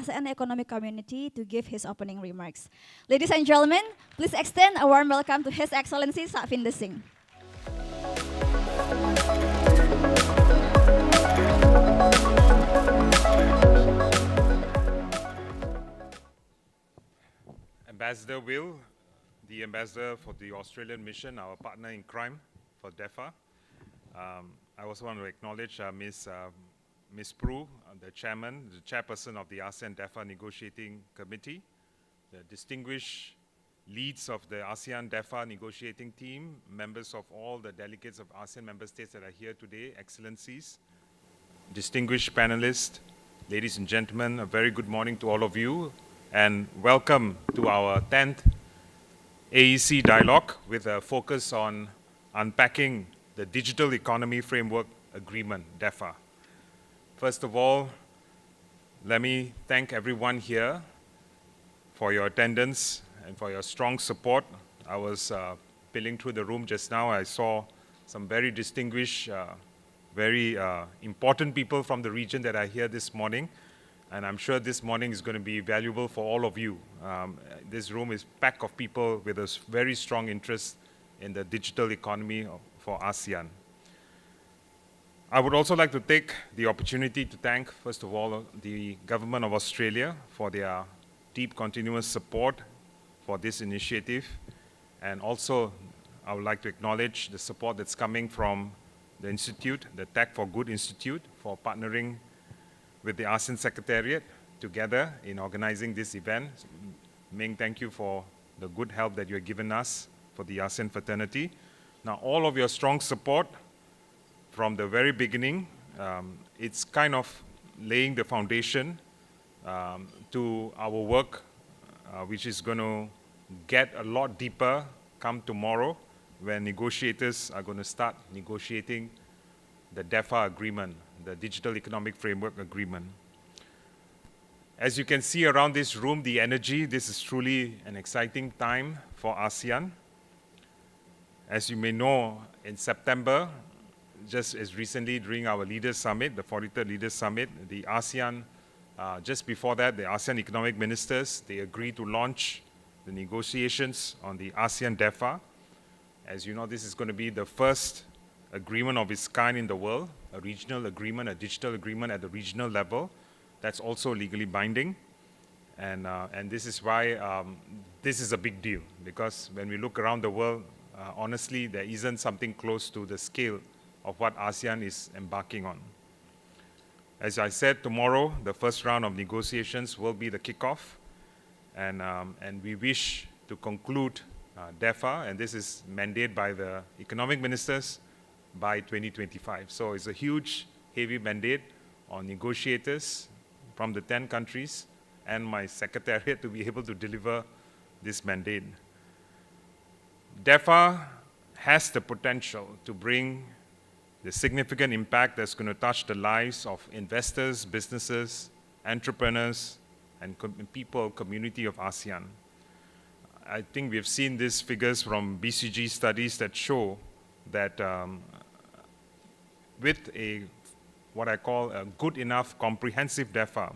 ASEAN Economic Community to give his opening remarks. Ladies and gentlemen, please extend a warm welcome to His Excellency Satvinder Singh. Ambassador Will, the ambassador for the Australian mission, our partner in crime for DEFA. I also want to acknowledge Ms. Prue, the chairperson of the ASEAN DEFA Negotiating Committee, the distinguished leads of the ASEAN DEFA negotiating team, members of all the delegates of ASEAN member states that are here today, excellencies, distinguished panelists, ladies and gentlemen, a very good morning to all of you, and welcome to our 10th AEC Dialogue with a focus on unpacking the Digital Economy Framework Agreement, DEFA. First of all, let me thank everyone here for your attendance and for your strong support. I was peeling through the room just now. I saw some very distinguished, very important people from the region that are here this morning. And I'm sure this morning is going to be valuable for all of you. This room is packed of people with a very strong interest in the digital economy for ASEAN. I would also like to take the opportunity to thank, first of all, the Government of Australia for their deep continuous support for this initiative. And also, I would like to acknowledge the support that's coming from the Institute, the Tech for Good Institute, for partnering with the ASEAN Secretariat together in organizing this event. Ming, thank you for the good help that you have given us for the ASEAN fraternity. Now, all of your strong support from the very beginning, it's kind of laying the foundation to our work, which is going to get a lot deeper come tomorrow when negotiators are going to start negotiating the DEFA agreement, the Digital Economic Framework Agreement. As you can see around this room, the energy, this is truly an exciting time for ASEAN. As you may know, in September, just as recently during our Leaders Summit, the 43rd Leaders Summit, the ASEAN, just before that, the ASEAN Economic Ministers, they agreed to launch the negotiations on the ASEAN DEFA. As you know, this is going to be the first agreement of its kind in the world, a regional agreement, a digital agreement at the regional level that's also legally binding. And this is why this is a big deal, because when we look around the world, honestly, there isn't something close to the scale of what ASEAN is embarking on. As I said, tomorrow, the first round of negotiations will be the kickoff, and we wish to conclude DEFA, and this is mandated by the economic ministers, by 2025. So it's a huge, heavy mandate on negotiators from the 10 countries and my secretariat to be able to deliver this mandate. DEFA has the potential to bring the significant impact that's going to touch the lives of investors, businesses, entrepreneurs, and people, community of ASEAN. I think we've seen these figures from BCG studies that show that with what I call a good enough comprehensive DEFA,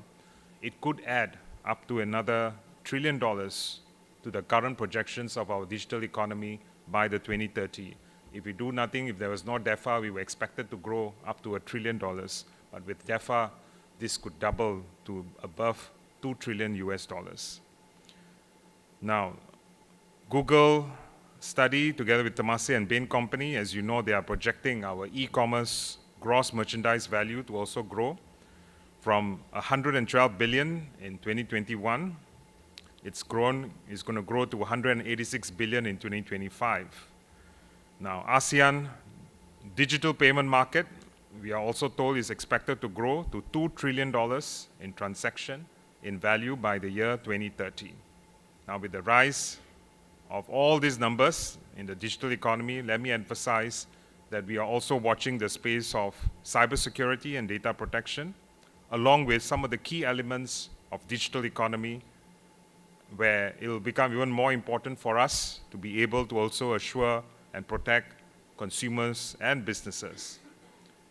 it could add up to another $1 trillion to the current projections of our digital economy by the 2030. If we do nothing, if there was no DEFA, we were expected to grow up to $1 trillion. But with DEFA, this could double to above $2 trillion US. Now, Google study together with Temasek and Bain Company, as you know, they are projecting our e-commerce gross merchandise value to also grow from 112 billion in 2021. It's going to grow to 186 billion in 2025. Now, ASEAN digital payment market, we are also told, is expected to grow to $2 trillion in transaction in value by the year 2030. Now, with the rise of all these numbers in the digital economy, let me emphasize that we are also watching the space of cybersecurity and data protection, along with some of the key elements of digital economy, where it will become even more important for us to be able to also assure and protect consumers and businesses.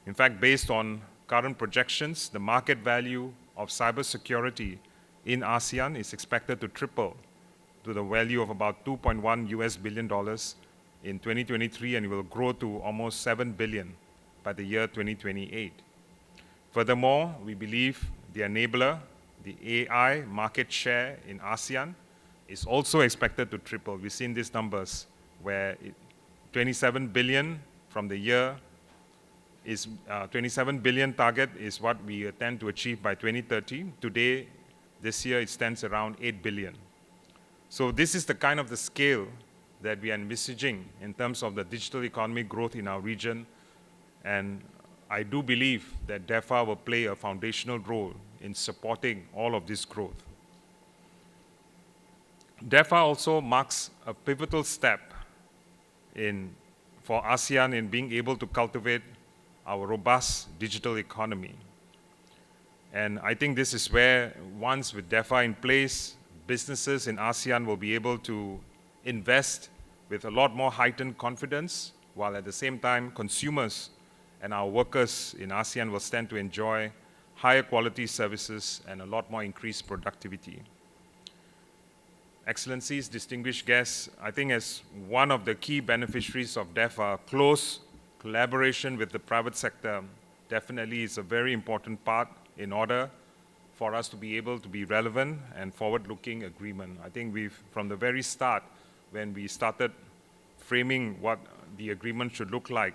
In fact, based on current projections, the market value of cybersecurity in ASEAN is expected to triple to the value of about $2.1 billion in 2023, and it will grow to almost 7 billion by the year 2028. Furthermore, we believe the enabler, the AI market share in ASEAN, is also expected to triple. We've seen these numbers where 27 billion from the year is 27 billion target is what we intend to achieve by 2030. Today, this year, it stands around 8 billion. So this is the kind of the scale that we are envisaging in terms of the digital economy growth in our region. And I do believe that DEFA will play a foundational role in supporting all of this growth. DEFA also marks a pivotal step for ASEAN in being able to cultivate our robust digital economy. And I think this is where, once with DEFA in place, businesses in ASEAN will be able to invest with a lot more heightened confidence, while at the same time, consumers and our workers in ASEAN will stand to enjoy higher quality services and a lot more increased productivity. Excellencies, distinguished guests, I think as one of the key beneficiaries of DEFA, close collaboration with the private sector definitely is a very important part in order for us to be able to be relevant and forward-looking agreement. I think from the very start, when we started framing what the agreement should look like,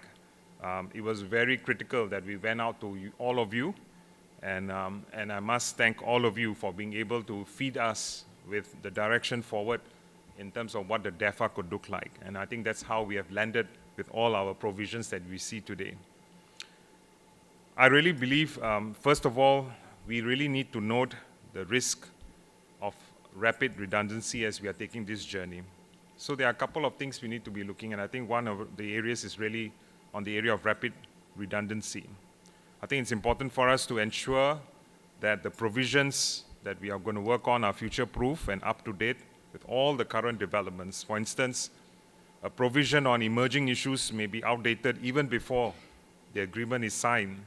it was very critical that we went out to all of you, and I must thank all of you for being able to feed us with the direction forward in terms of what the DEFA could look like. And I think that's how we have landed with all our provisions that we see today. I really believe, first of all, we really need to note the risk of rapid redundancy as we are taking this journey. So there are a couple of things we need to be looking at. I think one of the areas is really on the area of rapid redundancy. I think it's important for us to ensure that the provisions that we are going to work on are future-proof and up-to-date with all the current developments. For instance, a provision on emerging issues may be outdated even before the agreement is signed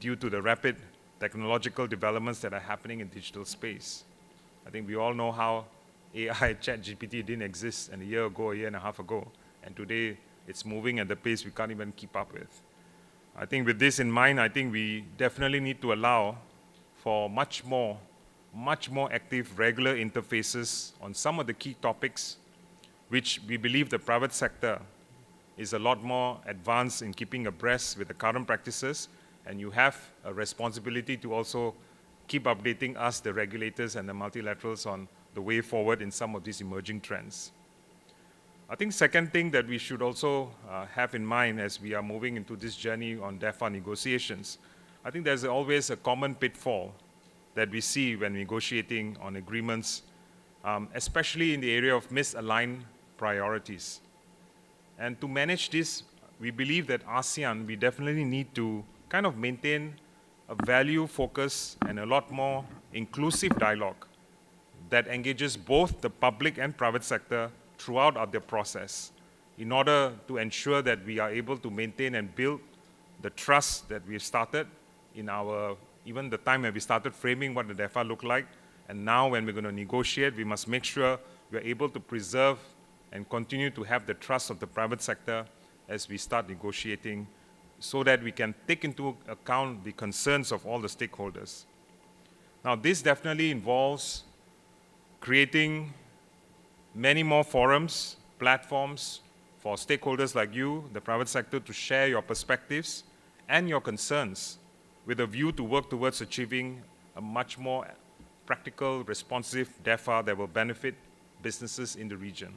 due to the rapid technological developments that are happening in digital space. I think we all know how AI, ChatGPT didn't exist a year ago, a year and a half ago, and today it's moving at the pace we can't even keep up with. I think with this in mind, I think we definitely need to allow for much more active, regular interfaces on some of the key topics, which we believe the private sector is a lot more advanced in keeping abreast with the current practices, and you have a responsibility to also keep updating us, the regulators and the multilaterals, on the way forward in some of these emerging trends. I think second thing that we should also have in mind as we are moving into this journey on DEFA negotiations, I think there's always a common pitfall that we see when negotiating on agreements, especially in the area of misaligned priorities. And to manage this, we believe that ASEAN, we definitely need to kind of maintain a value focus and a lot more inclusive dialogue that engages both the public and private sector throughout the process in order to ensure that we are able to maintain and build the trust that we've started in even the time when we started framing what the DEFA looked like. And now when we're going to negotiate, we must make sure we're able to preserve and continue to have the trust of the private sector as we start negotiating, so that we can take into account the concerns of all the stakeholders. Now, this definitely involves creating many more forums, platforms for stakeholders like you, the private sector, to share your perspectives and your concerns with a view to work towards achieving a much more practical, responsive DEFA that will benefit businesses in the region.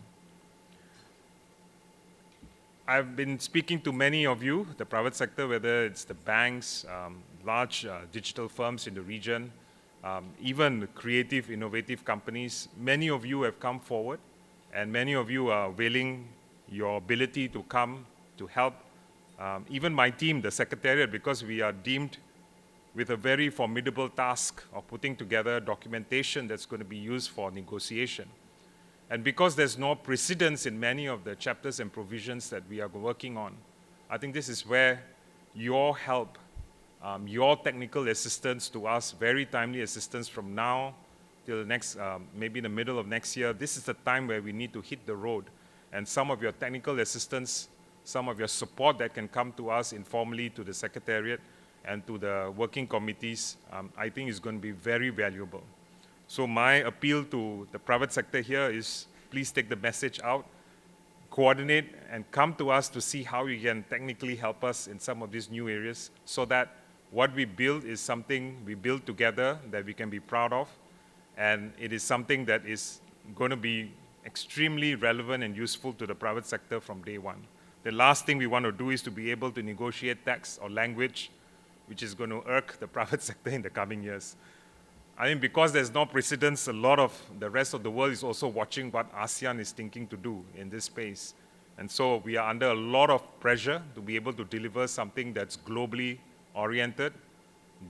I've been speaking to many of you, the private sector, whether it's the banks, large digital firms in the region, even creative, innovative companies. Many of you have come forward, and many of you are availing your ability to come to help. Even my team, the Secretariat, because we are deemed with a very formidable task of putting together documentation that's going to be used for negotiation. And because there's no precedence in many of the chapters and provisions that we are working on, I think this is where your help, your technical assistance to us, very timely assistance from now till next, maybe in the middle of next year, this is the time where we need to hit the road. And some of your technical assistance, some of your support that can come to us informally, to the Secretariat and to the working committees, I think is going to be very valuable. So my appeal to the private sector here is please take the message out, coordinate and come to us to see how you can technically help us in some of these new areas so that what we build is something we build together that we can be proud of, and it is something that is going to be extremely relevant and useful to the private sector from day one. The last thing we want to do is to be able to negotiate text or language which is going to irk the private sector in the coming years. I think because there's no precedence, a lot of the rest of the world is also watching what ASEAN is thinking to do in this space. And so we are under a lot of pressure to be able to deliver something that's globally oriented,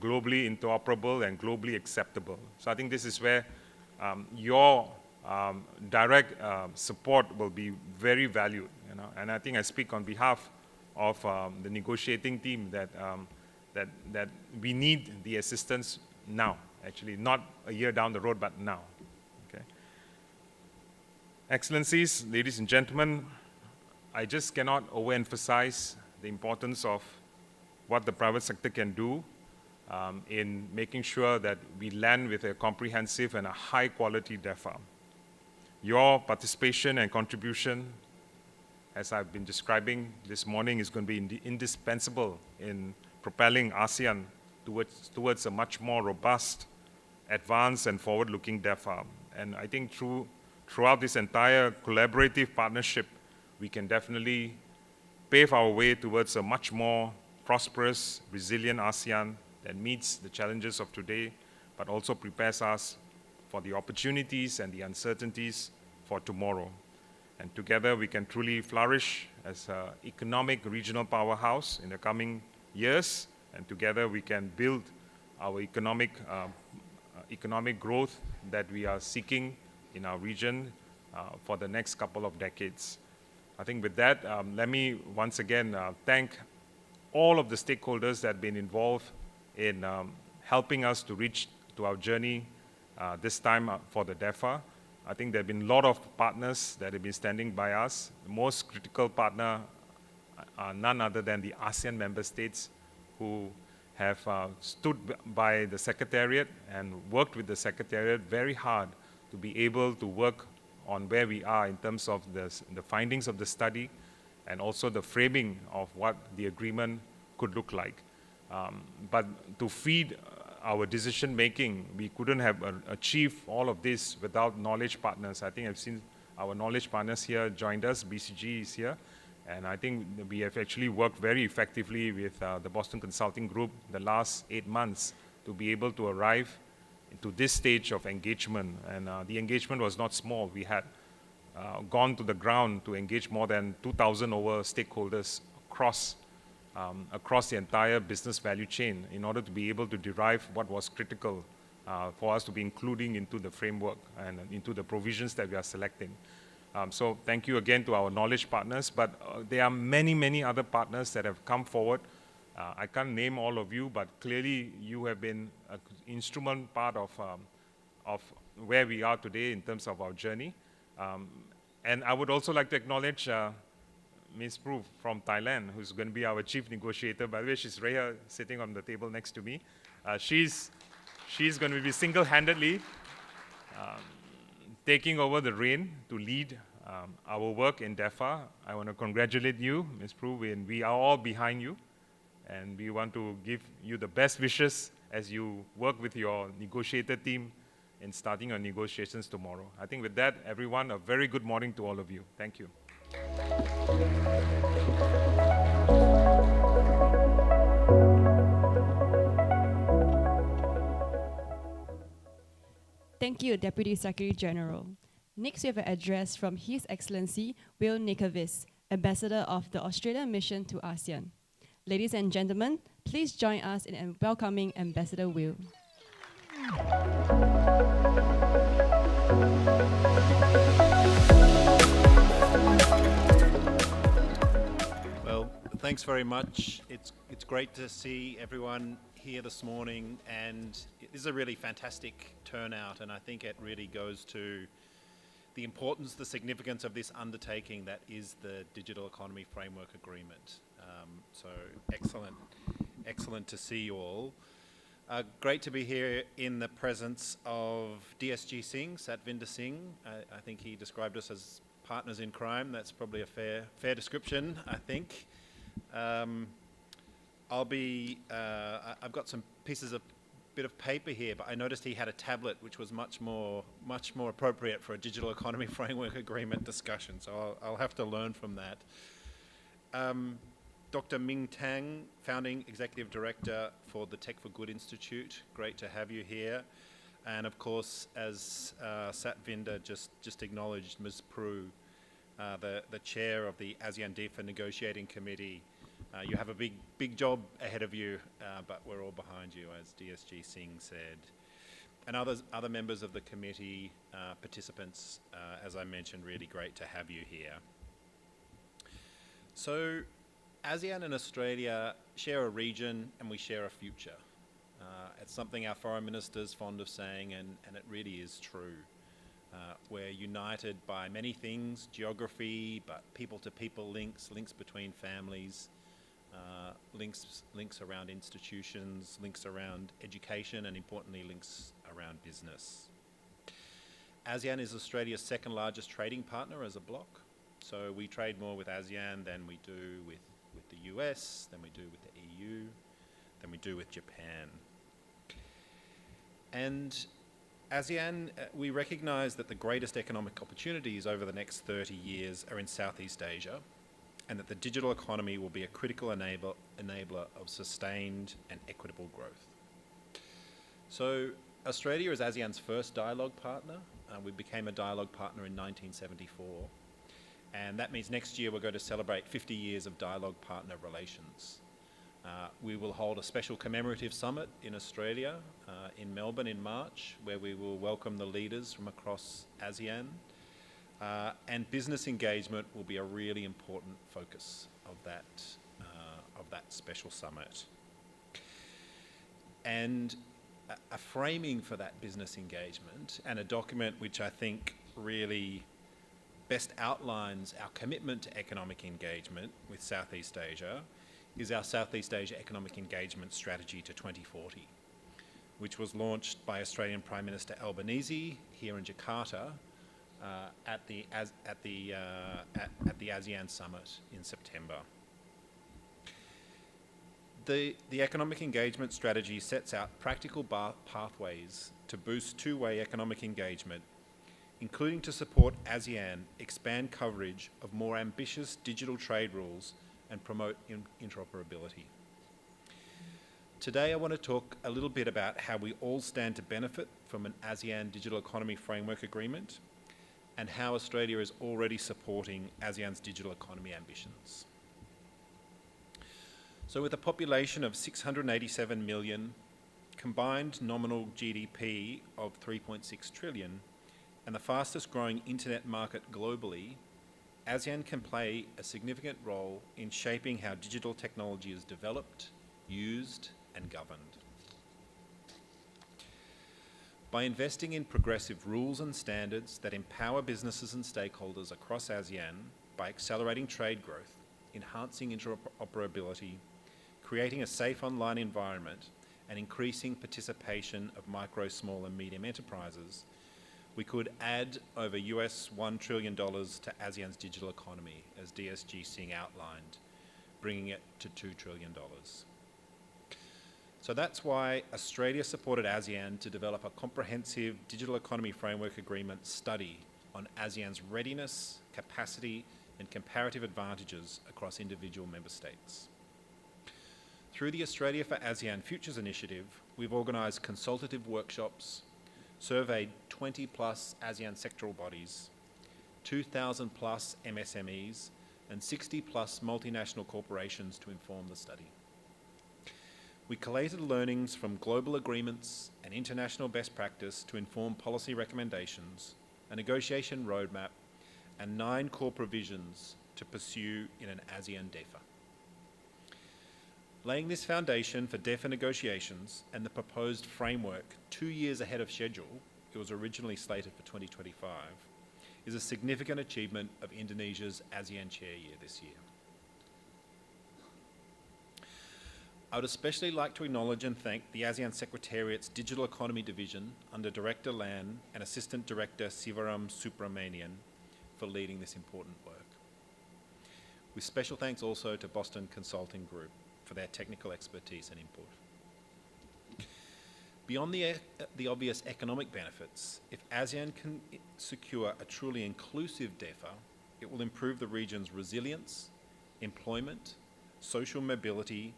globally interoperable, and globally acceptable. So I think this is where your direct support will be very valued. And I think I speak on behalf of the negotiating team that we need the assistance now. Actually, not a year down the road, but now. Okay. Excellencies, ladies and gentlemen, I just cannot overemphasize the importance of what the private sector can do in making sure that we land with a comprehensive and a high-quality DEFA. Your participation and contribution, as I've been describing this morning, is going to be indispensable in propelling ASEAN towards a much more robust, advanced, and forward-looking DEFA. And I think throughout this entire collaborative partnership, we can definitely pave our way towards a much more prosperous, resilient ASEAN that meets the challenges of today, but also prepares us for the opportunities and the uncertainties for tomorrow. And together, we can truly flourish as an economic regional powerhouse in the coming years, and together we can build our economic growth that we are seeking in our region for the next couple of decades. I think with that, let me once again thank all of the stakeholders that have been involved in helping us to reach to our journey this time for the DEFA. I think there have been a lot of partners that have been standing by us. The most critical partner are none other than the ASEAN member states, who have stood by the Secretariat and worked with the Secretariat very hard to be able to work on where we are in terms of the findings of the study and also the framing of what the agreement could look like. But to feed our decision making, we couldn't have achieved all of this without knowledge partners. I think I've seen our knowledge partners here joined us. BCG is here. And I think we have actually worked very effectively with the Boston Consulting Group the last 8 months to be able to arrive to this stage of engagement. And the engagement was not small. We had gone to the ground to engage more than 2,000 over stakeholders across the entire business value chain in order to be able to derive what was critical for us to be including into the framework and into the provisions that we are selecting. So thank you again to our knowledge partners, but there are many, many other partners that have come forward. I can't name all of you, but clearly you have been an instrumental part of where we are today in terms of our journey. And I would also like to acknowledge Ms. Prue from Thailand, who's going to be our chief negotiator. By the way, she's right here sitting on the table next to me. She's going to be single-handedly taking over the reign to lead our work in DEFA. I want to congratulate you, Ms. Prue, and we are all behind you. And we want to give you the best wishes as you work with your negotiator team in starting your negotiations tomorrow. I think with that, everyone, a very good morning to all of you. Thank you. Thank you, Deputy Secretary General. Next, we have an address from His Excellency Will Nikovis, Ambassador of the Australian Mission to ASEAN. Ladies and gentlemen, please join us in welcoming Ambassador Will. Well, thanks very much. It's great to see everyone here this morning, and this is a really fantastic turnout, and I think it really goes to the importance, the significance of this undertaking that is the Digital Economy Framework Agreement. So excellent to see you all. Great to be here in the presence of DSG Singh, Satvinder Singh. I think he described us as partners in crime. That's probably a fair description, I think. I've got some bit of paper here, but I noticed he had a tablet, which was much more appropriate for a Digital Economy Framework Agreement discussion. So I'll have to learn from that. Dr. Ming Tang, Founding Executive Director for the Tech for Good Institute. Great to have you here. And of course, as Satvinder just acknowledged, Ms. Prue, the chair of the ASEAN DEFA Negotiating Committee. You have a big job ahead of you, but we're all behind you, as DSG Singh said. And other members of the committee, participants, as I mentioned, really great to have you here. So, ASEAN and Australia share a region and we share a future. It's something our foreign minister's fond of saying, and it really is true. We're united by many things, geography, but people-to-people links between families, links around institutions, links around education, and importantly, links around business. ASEAN is Australia's second largest trading partner as a bloc. So we trade more with ASEAN than we do with the US, than we do with the EU, than we do with Japan. And ASEAN, we recognise that the greatest economic opportunities over the next 30 years are in Southeast Asia, and that the digital economy will be a critical enabler of sustained and equitable growth. So Australia is ASEAN's first dialogue partner. We became a dialogue partner in 1974. And that means next year we're going to celebrate 50 years of dialogue partner relations. We will hold a special commemorative summit in Australia, in Melbourne in March, where we will welcome the leaders from across ASEAN. And business engagement will be a really important focus of that special summit. And a framing for that business engagement, and a document which I think really best outlines our commitment to economic engagement with Southeast Asia, is our Southeast Asia Economic Engagement Strategy to 2040, which was launched by Australian Prime Minister Albanese here in Jakarta at the ASEAN Summit in September. The Economic Engagement Strategy sets out practical pathways to boost two-way economic engagement, including to support ASEAN expand coverage of more ambitious digital trade rules and promote interoperability. Today I want to talk a little bit about how we all stand to benefit from an ASEAN Digital Economy Framework Agreement and how Australia is already supporting ASEAN's digital economy ambitions. So with a population of 687 million, combined nominal GDP of 3.6 trillion, and the fastest growing internet market globally, ASEAN can play a significant role in shaping how digital technology is developed, used, and governed. By investing in progressive rules and standards that empower businesses and stakeholders across ASEAN by accelerating trade growth, enhancing interoperability, creating a safe online environment, and increasing participation of micro, small, and medium enterprises, we could add over US $1 trillion to ASEAN's digital economy, as DSG Singh outlined, bringing it to $2 trillion. So that's why Australia supported ASEAN to develop a comprehensive digital economy framework agreement study on ASEAN's readiness, capacity, and comparative advantages across individual member states. Through the Australia for ASEAN Futures initiative, we've organised consultative workshops, surveyed 20 plus ASEAN sectoral bodies, 2,000 plus MSMEs, and 60 plus multinational corporations to inform the study. We collated learnings from global agreements and international best practice to inform policy recommendations, a negotiation roadmap, and 9 core provisions to pursue in an ASEAN DEFA. Laying this foundation for DEFA negotiations and the proposed framework 2 years ahead of schedule, it was originally slated for 2025, is a significant achievement of Indonesia's ASEAN chair year this year. I would especially like to acknowledge and thank the ASEAN Secretariat's Digital Economy Division under Director Lan and Assistant Director Sivaram Supramanian for leading this important work. With special thanks also to Boston Consulting Group for their technical expertise and input. Beyond the obvious economic benefits, if ASEAN can secure a truly inclusive DEFA, it will improve the region's resilience, employment, social mobility,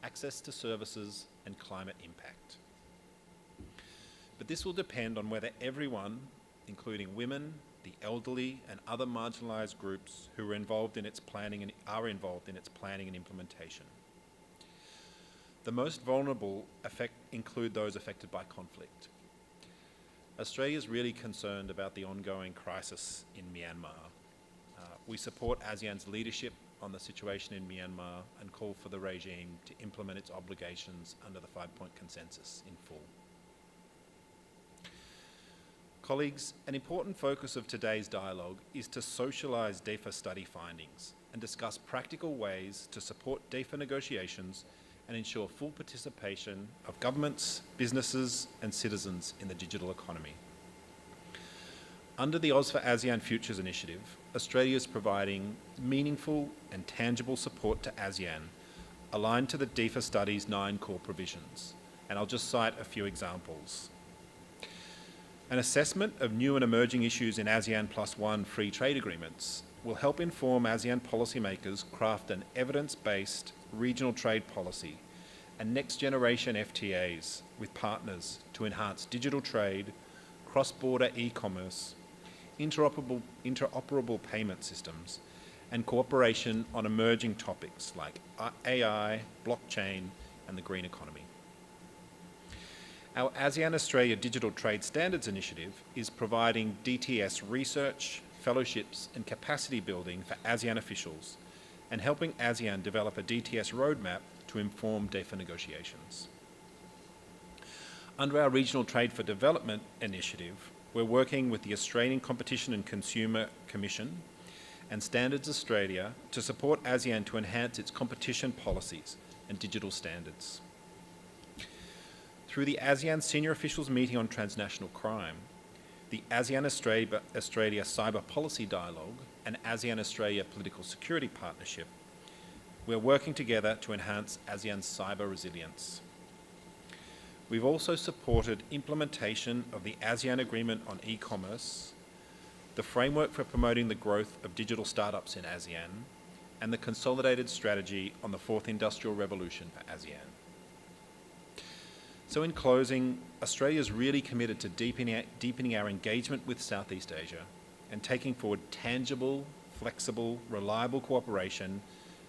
access to services, and climate impact. But this will depend on whether everyone, including women, the elderly, and other marginalised groups who are involved in its planning and implementation. The most vulnerable include those affected by conflict. Australia is really concerned about the ongoing crisis in Myanmar. We support ASEAN's leadership on the situation in Myanmar and call for the regime to implement its obligations under the 5-point consensus in full. Colleagues, an important focus of today's dialogue is to socialise DEFA study findings and discuss practical ways to support DEFA negotiations and ensure full participation of governments, businesses and citizens in the digital economy. Under the Aus4ASEAN Futures initiative, Australia is providing meaningful and tangible support to ASEAN aligned to the DEFA study's 9 core provisions, and I'll just cite a few examples. An assessment of new and emerging issues in ASEAN +1 free trade agreements will help inform ASEAN policymakers craft an evidence-based regional trade policy and next-generation FTAs with partners to enhance digital trade, cross-border e-commerce, interoperable payment systems, and cooperation on emerging topics like AI, blockchain, and the green economy. Our ASEAN Australia Digital Trade Standards Initiative is providing DTS research, fellowships, and capacity building for ASEAN officials and helping ASEAN develop a DTS roadmap to inform DEFA negotiations. Under our Regional Trade for Development initiative, we're working with the Australian Competition and Consumer Commission and Standards Australia to support ASEAN to enhance its competition policies and digital standards. Through the ASEAN Senior Officials Meeting on Transnational Crime, the ASEAN Australia Cyber Policy Dialogue, and ASEAN Australia Political Security Partnership, we're working together to enhance ASEAN's cyber resilience. We've also supported implementation of the ASEAN Agreement on E-commerce, the framework for promoting the growth of digital startups in ASEAN, and the consolidated strategy on the 4th Industrial Revolution for ASEAN. So in closing, Australia is really committed to deepening our engagement with Southeast Asia and taking forward tangible, flexible, reliable cooperation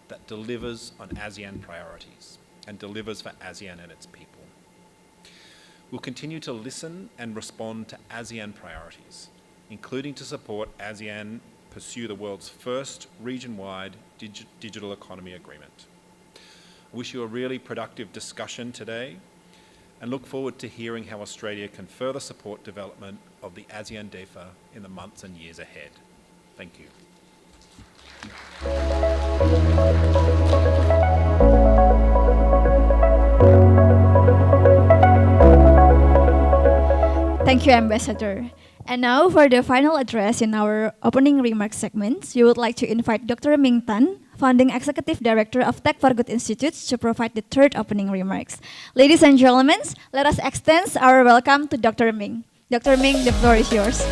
that delivers on ASEAN priorities and delivers for ASEAN and its people. We'll continue to listen and respond to ASEAN priorities, including to support ASEAN pursue the world's first region-wide digital economy agreement. I wish you a really productive discussion today and look forward to hearing how Australia can further support development of the ASEAN DEFA in the months and years ahead. Thank you. Thank you, Ambassador. And now for the final address in our opening remarks segments, you would like to invite Dr. Ming Tan, Founding Executive Director of Tech for Good Institutes, to provide the third opening remarks. Ladies and gentlemen, let us extend our welcome to Dr. Ming. Dr. Ming, the floor is yours.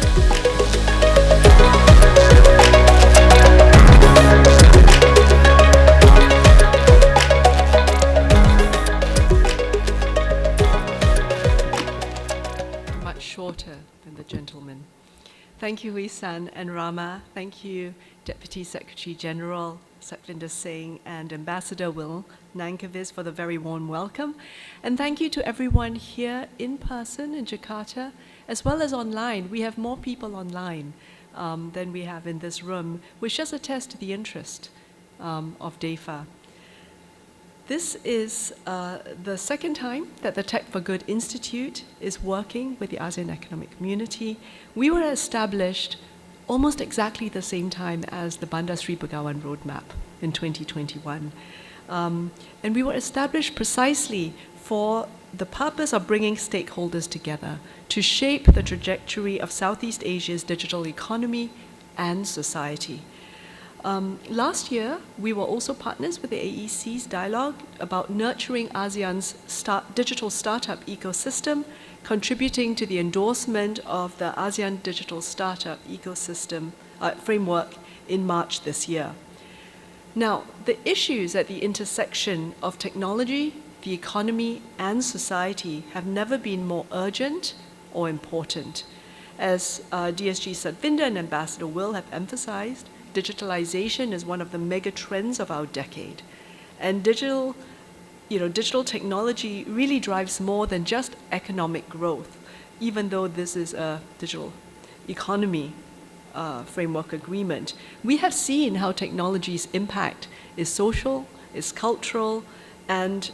Much shorter than the gentleman. Thank you, Hui-san and Rama. Thank you, Deputy Secretary General Satvinder Singh and Ambassador Will Nankervis for the very warm welcome. And thank you to everyone here in person in Jakarta, as well as online. We have more people online than we have in this room, which just attests to the interest of DEFA. This is the second time that the Tech for Good Institute is working with the ASEAN Economic Community. We were established almost exactly the same time as the Bandar Sri Begawan Roadmap in 2021. And we were established precisely for the purpose of bringing stakeholders together to shape the trajectory of Southeast Asia's digital economy and society. Last year, we were also partners with the AEC's Dialogue about nurturing ASEAN's digital startup ecosystem, contributing to the endorsement of the ASEAN Digital Startup Ecosystem framework in March this year. Now, the issues at the intersection of technology, the economy, and society have never been more urgent or important. As DSG Satvinder and Ambassador Will have emphasized, digitalization is one of the mega trends of our decade. And digital technology really drives more than just economic growth, even though this is a digital economy framework agreement. We have seen how technology's impact is social, is cultural, and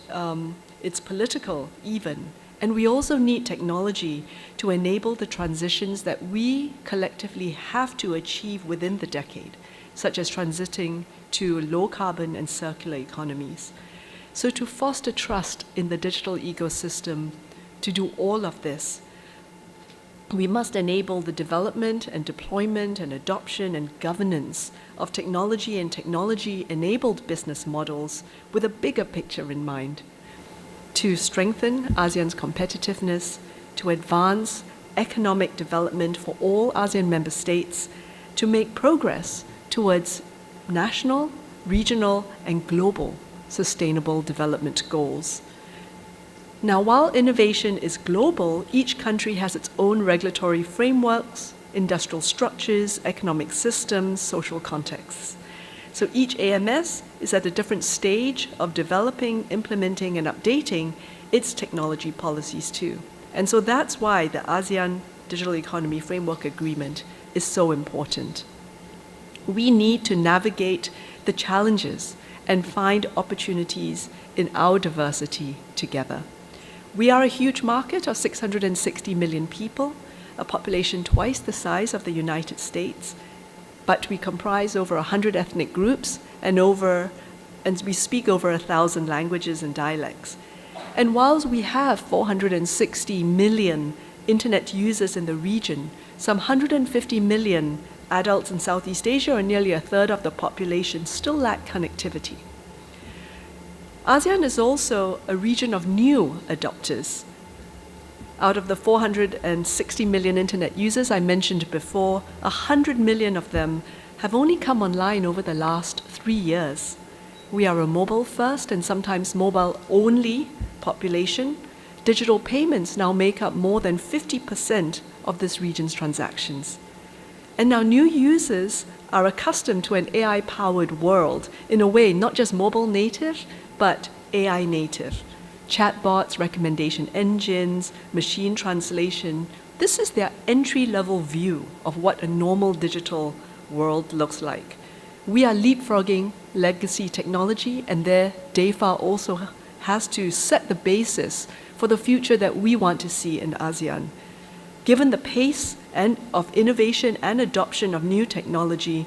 it's political even. And we also need technology to enable the transitions that we collectively have to achieve within the decade, such as transiting to low carbon and circular economies. So to foster trust in the digital ecosystem, to do all of this, we must enable the development and deployment and adoption and governance of technology and technology-enabled business models with a bigger picture in mind, to strengthen ASEAN's competitiveness, to advance economic development for all ASEAN member states, to make progress towards national, regional, and global sustainable development goals. Now, while innovation is global, each country has its own regulatory frameworks, industrial structures, economic systems, social contexts. So each AMS is at a different stage of developing, implementing, and updating its technology policies too. And so that's why the ASEAN Digital Economy Framework Agreement is so important. We need to navigate the challenges and find opportunities in our diversity together. We are a huge market of 660 million people, a population twice the size of the United States, but we comprise over 100 ethnic groups and we speak over 1,000 languages and dialects. And whilst we have 460 million internet users in the region, some 150 million adults in Southeast Asia, or nearly a third of the population, still lack connectivity. ASEAN is also a region of new adopters. Out of the 460 million internet users I mentioned before, 100 million of them have only come online over the last 3 years. We are a mobile-first and sometimes mobile-only population. Digital payments now make up more than 50% of this region's transactions. And now new users are accustomed to an AI-powered world, in a way not just mobile native, but AI native. Chatbots, recommendation engines, machine translation. This is their entry-level view of what a normal digital world looks like. We are leapfrogging legacy technology, and there DEFA also has to set the basis for the future that we want to see in ASEAN. Given the pace of innovation and adoption of new technology,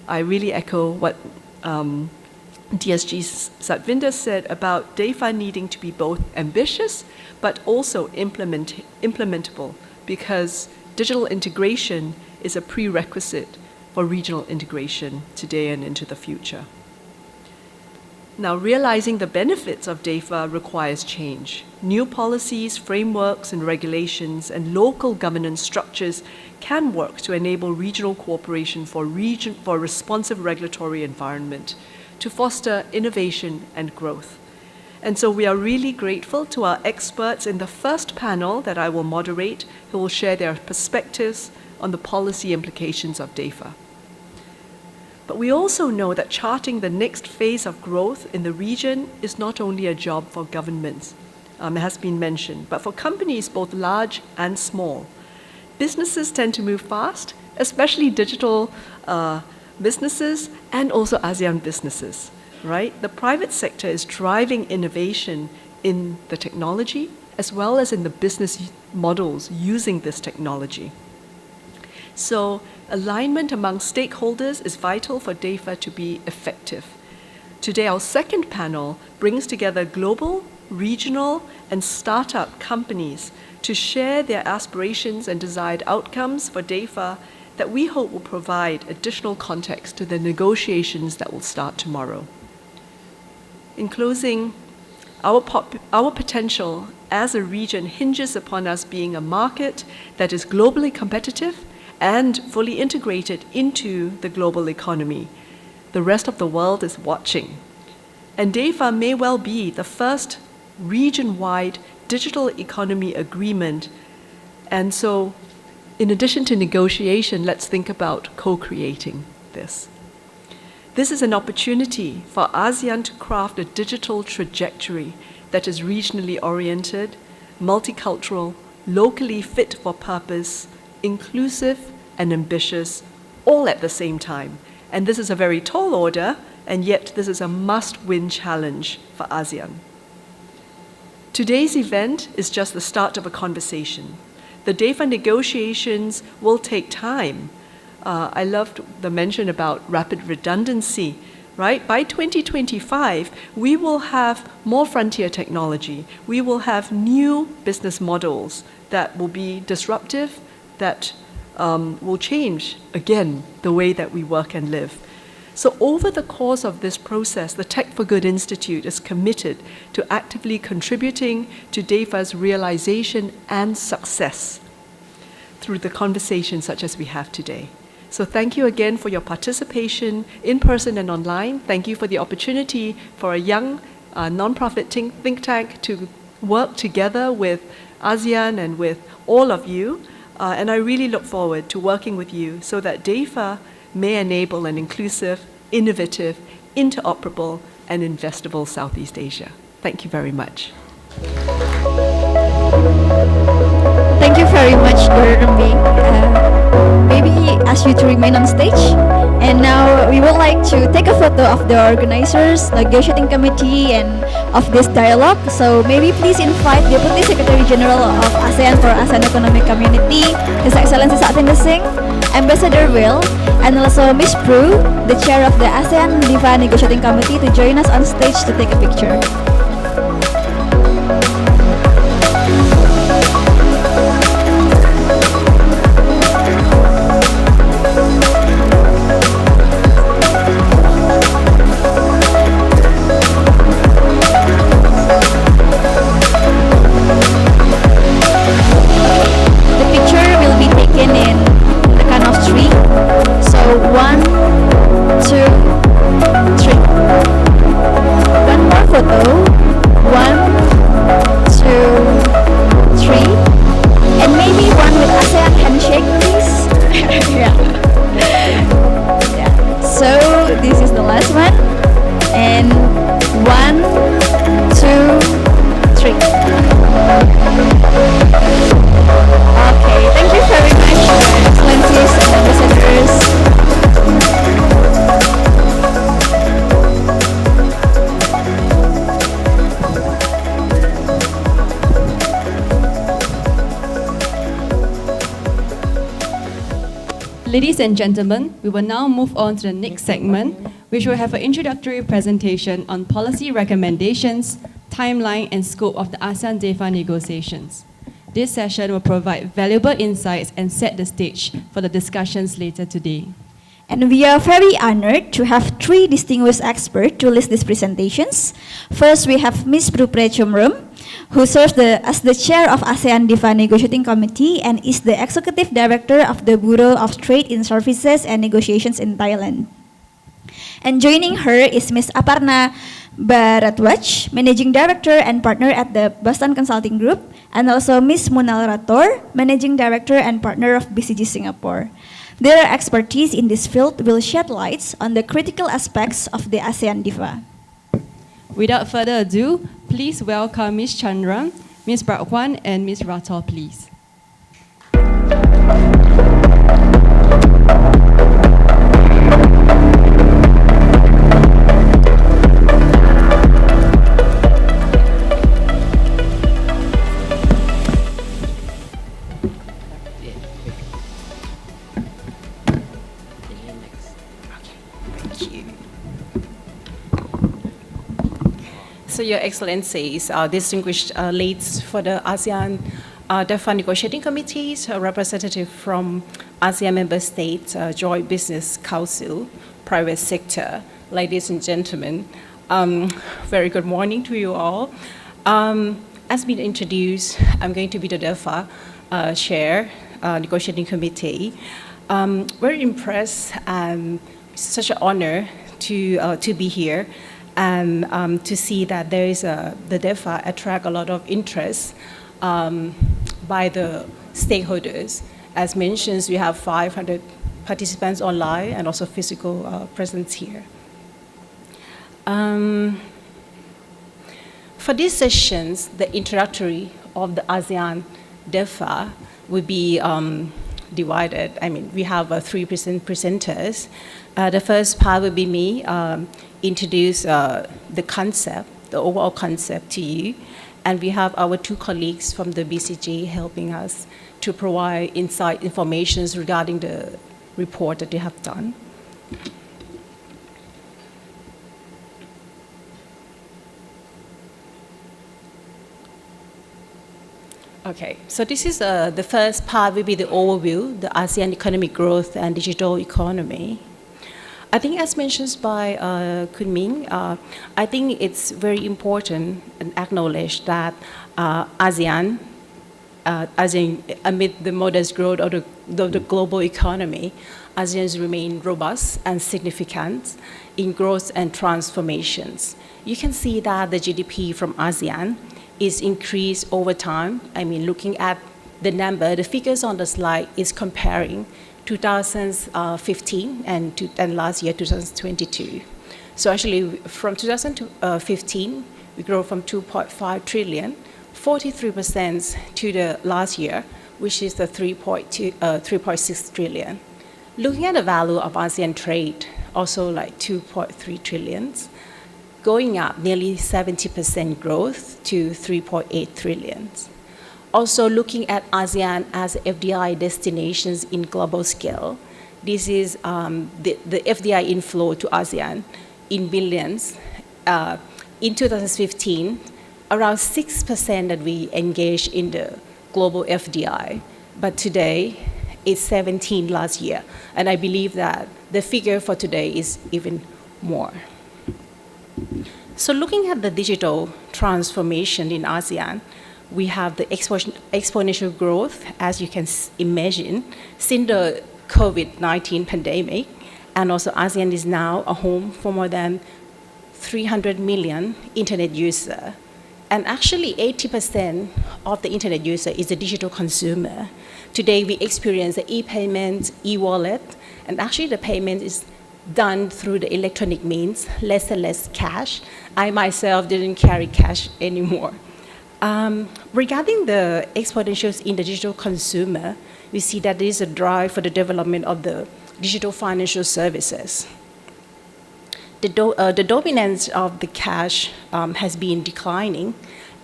I really echo what DSG Satvinder said about DEFA needing to be both ambitious but also implementable, because digital integration is a prerequisite for regional integration today and into the future. Now, realizing the benefits of DEFA requires change. New policies, frameworks, and regulations and local governance structures can work to enable regional cooperation for a responsive regulatory environment, to foster innovation and growth. And so we are really grateful to our experts in the first panel that I will moderate, who will share their perspectives on the policy implications of DEFA. But we also know that charting the next phase of growth in the region is not only a job for governments, it has been mentioned, but for companies both large and small. Businesses tend to move fast, especially digital businesses and also ASEAN businesses. right? The private sector is driving innovation in the technology as well as in the business models using this technology. So alignment among stakeholders is vital for DEFA to be effective. Today, our second panel brings together global, regional, and startup companies to share their aspirations and desired outcomes for DEFA that we hope will provide additional context to the negotiations that will start tomorrow. In closing, our potential as a region hinges upon us being a market that is globally competitive and fully integrated into the global economy. The rest of the world is watching. And DEFA may well be the first region-wide digital economy agreement. And so, in addition to negotiation, let's think about co-creating this. This is an opportunity for ASEAN to craft a digital trajectory that is regionally oriented, multicultural, locally fit for purpose, inclusive and ambitious, all at the same time. And this is a very tall order, and yet this is a must-win challenge for ASEAN. Today's event is just the start of a conversation. The DEFA negotiations will take time. I loved the mention about rapid redundancy, right? By 2025, we will have more frontier technology. We will have new business models that will be disruptive, that will change, again, the way that we work and live. So over the course of this process, the Tech for Good Institute is committed to actively contributing to DEFA's realization and success through the conversations such as we have today. So thank you again for your participation in person and online. Thank you for the opportunity for a young nonprofit think tank to work together with ASEAN and with all of you. And I really look forward to working with you so that DEFA may enable an inclusive, innovative, interoperable, and investable Southeast Asia. Thank you very much. Thank you very much, Dr. Ming. Maybe ask you to remain on stage. And now we would like to take a photo of the organizers, negotiating committee, and of this dialogue. So maybe please invite Deputy Secretary General of ASEAN for ASEAN Economic Community, His Excellency Sa'atindra Singh, Ambassador Will, and also Ms. Prue, the chair of the ASEAN DEFA Negotiating Committee, to join us on stage to take a picture. Ladies and gentlemen, we will now move on to the next segment, which will have an introductory presentation on policy recommendations, timeline, and scope of the ASEAN DEFA negotiations. This session will provide valuable insights and set the stage for the discussions later today. And we are very honored to have three distinguished experts to lead these presentations. First, we have Ms. Prue Chumrum, who serves as the chair of ASEAN DEFA Negotiating Committee and is the executive director of the Bureau of Trade in Services and Negotiations in Thailand. And joining her is Ms. Aparna Bharatwaj, managing director and partner at the Boston Consulting Group, and also Ms. Munal Rator, managing director and partner of BCG Singapore. Their expertise in this field will shed lights on the critical aspects of the ASEAN DEFA. Without further ado, please welcome Ms. Chandra, Ms. Bratwan, and Ms. Rator, please. So, Your Excellencies, distinguished leads for the ASEAN DEFA Negotiating Committees, a representative from ASEAN member states, Joint Business Council, private sector, ladies and gentlemen, very good morning to you all. As been introduced, I'm going to be the DEFA chair, negotiating committee. Very impressed and such an honor to be here and to see that there is the DEFA attract a lot of interest by the stakeholders. As mentioned, we have 500 participants online and also physical presence here. For these sessions, the introductory of the ASEAN DEFA will be divided. I mean, we have 3 presenters. The first part will be me, introduce the concept, the overall concept to you. And we have our 2 colleagues from the BCG helping us to provide insight information regarding the report that they have done. Okay, so this is the first part will be the overview, the ASEAN economic growth and digital economy. I think as mentioned by Kun Ming, I think it's very important and acknowledge that ASEAN, amid the modest growth of the global economy, ASEAN remain robust and significant in growth and transformations. You can see that the GDP from ASEAN is increased over time. I mean, looking at the number, the figures on the slide is comparing 2015 and last year, 2022. So actually, from 2015, we grow from 2.5 trillion, 43% to the last year, which is the 3.6 trillion. Looking at the value of ASEAN trade, also like 2.3 trillions, going up nearly 70% growth to 3.8 trillions. Also looking at ASEAN as FDI destinations in global scale, this is the FDI inflow to ASEAN in billions. In 2015, around 6% that we engaged in the global FDI, but today it's 17 last year. And I believe that the figure for today is even more. So looking at the digital transformation in ASEAN, we have the exponential growth, as you can imagine, since the COVID-19 pandemic. And also ASEAN is now a home for more than 300 million internet users. And actually 80% of the internet user is a digital consumer. Today we experience the e-payment, e-wallet, and actually the payment is done through the electronic means, less and less cash. I myself didn't carry cash anymore. Regarding the exponentials in the digital consumer, we see that there is a drive for the development of the digital financial services. The dominance of the cash has been declining,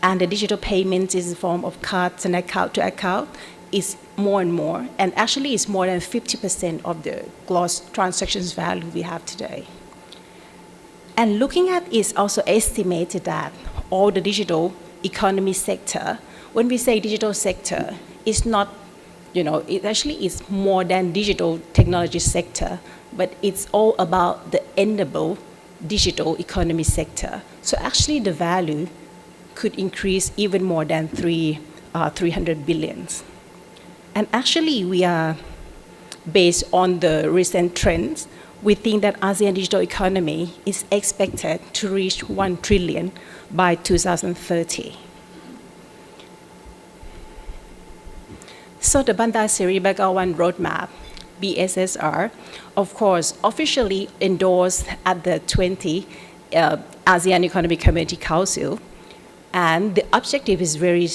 and the digital payments in the form of cards and account to account is more and more, and actually it's more than 50% of the gross transactions value we have today. And looking at it's also estimated that all the digital economy sector, when we say digital sector, it's not, it actually is more than digital technology sector, but it's all about the endable digital economy sector. So actually the value could increase even more than 300 billions. And actually we are, based on the recent trends, we think that ASEAN digital economy is expected to reach 1 trillion by 2030. So the Bandar Seri Begawan Roadmap, BSSR, of course, officially endorsed at the 20 ASEAN Economic Community Council, and the objective is very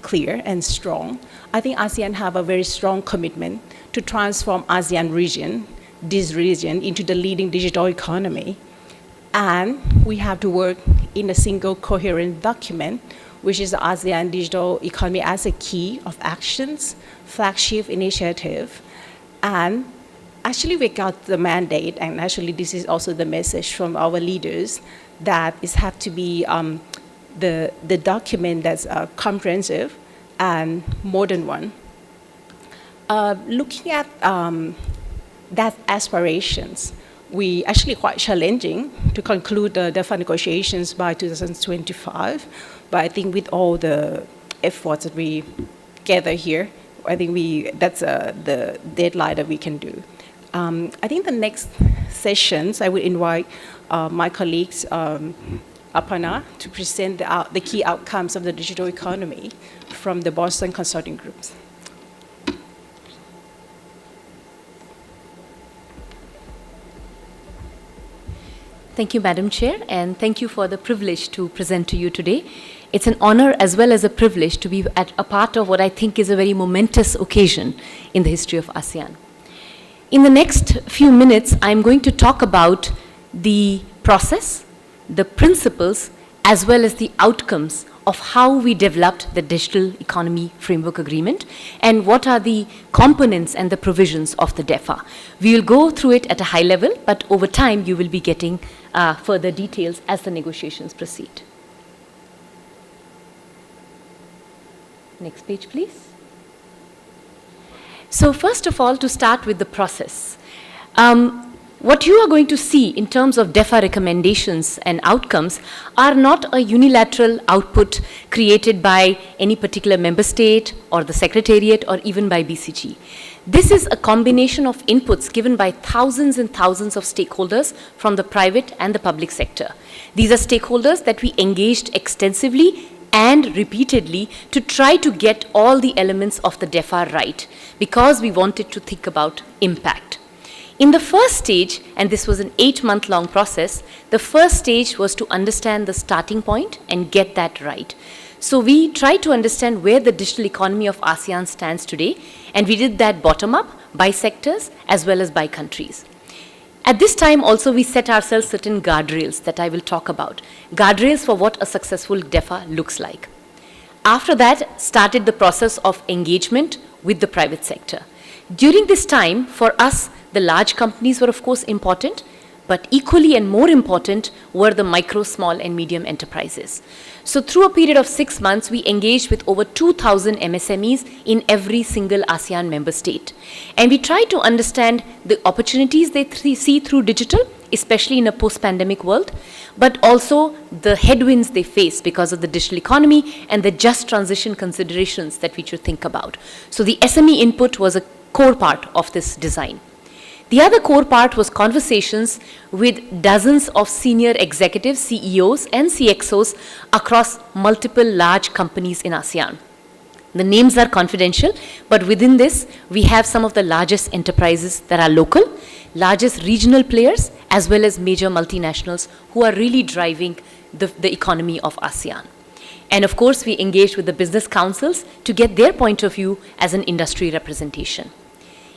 clear and strong. I think ASEAN have a very strong commitment to transform ASEAN region, this region, into the leading digital economy. And we have to work in a single coherent document, which is the ASEAN digital economy as a key of actions, flagship initiative. And actually we got the mandate, and actually this is also the message from our leaders, that it have to be the document that's comprehensive and modern one. Looking at that aspirations, we actually quite challenging to conclude the DEFA negotiations by 2025. But I think with all the efforts that we gather here, I think that's the deadline that we can do. I think the next sessions, I would invite my colleagues, Aparna, to present the key outcomes of the digital economy from the Boston Consulting Groups. Thank you, Madam Chair, and thank you for the privilege to present to you today. It's an honor as well as a privilege to be a part of what I think is a very momentous occasion in the history of ASEAN. In the next few minutes, I'm going to talk about the process, the principles, as well as the outcomes of how we developed the Digital Economy Framework Agreement and what are the components and the provisions of the DEFA. We will go through it at a high level, but over time you will be getting further details as the negotiations proceed. Next page, please. So first of all, to start with the process. What you are going to see in terms of DEFA recommendations and outcomes are not a unilateral output created by any particular member state or the Secretariat or even by BCG. This is a combination of inputs given by thousands and thousands of stakeholders from the private and the public sector. These are stakeholders that we engaged extensively and repeatedly to try to get all the elements of the DEFA right, because we wanted to think about impact. In the first stage, and this was an 8-month-long process, the first stage was to understand the starting point and get that right. So we tried to understand where the digital economy of ASEAN stands today, and we did that bottom-up, by sectors, as well as by countries. At this time also, we set ourselves certain guardrails that I will talk about. Guardrails for what a successful DEFA looks like. After that, started the process of engagement with the private sector. During this time, for us, the large companies were of course important, but equally and more important were the micro, small and medium enterprises. So through a period of 6 months, we engaged with over 2,000 MSMEs in every single ASEAN member state. And we tried to understand the opportunities they see through digital, especially in a post-pandemic world, but also the headwinds they face because of the digital economy and the just transition considerations that we should think about. So the SME input was a core part of this design. The other core part was conversations with dozens of senior executives, CEOs and CXOs across multiple large companies in ASEAN. The names are confidential, but within this, we have some of the largest enterprises that are local, largest regional players, as well as major multinationals who are really driving the economy of ASEAN. And of course, we engaged with the business councils to get their point of view as an industry representation.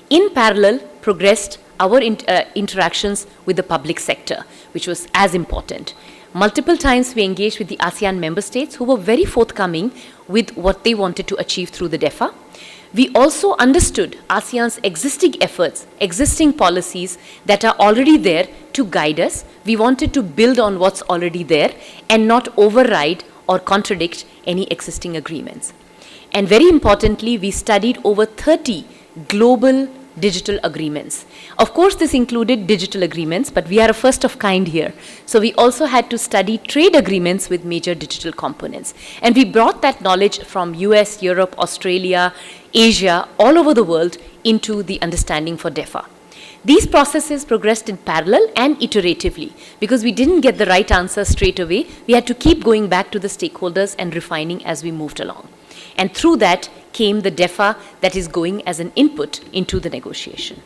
In parallel, progressed our interactions with the public sector, which was as important. Multiple times we engaged with the ASEAN member states who were very forthcoming with what they wanted to achieve through the DEFA. We also understood ASEAN's existing efforts, existing policies that are already there to guide us. We wanted to build on what's already there and not override or contradict any existing agreements. And very importantly, we studied over 30 global digital agreements. Of course, this included digital agreements, but we are a first of kind here. So we also had to study trade agreements with major digital components. And we brought that knowledge from US, Europe, Australia, Asia, all over the world into the understanding for DEFA. These processes progressed in parallel and iteratively because we didn't get the right answer straight away. We had to keep going back to the stakeholders and refining as we moved along. And through that came the DEFA that is going as an input into the negotiation.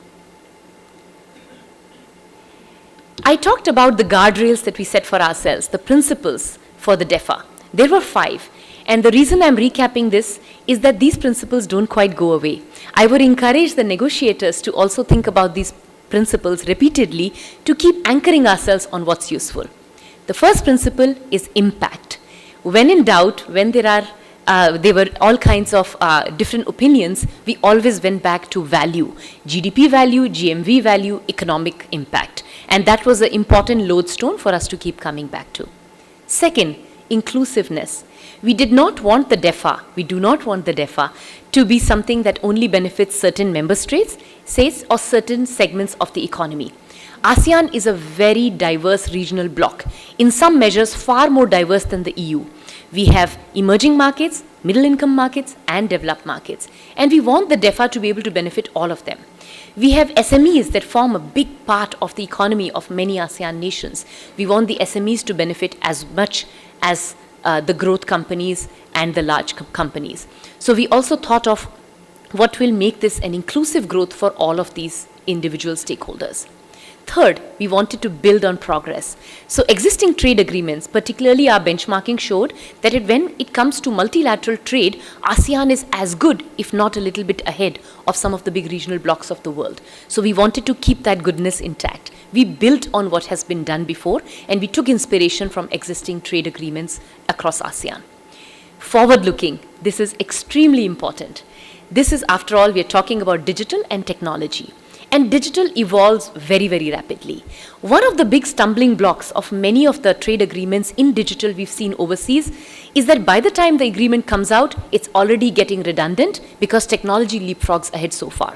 I talked about the guardrails that we set for ourselves, the principles for the DEFA. There were 5. And the reason I'm recapping this is that these principles don't quite go away. I would encourage the negotiators to also think about these principles repeatedly to keep anchoring ourselves on what's useful. The first principle is impact. When in doubt, when there were all kinds of different opinions, we always went back to value, GDP value, GMV value, economic impact. And that was an important lodestone for us to keep coming back to. Second, inclusiveness. We did not want the DEFA, we do not want the DEFA to be something that only benefits certain member states or certain segments of the economy. ASEAN is a very diverse regional bloc, in some measures far more diverse than the EU. We have emerging markets, middle income markets, and developed markets. And we want the DEFA to be able to benefit all of them. We have SMEs that form a big part of the economy of many ASEAN nations. We want the SMEs to benefit as much as the growth companies and the large companies. So we also thought of what will make this an inclusive growth for all of these individual stakeholders. Third, we wanted to build on progress. So existing trade agreements, particularly our benchmarking, showed that when it comes to multilateral trade, ASEAN is as good, if not a little bit ahead of some of the big regional blocs of the world. So we wanted to keep that goodness intact. We built on what has been done before, and we took inspiration from existing trade agreements across ASEAN. Forward-looking, this is extremely important. This is, after all, we are talking about digital and technology. And digital evolves very, very rapidly. One of the big stumbling blocks of many of the trade agreements in digital we've seen overseas is that by the time the agreement comes out, it's already getting redundant because technology leapfrogs ahead so far.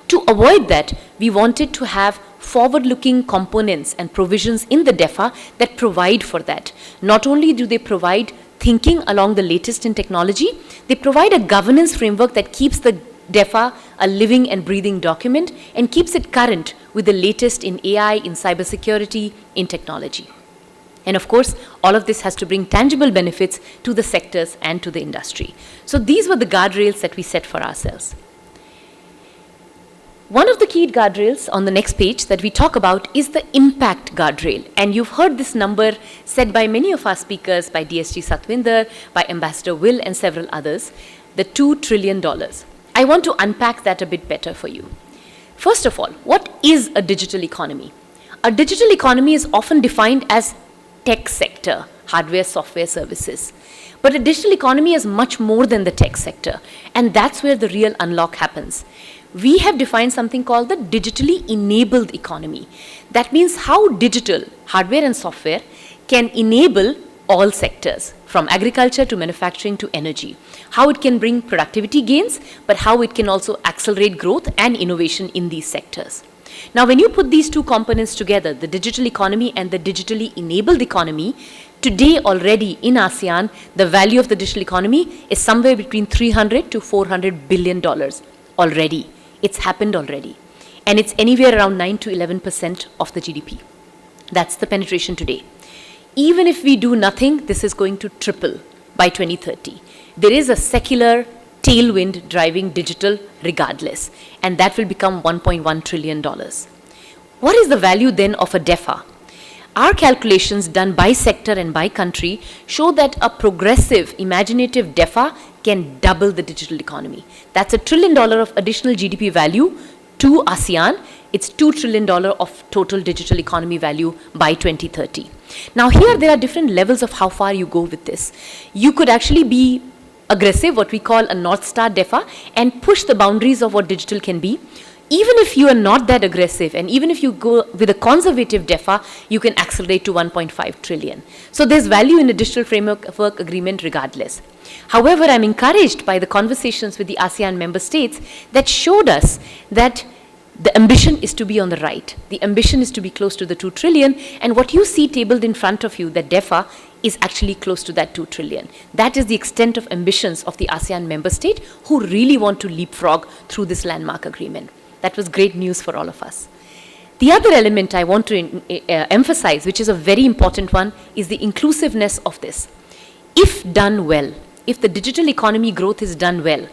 To avoid that, we wanted to have forward-looking components and provisions in the DEFA that provide for that. Not only do they provide thinking along the latest in technology, they provide a governance framework that keeps the DEFA a living and breathing document and keeps it current with the latest in AI, in cybersecurity, in technology. And of course, all of this has to bring tangible benefits to the sectors and to the industry. So these were the guardrails that we set for ourselves. One of the key guardrails on the next page that we talk about is the impact guardrail. And you've heard this number said by many of our speakers, by DSG Satwinder, by Ambassador Will, and several others, the $2 trillion. I want to unpack that a bit better for you. First of all, what is a digital economy? A digital economy is often defined as tech sector, hardware, software, services. But a digital economy is much more than the tech sector, and that's where the real unlock happens. We have defined something called the digitally enabled economy. That means how digital, hardware and software, can enable all sectors, from agriculture to manufacturing to energy. How it can bring productivity gains, but how it can also accelerate growth and innovation in these sectors. Now, when you put these two components together, the digital economy and the digitally enabled economy, today already in ASEAN, the value of the digital economy is somewhere between $300 to $400 billion already. It's happened already. And it's anywhere around 9 to 11% of the GDP. That's the penetration today. Even if we do nothing, this is going to triple by 2030. There is a secular tailwind driving digital regardless, and that will become $1.1 trillion. What is the value then of a DEFA? Our calculations done by sector and by country show that a progressive, imaginative DEFA can double the digital economy. That's $1 trillion of additional GDP value to ASEAN. It's $2 trillion of total digital economy value by 2030. Now here there are different levels of how far you go with this. You could actually be aggressive, what we call a North Star DEFA, and push the boundaries of what digital can be. Even if you are not that aggressive, and even if you go with a conservative DEFA, you can accelerate to 1.5 trillion. So there's value in a digital framework agreement regardless. However, I'm encouraged by the conversations with the ASEAN member states that showed us that the ambition is to be on the right. The ambition is to be close to the 2 trillion, and what you see tabled in front of you, the DEFA, is actually close to that 2 trillion. That is the extent of ambitions of the ASEAN member state who really want to leapfrog through this landmark agreement. That was great news for all of us. The other element I want to emphasize, which is a very important one, is the inclusiveness of this. If done well, if the digital economy growth is done well,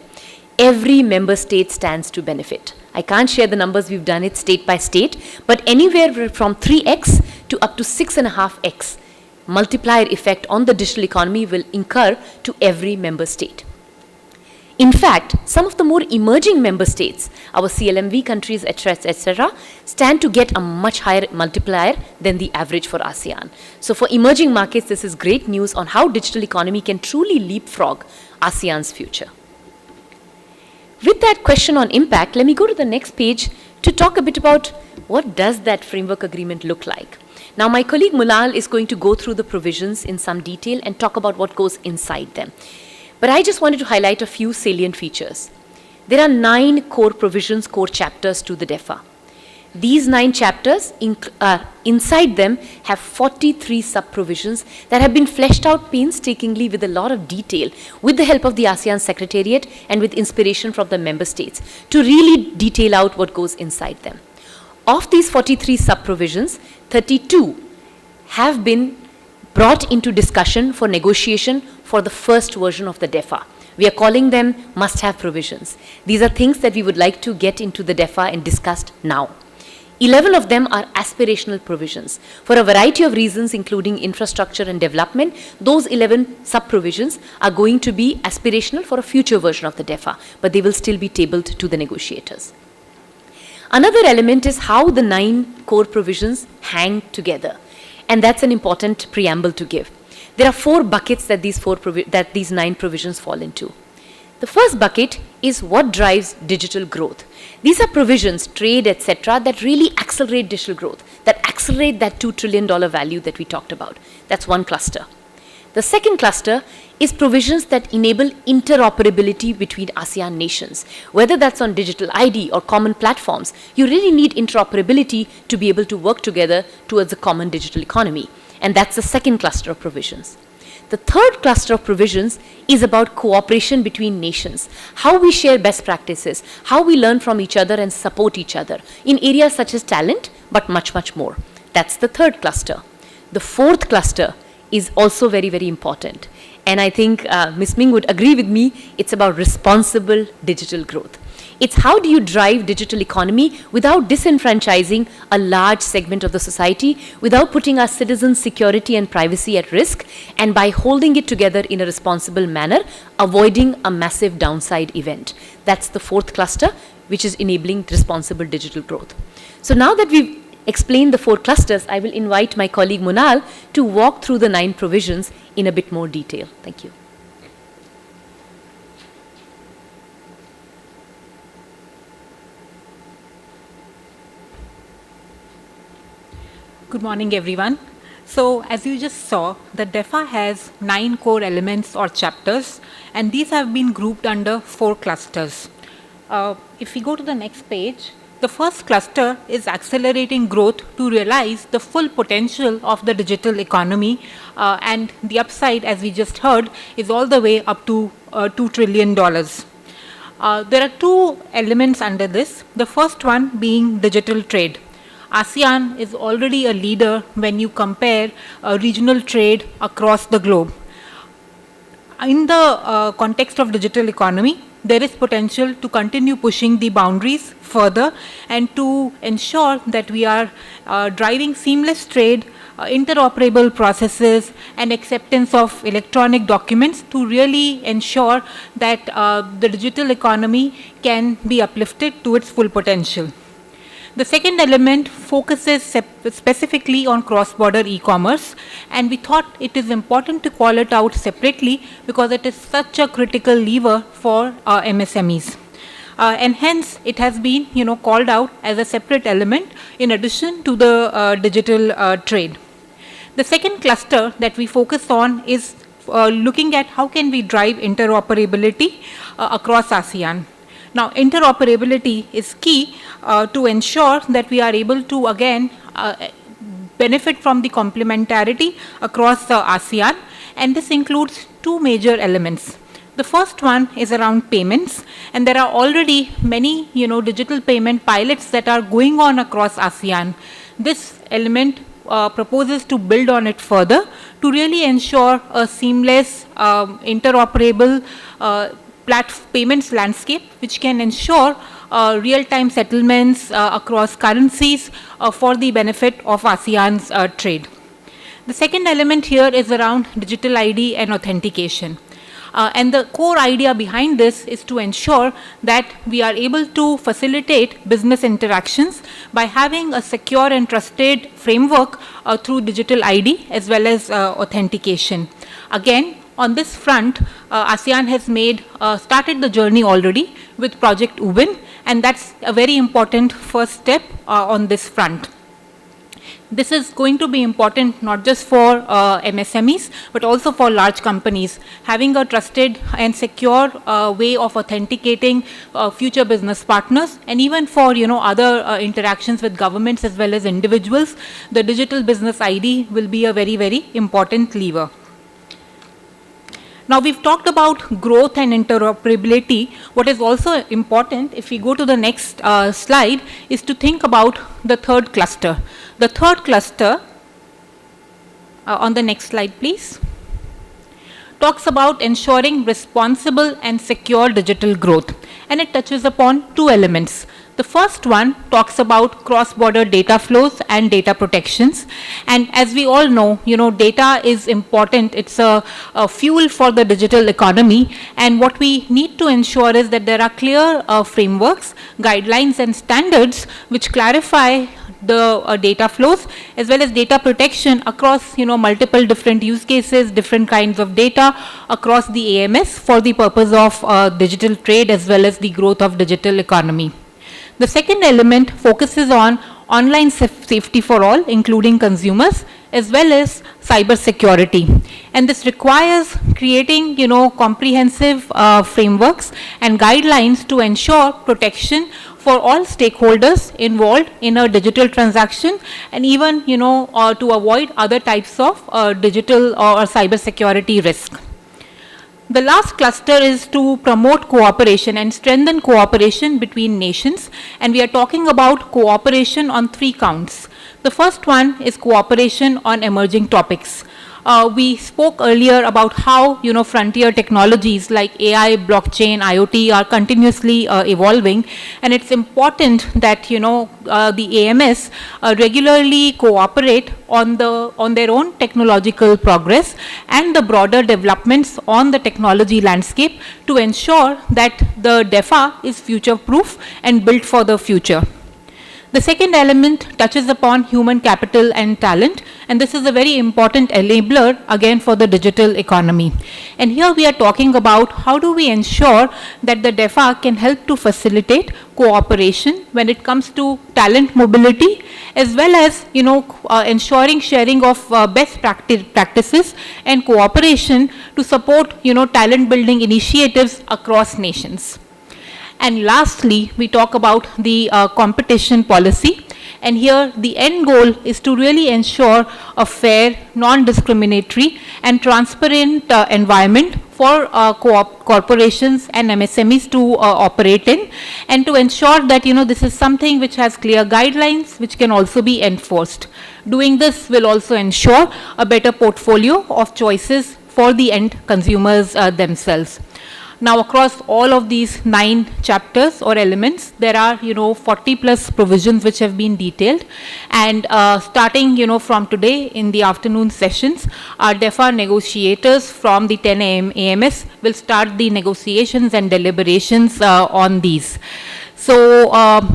every member state stands to benefit. I can't share the numbers, we've done it state by state, but anywhere from 3x to up to 6.5x multiplier effect on the digital economy will incur to every member state. In fact, some of the more emerging member states, our CLMV countries, etc., stand to get a much higher multiplier than the average for ASEAN. So for emerging markets, this is great news on how digital economy can truly leapfrog ASEAN's future. With that question on impact, let me go to the next page to talk a bit about what does that framework agreement look like. Now, my colleague Mulal is going to go through the provisions in some detail and talk about what goes inside them. But I just wanted to highlight a few salient features. There are 9 core provisions, core chapters to the DEFA. These 9 chapters, inside them, have 43 sub-provisions that have been fleshed out painstakingly with a lot of detail with the help of the ASEAN Secretariat and with inspiration from the member states to really detail out what goes inside them. Of these 43 sub-provisions, 32 have been brought into discussion for negotiation for the first version of the DEFA. We are calling them must-have provisions. These are things that we would like to get into the DEFA and discussed now. 11 of them are aspirational provisions. For a variety of reasons, including infrastructure and development, those 11 sub-provisions are going to be aspirational for a future version of the DEFA, but they will still be tabled to the negotiators. Another element is how the 9 core provisions hang together, and that's an important preamble to give. There are 4 buckets that these 9 provisions fall into. The first bucket is what drives digital growth. These are provisions, trade, etc., that really accelerate digital growth, that accelerate that $2 trillion value that we talked about. That's one cluster. The second cluster is provisions that enable interoperability between ASEAN nations. Whether that's on digital ID or common platforms, you really need interoperability to be able to work together towards a common digital economy. And that's the second cluster of provisions. The third cluster of provisions is about cooperation between nations, how we share best practices, how we learn from each other and support each other in areas such as talent, but much, much more. That's the third cluster. The fourth cluster is also very, very important. And I think Ms. Ming would agree with me, it's about responsible digital growth. It's how do you drive digital economy without disenfranchising a large segment of the society, without putting our citizens' security and privacy at risk, and by holding it together in a responsible manner, avoiding a massive downside event. That's the fourth cluster, which is enabling responsible digital growth. So now that we've explained the 4 clusters, I will invite my colleague Munal to walk through the 9 provisions in a bit more detail. Thank you. Good morning, everyone. So, as you just saw, the DEFA has 9 core elements or chapters, and these have been grouped under 4 clusters. If we go to the next page, the first cluster is accelerating growth to realize the full potential of the digital economy, and the upside, as we just heard, is all the way up to $2 trillion. There are 2 elements under this, the first one being digital trade. ASEAN is already a leader when you compare regional trade across the globe. In the context of digital economy, there is potential to continue pushing the boundaries further and to ensure that we are driving seamless trade, interoperable processes, and acceptance of electronic documents to really ensure that the digital economy can be uplifted to its full potential. The second element focuses specifically on cross-border e-commerce, and we thought it is important to call it out separately because it is such a critical lever for MSMEs. And hence, it has been called out as a separate element in addition to the digital trade. The second cluster that we focus on is looking at how can we drive interoperability across ASEAN. Now, interoperability is key to ensure that we are able to, again, benefit from the complementarity across ASEAN, and this includes 2 major elements. The first one is around payments, and there are already many, digital payment pilots that are going on across ASEAN. This element proposes to build on it further to really ensure a seamless, interoperable payments landscape, which can ensure real-time settlements across currencies for the benefit of ASEAN's trade. The second element here is around digital ID and authentication. And the core idea behind this is to ensure that we are able to facilitate business interactions by having a secure and trusted framework through digital ID as well as authentication. Again, on this front, ASEAN has started the journey already with Project UBIN, and that's a very important first step on this front. This is going to be important not just for MSMEs, but also for large companies. Having a trusted and secure way of authenticating future business partners, and even for other interactions with governments as well as individuals, the digital business ID will be a very, very important lever. Now, we've talked about growth and interoperability. What is also important, if we go to the next slide, is to think about the third cluster. The third cluster, on the next slide, please, talks about ensuring responsible and secure digital growth, and it touches upon two elements. The first one talks about cross-border data flows and data protections. And as we all know, data is important. It's a fuel for the digital economy. And what we need to ensure is that there are clear frameworks, guidelines, and standards which clarify the data flows as well as data protection across multiple different use cases, different kinds of data across the AMS for the purpose of digital trade as well as the growth of digital economy. The second element focuses on online safety for all, including consumers, as well as cyber security. And this requires creating, comprehensive frameworks and guidelines to ensure protection for all stakeholders involved in a digital transaction, and even, to avoid other types of digital or cyber security risk. The last cluster is to promote cooperation and strengthen cooperation between nations, and we are talking about cooperation on 3 counts. The first one is cooperation on emerging topics. We spoke earlier about how frontier technologies like AI, blockchain, IoT are continuously evolving, and it's important that the AMS regularly cooperate on their own technological progress and the broader developments on the technology landscape to ensure that the DEFA is future-proof and built for the future. The second element touches upon human capital and talent, and this is a very important enabler again for the digital economy. And here we are talking about how do we ensure that the DEFA can help to facilitate cooperation when it comes to talent mobility, as well as ensuring sharing of best practices and cooperation to support talent building initiatives across nations. And lastly, we talk about the competition policy. And here the end goal is to really ensure a fair, non-discriminatory and transparent environment for corporations and MSMEs to operate in, and to ensure that this is something which has clear guidelines which can also be enforced. Doing this will also ensure a better portfolio of choices for the end consumers themselves. Now, across all of these 9 chapters or elements, there are 40 plus provisions which have been detailed, and starting from today in the afternoon sessions, our DEFA negotiators from the 10 a.m. AMS will start the negotiations and deliberations on these. So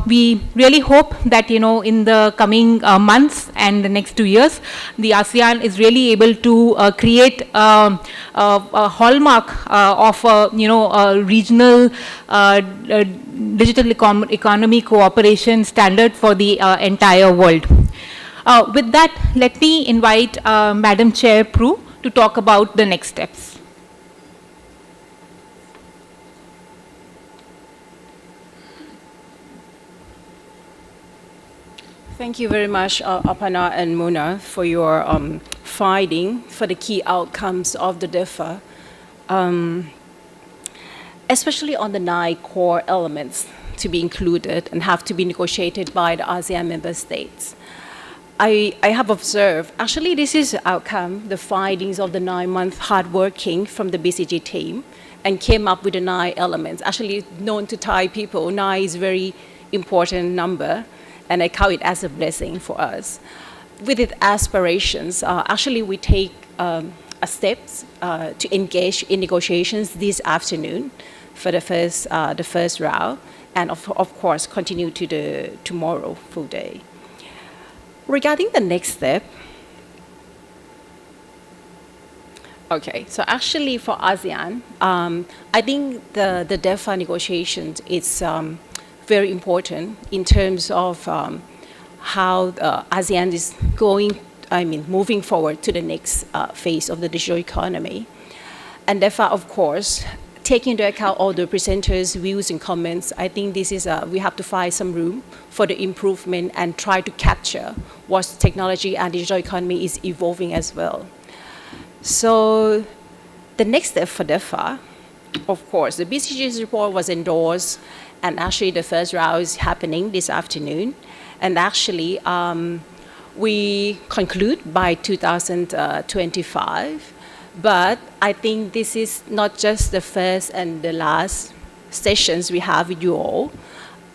we really hope that in the coming months and the next 2 years, the ASEAN is really able to create a hallmark of a regional digital economy cooperation standard for the entire world. With that, let me invite Madam Chair Prue to talk about the next steps. Thank you very much, Aparna and Mona, for your finding for the key outcomes of the DEFA, especially on the 9 core elements to be included and have to be negotiated by the ASEAN member states. I have observed, actually this is the outcome, the findings of the 9-month hard working from the BCG team, and came up with the 9 elements. Actually, known to Thai people, 9 is a very important number, and I count it as a blessing for us. With its aspirations, actually we take steps to engage in negotiations this afternoon for the first round, and of course continue to the tomorrow full day. Regarding the next step, okay, so actually for ASEAN, I think the DEFA negotiations is very important in terms of how ASEAN is moving forward to the next phase of the digital economy. And DEFA, of course, taking into account all the presenters' views and comments, I think this is we have to find some room for the improvement and try to capture what technology and digital economy is evolving as well. So the next step for DEFA, of course, the BCG's report was endorsed, and actually the first round is happening this afternoon. And actually, we conclude by 2025. But I think this is not just the first and the last sessions we have with you all.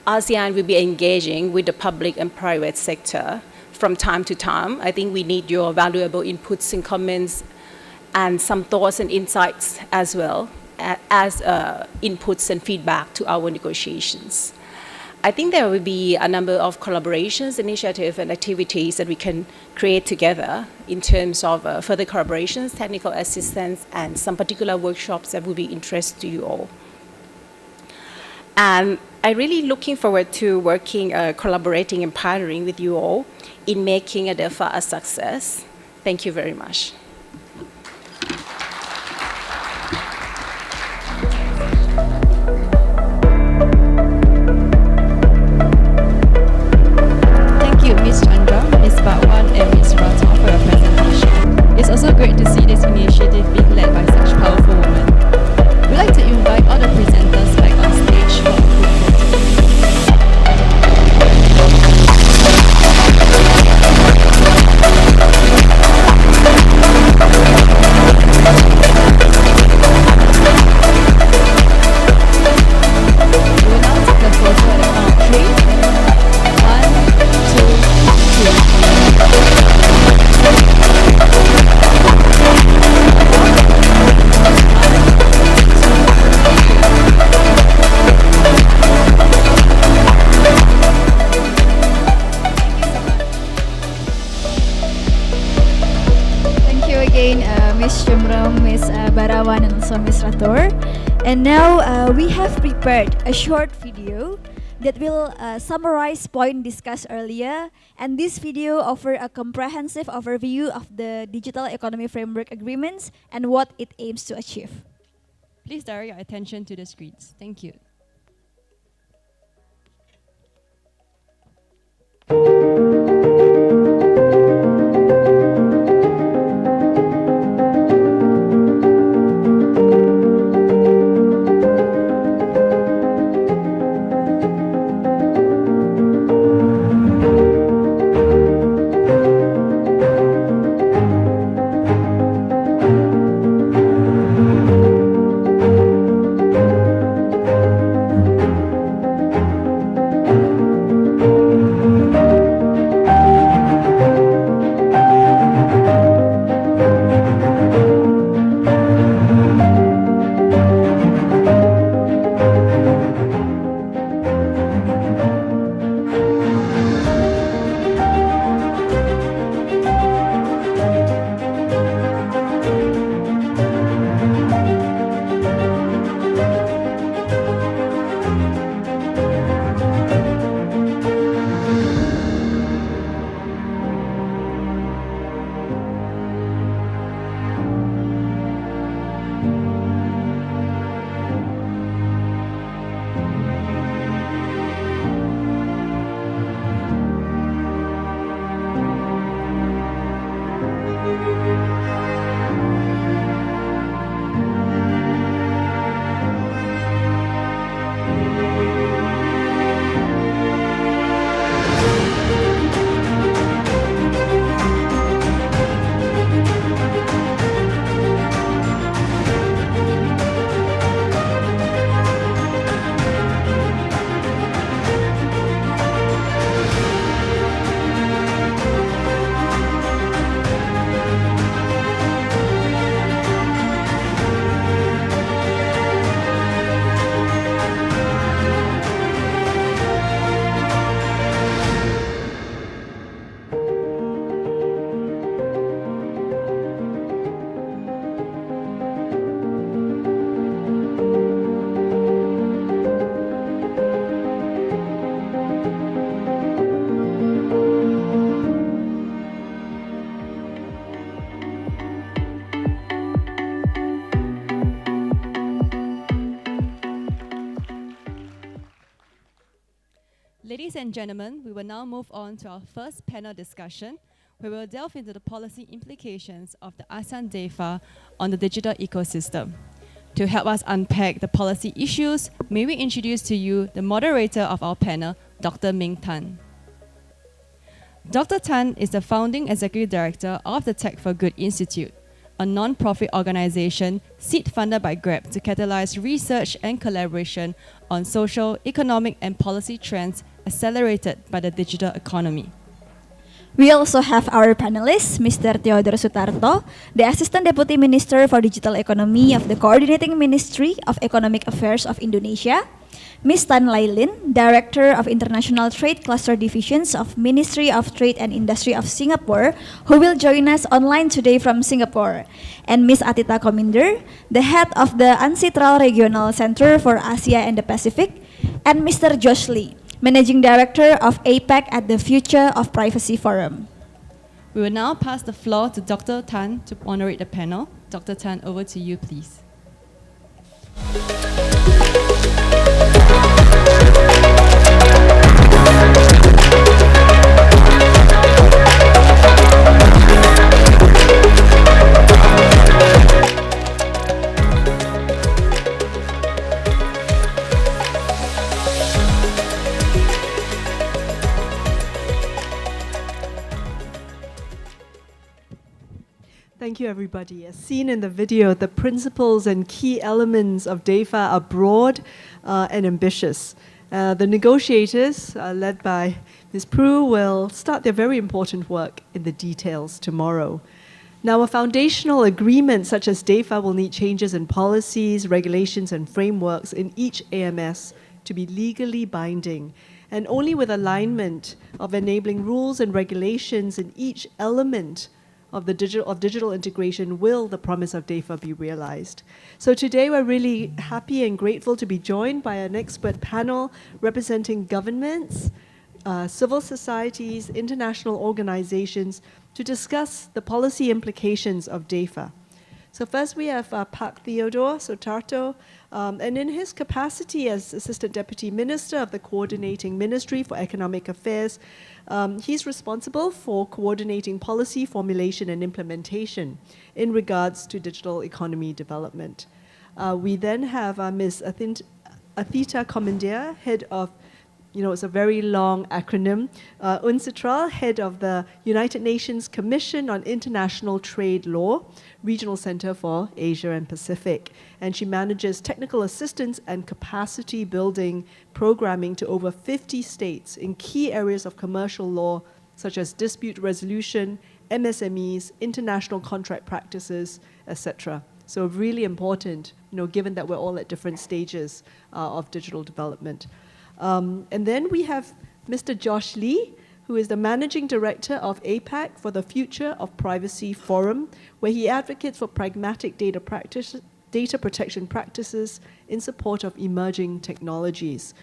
ASEAN will be engaging with the public and private sector from time to time. I think we need your valuable inputs and comments and some thoughts and insights as well as inputs and feedback to our negotiations. I think there will be a number of collaborations, initiatives, and activities that we can create together in terms of further collaborations, technical assistance, and some particular workshops that will be interest to you all. And I'm really looking forward to working, collaborating, and partnering with you all in making DEFA a success. Thank you very much. Ms. Batwan and Ms. Rata for your presentation. It's also great to see this initiative being led by such powerful women. We'd like to invite all the presenters back on stage for a group We will now take the photo at the count of 3. 1, Ms. Jumram, Ms. Barawan, and also Ms. Rator. And now we have prepared a short video that will summarize points discussed earlier, and this video offers a comprehensive overview of the Digital Economy Framework Agreements and what it aims to achieve. Please direct your attention to the screens. Thank you. Ladies and gentlemen, we will now move on to our first panel discussion, where we will delve into the policy implications of the ASEAN DEFA on the digital ecosystem. To help us unpack the policy issues, may we introduce to you the moderator of our panel, Dr. Ming Tan. Dr. Tan is the founding executive director of the Tech for Good Institute, a non-profit organization seed-funded by Grab to catalyze research and collaboration on social, economic, and policy trends accelerated by the digital economy. We also have our panelists, Mr. Theodore Sutarto, the Assistant Deputy Minister for Digital Economy of the Coordinating Ministry of Economic Affairs of Indonesia, Ms. Tan Lai Lin, Director of International Trade Cluster Divisions of Ministry of Trade and Industry of Singapore, who will join us online today from Singapore, and Ms. Atita Kominder, the Head of the Ancitral Regional Center for Asia and the Pacific, and Mr. Josh Lee, Managing Director of APEC at the Future of Privacy Forum. We will now pass the floor to Dr. Tan to moderate the panel. Dr. Tan, over to you, please. Thank you, everybody. As seen in the video, the principles and key elements of DEFA are broad and ambitious. The negotiators, led by Ms. Prue, will start their very important work in the details tomorrow. Now, a foundational agreement such as DEFA will need changes in policies, regulations, and frameworks in each AMS to be legally binding. And only with alignment of enabling rules and regulations in each element of digital integration will the promise of DEFA be realized. So today we're really happy and grateful to be joined by an expert panel representing governments, civil societies, international organizations to discuss the policy implications of DEFA. So first we have Pak Theodore Sutarto, and in his capacity as Assistant Deputy Minister of the Coordinating Ministry for Economic Affairs, he's responsible for coordinating policy formulation and implementation in regards to digital economy development. We then have Ms. Atita Kominder, head of, it's a very long acronym, UNCITRAL, head of the United Nations Commission on International Trade Law, Regional Center for Asia and Pacific. And she manages technical assistance and capacity building programming to over 50 states in key areas of commercial law, such as dispute resolution, MSMEs, international contract practices, etc. So really important, given that we're all at different stages of digital development. And then we have Mr. Josh Lee, who is the Managing Director of APEC for the Future of Privacy Forum, where he advocates for pragmatic data protection practices in support of emerging technologies.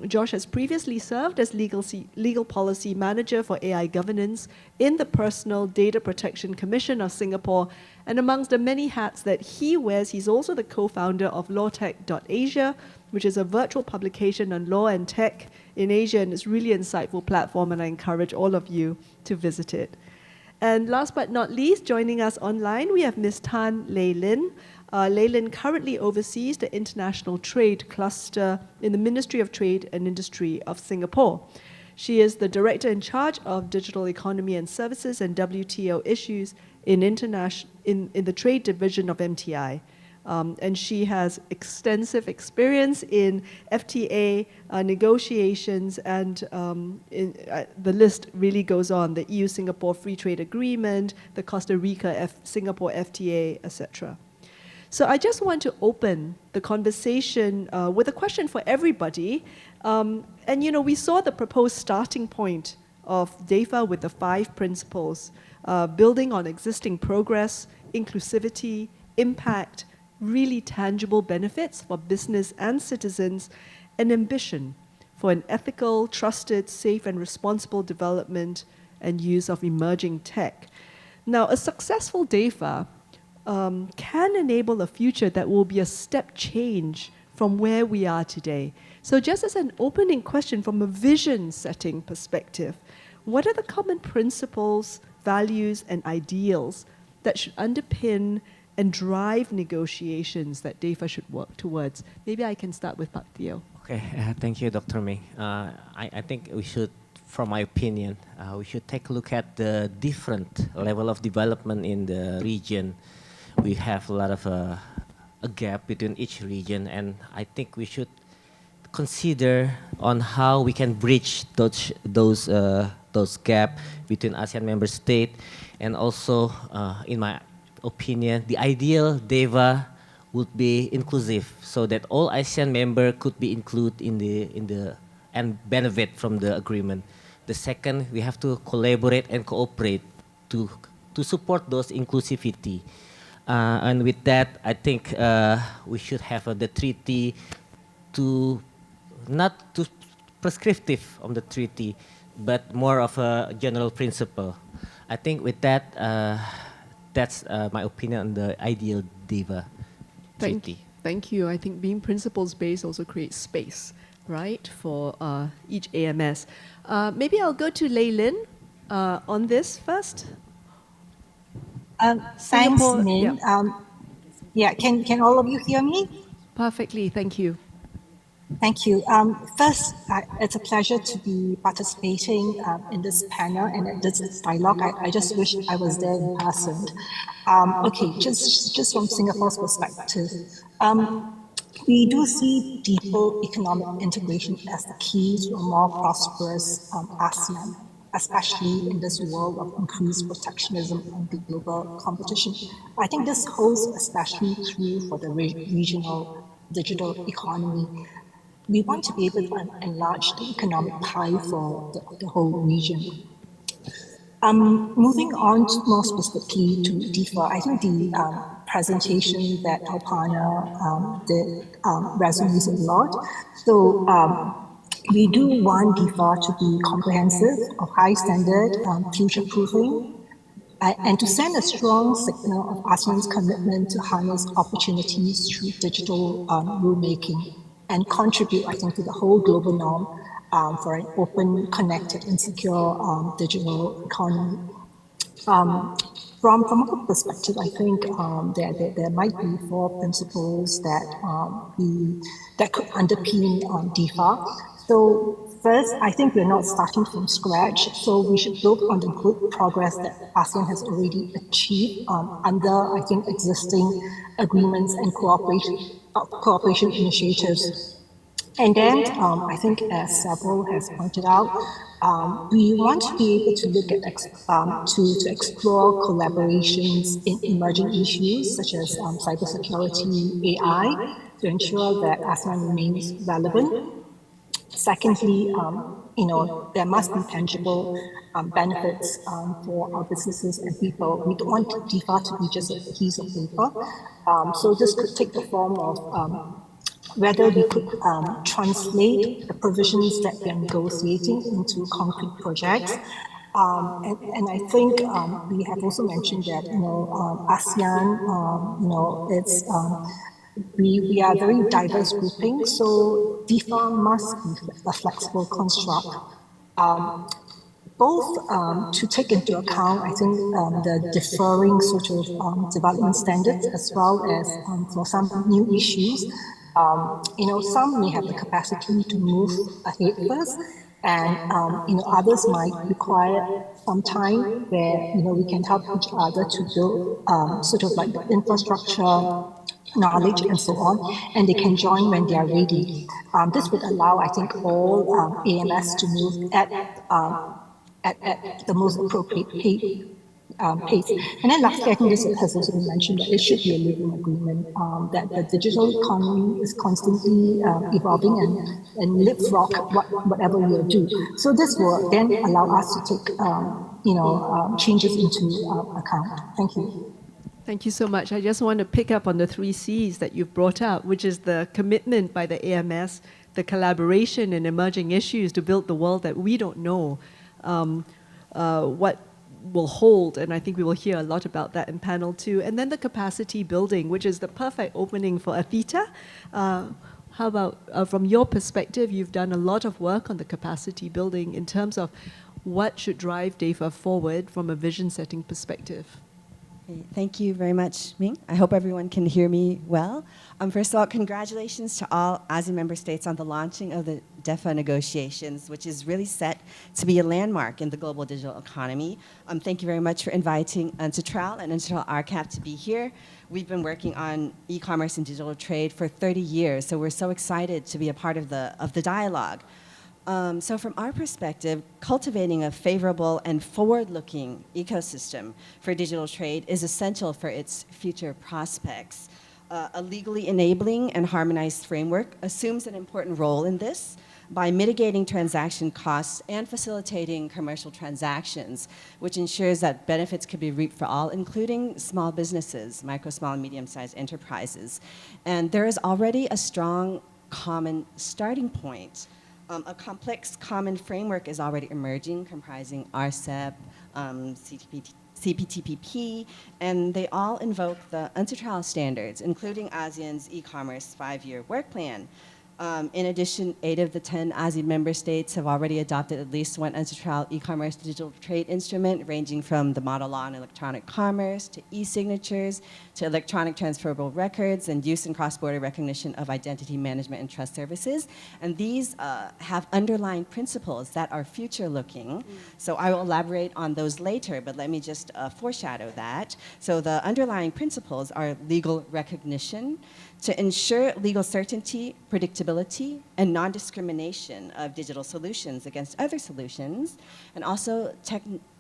Josh has previously served as legal policy manager for AI governance in the Personal Data Protection Commission of Singapore, and amongst the many hats that he wears, he's also the co-founder of lawtech.asia, which is a virtual publication on law and tech in Asia, and it's really an insightful platform, and I encourage all of you to visit it. And last but not least, joining us online, we have Ms. Tan Lai Lin. Lai Lin currently oversees the International Trade Cluster in the Ministry of Trade and Industry of Singapore. She is the Director in charge of Digital Economy and Services and WTO issues in the Trade Division of MTI. And she has extensive experience in FTA negotiations, and the list really goes on: the EU-Singapore Free Trade Agreement, the Costa Rica-Singapore FTA, etc. So I just want to open the conversation with a question for everybody. And we saw the proposed starting point of DEFA with the 5 principles, building on existing progress, inclusivity, impact, really tangible benefits for business and citizens, and ambition for an ethical, trusted, safe, and responsible development and use of emerging tech. Now, a successful DEFA can enable a future that will be a step change from where we are today. So just as an opening question from a vision setting perspective, what are the common principles, values, and ideals that should underpin and drive negotiations that DEFA should work towards? Maybe I can start with Pak Theo. Okay, thank you, Dr. Ming. I think we should, from my opinion, we should take a look at the different level of development in the region. We have a lot of a gap between each region, and I think we should consider on how we can bridge those gap between ASEAN member states, and also, in my opinion, the ideal DEFA would be inclusive, so that all ASEAN members could be included in the and benefit from the agreement. The second, we have to collaborate and cooperate to support those inclusivity. And with that, I think we should have the treaty to not too prescriptive on the treaty, but more of a general principle. I think with that, that's my opinion on the ideal DEFA treaty. Thank you. I think being principles-based also creates space, right, for each AMS. Maybe I'll go to Lei Lin on this first. Thanks, Singapore, Min. Can all of you hear me? Perfectly, thank you. Thank you. First, it's a pleasure to be participating in this panel and in this dialogue. I just wish I was there in person. Okay, just from Singapore's perspective, we do see deeper economic integration as the key to a more prosperous ASEAN, especially in this world of increased protectionism and global competition. I think this holds especially true for the regional digital economy. We want to be able to enlarge the economic pie for the whole region. Moving on to more specifically to DEFA, I think the presentation that our partner did resonates a lot. So we do want DEFA to be comprehensive, of high standard, future-proofing, and to send a strong signal of ASEAN's commitment to harness opportunities through digital rulemaking and contribute, I think, to the whole global norm for an open, connected, and secure digital economy. From our perspective, I think there might be 4 principles that could underpin DEFA. So first, I think we're not starting from scratch, so we should build on the good progress that ASEAN has already achieved under, I think, existing agreements and cooperation initiatives. And then, I think, as several has pointed out, we want to be able to look at to explore collaborations in emerging issues such as cybersecurity, AI, to ensure that ASEAN remains relevant. Secondly, there must be tangible benefits for our businesses and people. We don't want DEFA to be just a piece of paper. So this could take the form of whether we could translate the provisions that we are negotiating into concrete projects. And I think we have also mentioned that, ASEAN, it's we are a very diverse grouping, so DEFA must be a flexible construct. Both to take into account, I think, the differing sort of development standards, as well as for some new issues. Some may have the capacity to move ahead first, and others might require some time where we can help each other to build sort of like the infrastructure, knowledge, and so on, and they can join when they are ready. This would allow, I think, all AMS to move at the most appropriate pace. And then lastly, I think this has also been mentioned that it should be a living agreement, that the digital economy is constantly evolving and leapfrog whatever we do. So this will then allow us to take changes into account. Thank you. Thank you so much. I just want to pick up on the 3 C's that you've brought up, which is the commitment by the AMS, the collaboration in emerging issues to build the world that we don't know what will hold, and I think we will hear a lot about that in panel 2. And then the capacity building, which is the perfect opening for Athita. how about from your perspective, you've done a lot of work on the capacity building in terms of what should drive DEFA forward from a vision setting perspective. Okay, thank you very much, Ming. I hope everyone can hear me well. First of all, congratulations to all ASEAN member states on the launching of the DEFA negotiations, which is really set to be a landmark in the global digital economy. Thank you very much for inviting UNCITRAL and UNCITRAL RCAP to be here. We've been working on e-commerce and digital trade for 30 years, so we're so excited to be a part of the dialogue. So from our perspective, cultivating a favorable and forward-looking ecosystem for digital trade is essential for its future prospects. A legally enabling and harmonized framework assumes an important role in this by mitigating transaction costs and facilitating commercial transactions, which ensures that benefits can be reaped for all, including small businesses, micro, small, and medium-sized enterprises. And there is already a strong common starting point. A complex common framework is already emerging, comprising RCEP, CPTPP, and they all invoke the UNCITRAL standards, including ASEAN's e-commerce 5-year work plan. In addition, 8 of the 10 ASEAN member states have already adopted at least one UNCITRAL e-commerce digital trade instrument, ranging from the model law on electronic commerce to e-signatures to electronic transferable records and use and cross-border recognition of identity management and trust services. And these have underlying principles that are future-looking. So I will elaborate on those later, but let me just foreshadow that. So the underlying principles are legal recognition, to ensure legal certainty, predictability, and non-discrimination of digital solutions against other solutions, and also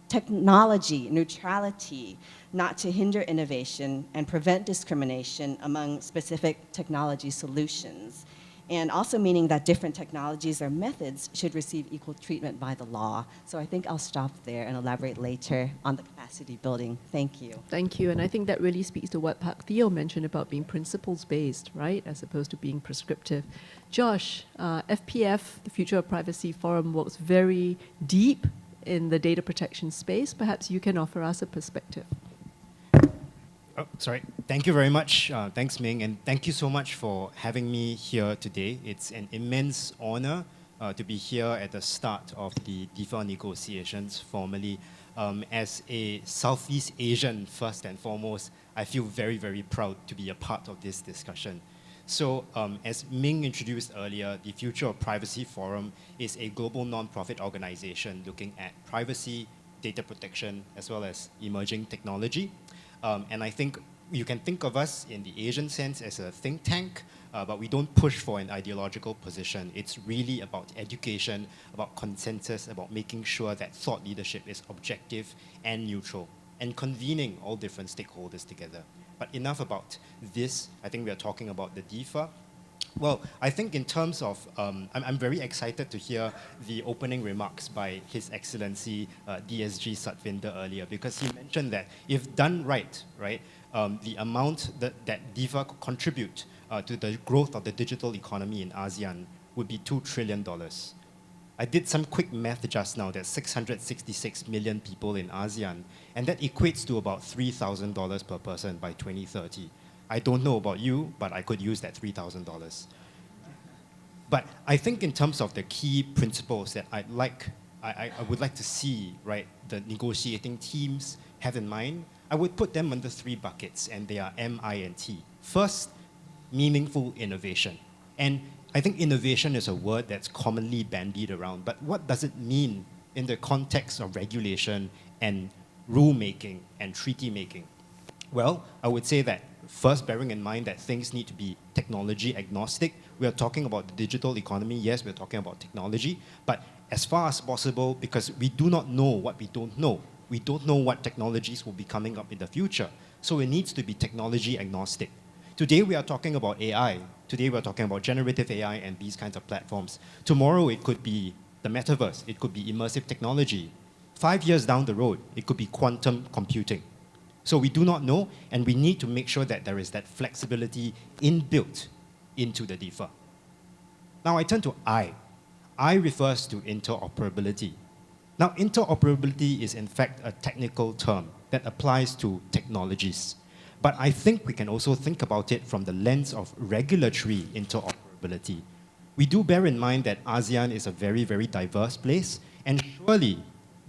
technology neutrality, not to hinder innovation and prevent discrimination among specific technology solutions. And also meaning that different technologies or methods should receive equal treatment by the law. So I think I'll stop there and elaborate later on the capacity building. Thank you. Thank you, and I think that really speaks to what Pak Theo mentioned about being principles-based, right, as opposed to being prescriptive. Josh, FPF, the Future of Privacy Forum, works very deep in the data protection space. Perhaps you can offer us a perspective. Oh, sorry. Thank you very much. Thanks, Ming, and thank you so much for having me here today. It's an immense honor to be here at the start of the DEFA negotiations formally. As a Southeast Asian, first and foremost, I feel very, very proud to be a part of this discussion. So, as Ming introduced earlier, the Future of Privacy Forum is a global non-profit organization looking at privacy, data protection, as well as emerging technology. And I think you can think of us in the Asian sense as a think tank, but we don't push for an ideological position. It's really about education, about consensus, about making sure that thought leadership is objective and neutral, and convening all different stakeholders together. But enough about this. I think we are talking about the DEFA. Well, I think in terms of, I'm very excited to hear the opening remarks by His Excellency DSG Satvinder earlier, because he mentioned that if done right, the amount that DEFA could contribute to the growth of the digital economy in ASEAN would be $2 trillion. I did some quick math just now. There's 666 million people in ASEAN, and that equates to about $3,000 per person by 2030. I don't know about you, but I could use that $3,000. But I think in terms of the key principles that I would like to see, the negotiating teams have in mind, I would put them under 3 buckets, and they are M, I, and T. First, meaningful innovation. And I think innovation is a word that's commonly bandied around, but what does it mean in the context of regulation and rulemaking and treaty making? Well, I would say that first, bearing in mind that things need to be technology agnostic. We are talking about the digital economy. Yes, we're talking about technology, but as far as possible, because we do not know what we don't know. We don't know what technologies will be coming up in the future. So it needs to be technology agnostic. Today we are talking about AI. Today we are talking about generative AI and these kinds of platforms. Tomorrow it could be the metaverse. It could be immersive technology. 5 years down the road, it could be quantum computing. So we do not know, and we need to make sure that there is that flexibility inbuilt into the DEFA. Now I turn to I. I refers to interoperability. Now interoperability is in fact a technical term that applies to technologies. But I think we can also think about it from the lens of regulatory interoperability. interoperability. We do bear in mind that ASEAN is a very, very diverse place, and surely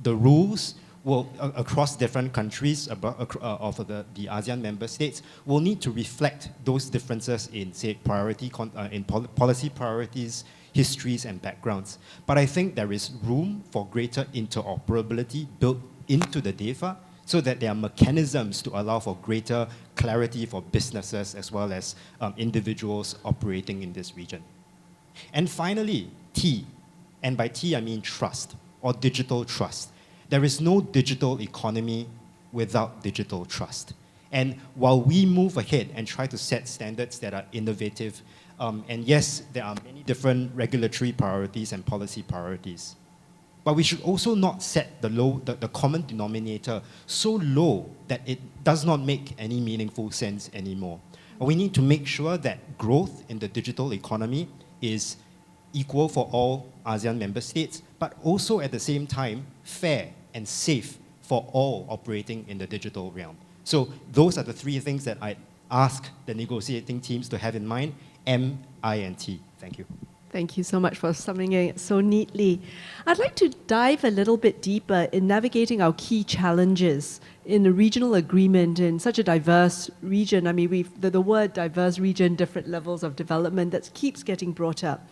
the rules will, across different countries of the ASEAN member states will need to reflect those differences in, say, policy priorities, histories, and backgrounds. But I think there is room for greater interoperability built into the DEFA so that there are mechanisms to allow for greater clarity for businesses as well as individuals operating in this region. And finally, T, and by T I mean trust, or digital trust. There is no digital economy without digital trust. And while we move ahead and try to set standards that are innovative, and yes, there are many different regulatory priorities and policy priorities, but we should also not set the common denominator so low that it does not make any meaningful sense anymore. We need to make sure that growth in the digital economy is equal for all ASEAN member states, but also at the same time fair and safe for all operating in the digital realm. So those are the three things that I ask the negotiating teams to have in mind, M, I, and T. Thank you. Thank you so much for summing it so neatly. I'd like to dive a little bit deeper in navigating our key challenges in a regional agreement in such a diverse region. I mean, the word diverse region, different levels of development, that keeps getting brought up.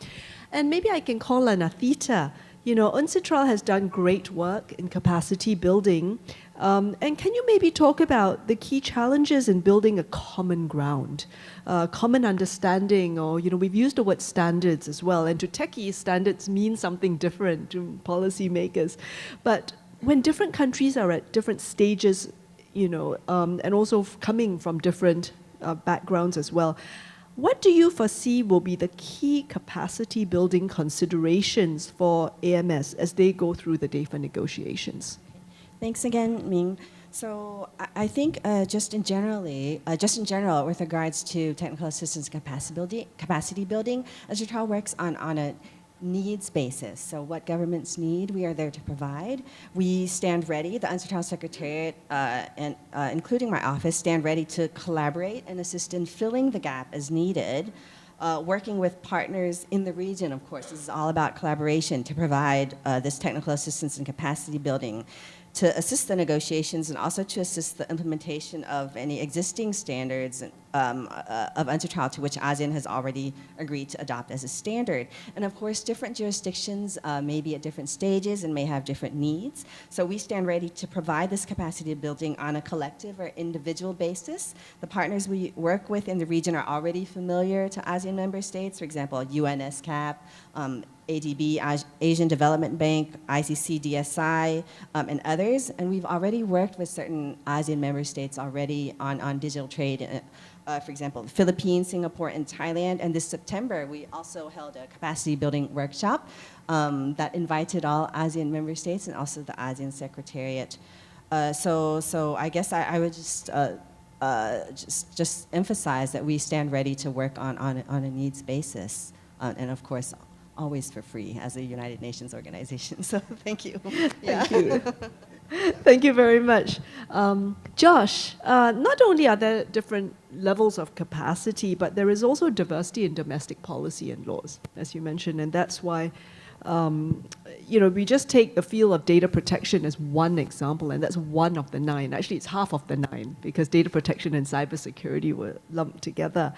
And maybe I can call on Athita. You know, UNCITRAL has done great work in capacity building. And can you maybe talk about the key challenges in building a common ground, common understanding, or, you know, we've used the word standards as well. And to techies, standards mean something different to policymakers. But when different countries are at different stages, you know, and also coming from different backgrounds as well, what do you foresee will be the key capacity building considerations for AMS as they go through the DEFA negotiations? Thanks again, Ming. So I think just in general, with regards to technical assistance capacity building, UNCITRAL works on a needs basis. So what governments need, we are there to provide. We stand ready, the UNCITRAL Secretariat, and including my office, stand ready to collaborate and assist in filling the gap as needed, working with partners in the region, of course. This is all about collaboration to provide this technical assistance and capacity building, to assist the negotiations and also to assist the implementation of any existing standards of UNCITRAL to which ASEAN has already agreed to adopt as a standard. And of course, different jurisdictions may be at different stages and may have different needs. So we stand ready to provide this capacity building on a collective or individual basis. The partners we work with in the region are already familiar to ASEAN member states, for example, UNSCAP, ADB, Asian Development Bank, ICC DSI, and others. And we've already worked with certain ASEAN member states already on digital trade, for example, the Philippines, Singapore, and Thailand. And this September, we also held a capacity building workshop that invited all ASEAN member states and also the ASEAN Secretariat. So I guess I would just emphasize that we stand ready to work on a needs basis. And of course, always for free as a United Nations organization. So thank you. Thank you. Thank you very much. Josh, not only are there different levels of capacity, but there is also diversity in domestic policy and laws, as you mentioned, and that's why you know, we just take the field of data protection as one example, and that's one of the 9. Actually, it's half of the 9, because data protection and cybersecurity were lumped together.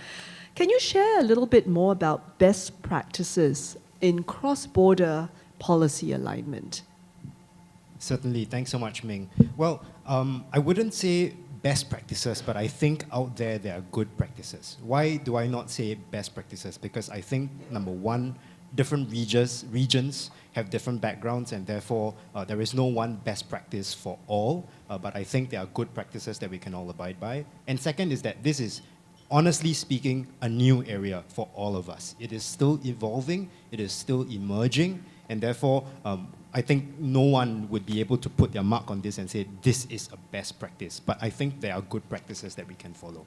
Can you share a little bit more about best practices in cross-border policy alignment? Certainly. Thanks so much, Ming. Well, I wouldn't say best practices, but I think out there are good practices. Why do I not say best practices? Because I think, number one, different regions have different backgrounds, and therefore there is no one best practice for all, but I think there are good practices that we can all abide by. And second is that this is, honestly speaking, a new area for all of us. It is still evolving, it is still emerging, and therefore I think no one would be able to put their mark on this and say this is a best practice, but I think there are good practices that we can follow.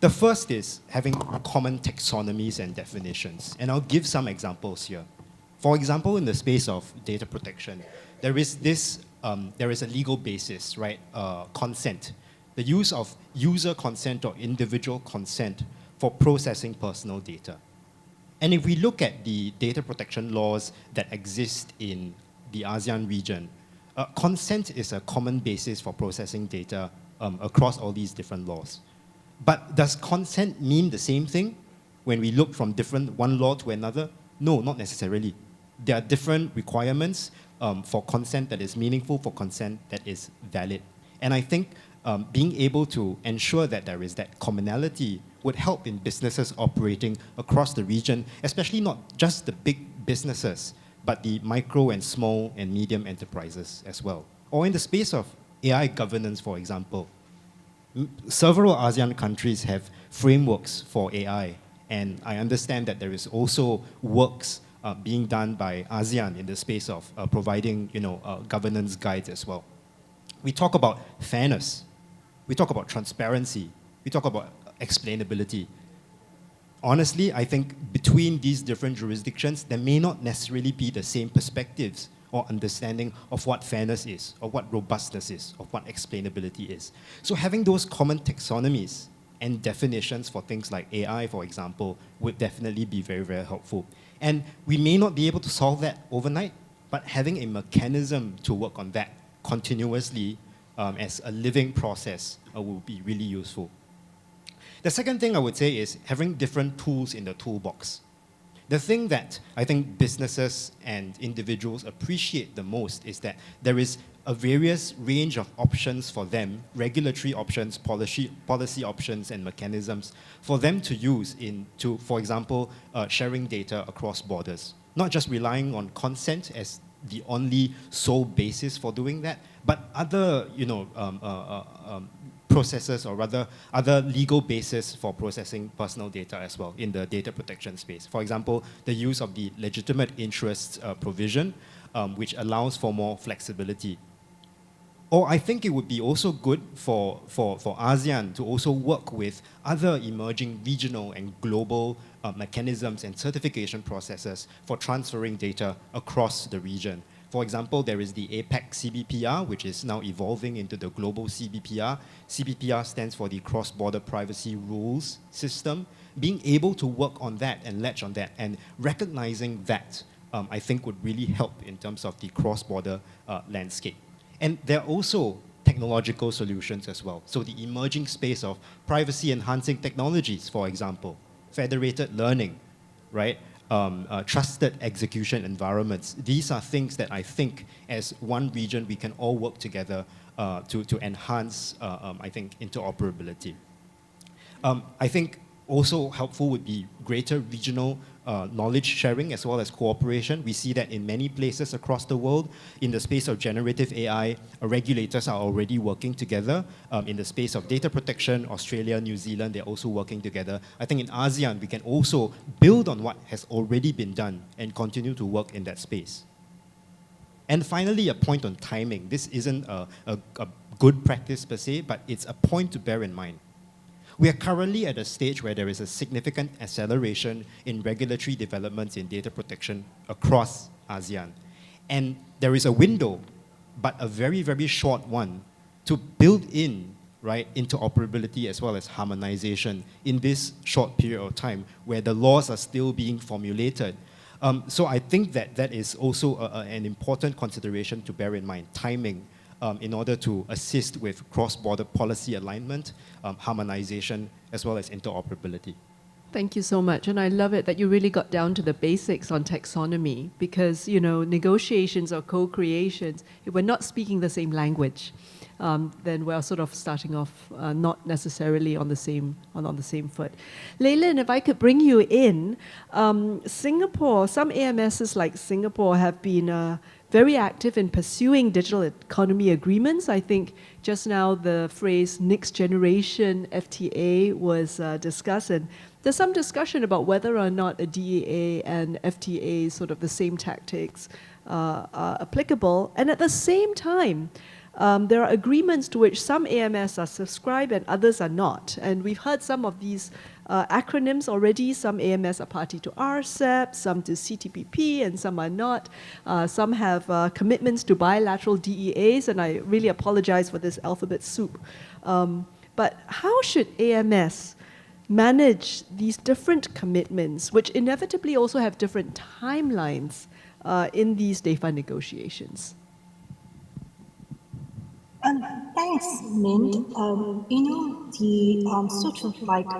The first is having common taxonomies and definitions, and I'll give some examples here. For example, in the space of data protection, there is a legal basis, right? Consent. The use of user consent or individual consent for processing personal data. And if we look at the data protection laws that exist in the ASEAN region, consent is a common basis for processing data across all these different laws. But does consent mean the same thing when we look from one law to another? No, not necessarily. There are different requirements for consent that is meaningful, for consent that is valid. And I think being able to ensure that there is that commonality would help in businesses operating across the region, especially not just the big businesses, but the micro and small and medium enterprises as well. Or in the space of AI governance, for example, several ASEAN countries have frameworks for AI, and I understand that there is also works being done by ASEAN in the space of providing governance guides as well. We talk about fairness, we talk about transparency, we talk about explainability. Honestly, I think between these different jurisdictions, there may not necessarily be the same perspectives or understanding of what fairness is, or what robustness is, of what explainability is. So having those common taxonomies and definitions for things like AI, for example, would definitely be very, very helpful. And we may not be able to solve that overnight, but having a mechanism to work on that continuously as a living process will be really useful. The second thing I would say is having different tools in the toolbox. The thing that I think businesses and individuals appreciate the most is that there is a various range of options for them, regulatory options, policy options, and mechanisms for them to use for example, sharing data across borders. Not just relying on consent as the only sole basis for doing that, but other processes, or rather other legal basis for processing personal data as well in the data protection space. For example, the use of the legitimate interests provision, which allows for more flexibility. Or I think it would be also good for ASEAN to also work with other emerging regional and global mechanisms and certification processes for transferring data across the region. For example, there is the APEC CBPR, which is now evolving into the global CBPR. CBPR stands for the Cross-Border Privacy Rules System. Being able to work on that and latch on that and recognizing that, I think would really help in terms of the cross-border landscape. And there are also technological solutions as well. So the emerging space of privacy-enhancing technologies, for example, federated learning, right? Trusted execution environments. These are things that I think as one region we can all work together to enhance, I think, interoperability. I think also helpful would be greater regional knowledge sharing as well as cooperation. We see that in many places across the world. In the space of generative AI, regulators are already working together. In the space of data protection, Australia, New Zealand, they're also working together. I think in ASEAN, we can also build on what has already been done and continue to work in that space. And finally, a point on timing. This isn't a good practice per se, but it's a point to bear in mind. We are currently at a stage where there is a significant acceleration in regulatory developments in data protection across ASEAN. And there is a window, but a very, very short one, to build in, right, interoperability as well as harmonization in this short period of time where the laws are still being formulated. So I think that is also an important consideration to bear in mind, timing, in order to assist with cross-border policy alignment, harmonization, as well as interoperability. Thank you so much. And I love it that you really got down to the basics on taxonomy, because, negotiations or co-creations, if we're not speaking the same language, then we're sort of starting off not necessarily on the same foot. Leilin, if I could bring you in, Singapore, some AMSs like Singapore have been very active in pursuing digital economy agreements. I think just now the phrase next generation FTA was discussed, and there's some discussion about whether or not a DEA and FTA, sort of the same tactics, are applicable. And at the same time, there are agreements to which some AMS are subscribed and others are not. And we've heard some of these acronyms already. Some AMS are party to RCEP, some to CTPP, and some are not. Some have commitments to bilateral DEAs, and I really apologize for this alphabet soup. But how should AMS manage these different commitments, which inevitably also have different timelines in these DEFA negotiations? Thanks, Mint. The sort of like,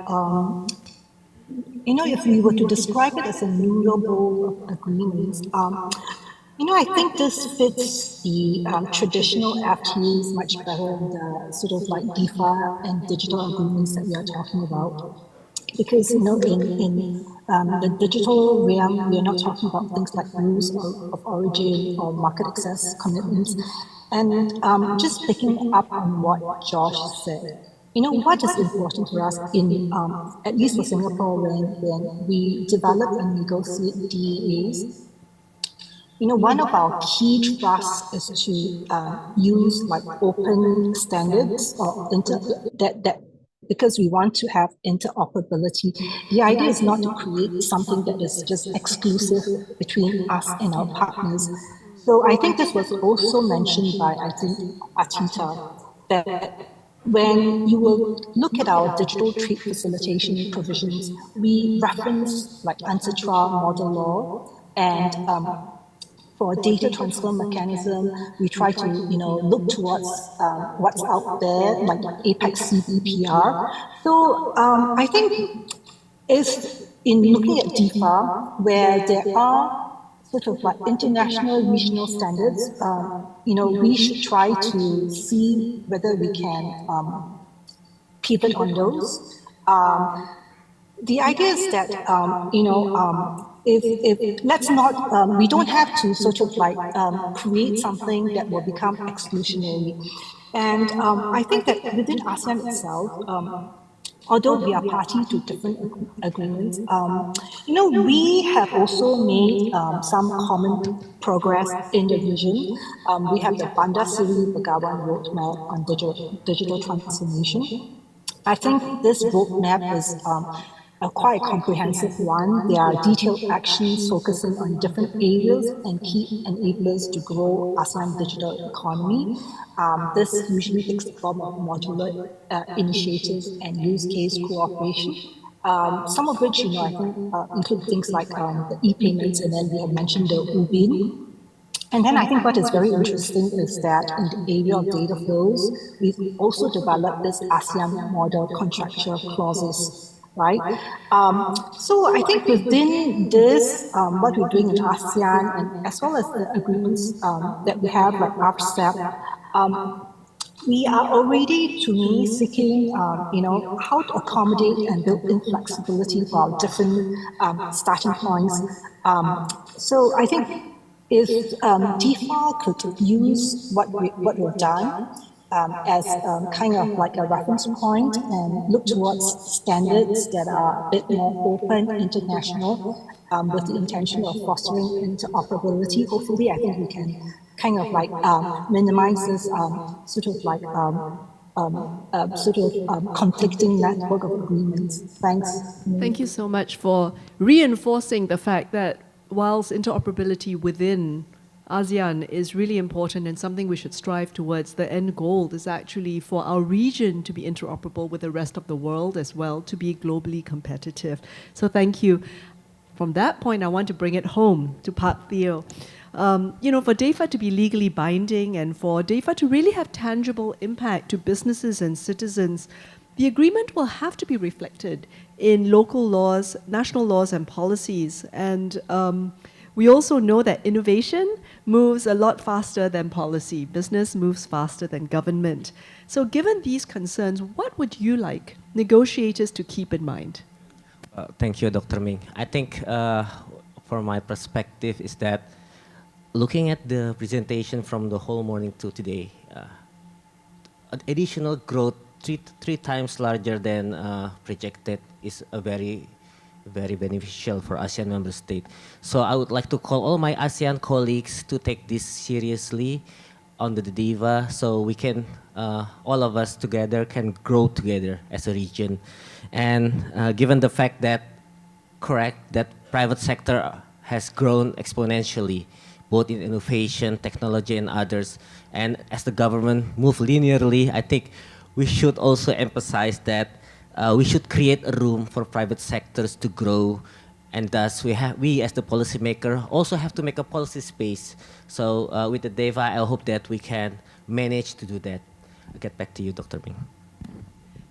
if we were to describe it as a renewable agreements, I think this fits the traditional FTAs much better, the sort of like DEFA and digital agreements that we are talking about. Because, in the digital realm, we are not talking about things like rules of origin or market access commitments. And just picking up on what Josh said, what is important for us in, at least for Singapore, when we develop and negotiate DAAs, one of our key thrusts is to use like open standards or that because we want to have interoperability. The idea is not to create something that is just exclusive between us and our partners. So I think this was also mentioned by, I think, Atita, that when you will look at our digital trade facilitation provisions, we reference like UNCITRAL model law, and for data transfer mechanism, we try to look towards what's out there, like APEC CBPR. So I think is in looking at DEFA, where there are sort of like international regional standards, we should try to see whether we can pivot on those. The idea is that, if let's not, we don't have to sort of like create something that will become exclusionary. And I think that within ASEAN itself, although we are party to different agreements, we have also made some common progress in the region. We have the Bandar Seri Begawan roadmap on digital transformation. I think this roadmap is a quite comprehensive one. There are detailed actions focusing on different areas and key enablers to grow ASEAN digital economy. This usually takes the form of modular initiatives and use case cooperation. Some of which, I think, include things like the e-payments, and then we have mentioned the UBIN. And then I think what is very interesting is that in the area of data flows, we've also developed this ASEAN model contractual clauses, right? So I think within this, what we're doing in ASEAN, and as well as the agreements that we have, like RCEP, we are already, to me, seeking, how to accommodate and build in flexibility for our different starting points. So I think if DEFA could use what we've done as kind of like a reference point and look towards standards that are a bit more open, international, with the intention of fostering interoperability, hopefully I think we can kind of like minimize this sort of like conflicting network of agreements. Thanks. Thank you so much for reinforcing the fact that whilst interoperability within ASEAN is really important and something we should strive towards, the end goal is actually for our region to be interoperable with the rest of the world as well, to be globally competitive. So thank you. From that point, I want to bring it home to Pak Theo. For DEFA to be legally binding and for DEFA to really have tangible impact to businesses and citizens, the agreement will have to be reflected in local laws, national laws and policies. And we also know that innovation moves a lot faster than policy. Business moves faster than government. So given these concerns, what would you like negotiators to keep in mind? Thank you, Dr. Ming. I think from my perspective is that looking at the presentation from the whole morning to today, additional growth three times larger than projected is a very beneficial for ASEAN member state. So I would like to call all my ASEAN colleagues to take this seriously on the DEFA, so we can, all of us together can grow together as a region. And given the fact that, that private sector has grown exponentially, both in innovation, technology, and others. And as the government move linearly, I think we should also emphasize that we should create a room for private sectors to grow, and thus we as the policymaker also have to make a policy space. So with the DEFA, I hope that we can manage to do that. I'll get back to you, Dr. Ming.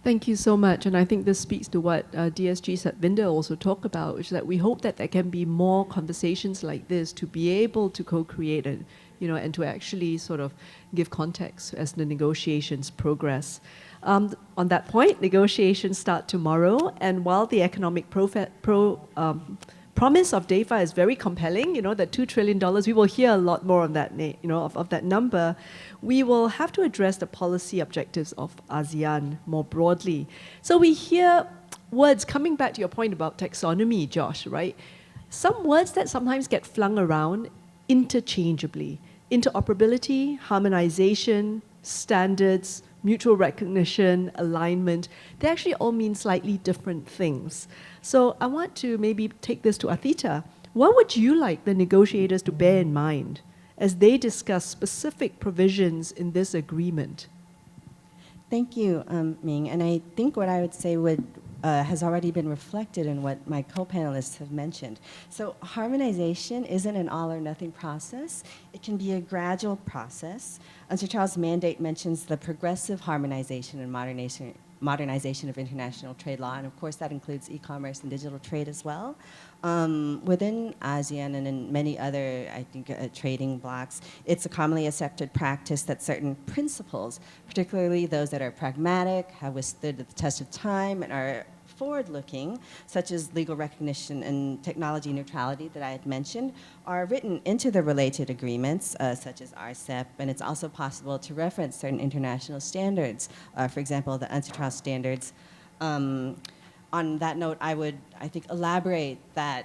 Thank you so much, and I think this speaks to what DSG Satvinder also talked about, which is that we hope that there can be more conversations like this to be able to co-create and, and to actually sort of give context as the negotiations progress. On that point, negotiations start tomorrow, and while the economic promise of DEFA is very compelling, that $2 trillion, we will hear a lot more on that, of that number. We will have to address the policy objectives of ASEAN more broadly. So we hear words, coming back to your point about taxonomy, Josh, right? Some words that sometimes get flung around interchangeably. Interoperability, harmonization, standards, mutual recognition, alignment, they actually all mean slightly different things. So I want to maybe take this to Athita. What would you like the negotiators to bear in mind as they discuss specific provisions in this agreement? Thank you, Ming. And I think what I would say has already been reflected in what my co-panelists have mentioned. So harmonization isn't an all or nothing process. It can be a gradual process. UNCTAD Charles' mandate mentions the progressive harmonization and modernization of international trade law, and of course that includes e-commerce and digital trade as well. Within ASEAN and in many other, I think, trading blocs, it's a commonly accepted practice that certain principles, particularly those that are pragmatic, have withstood the test of time, and are forward-looking, such as legal recognition and technology neutrality that I had mentioned, are written into the related agreements, such as RCEP, and it's also possible to reference certain international standards, for example, the UNCTAD standards. On that note, I would, I think, elaborate that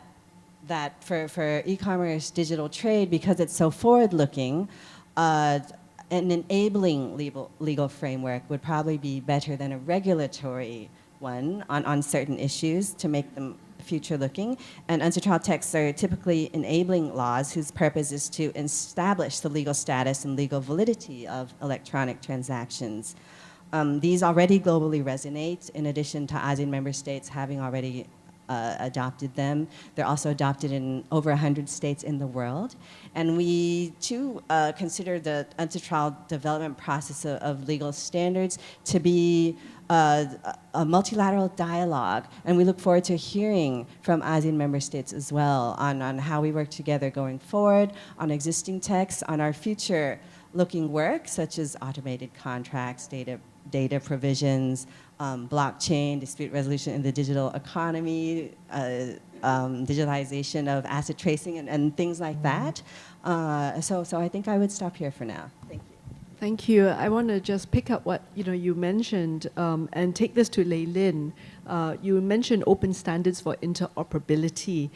for e-commerce digital trade, because it's so forward-looking, an enabling legal framework would probably be better than a regulatory one on certain issues to make them future-looking. And UNCTAD texts are typically enabling laws whose purpose is to establish the legal status and legal validity of electronic transactions. These already globally resonate, in addition to ASEAN member states having already adopted them. They're also adopted in over 100 states in the world. And we, too, consider the UNCTAD development process of legal standards to be a multilateral dialogue, and we look forward to hearing from ASEAN member states as well on how we work together going forward, on existing texts, on our future-looking work, such as automated contracts, data provisions, blockchain, dispute resolution in the digital economy, digitalization of asset tracing, and things like that. So I think I would stop here for now. Thank you. Thank you. I want to just pick up what you mentioned and take this to Lei Lin. You mentioned open standards for interoperability.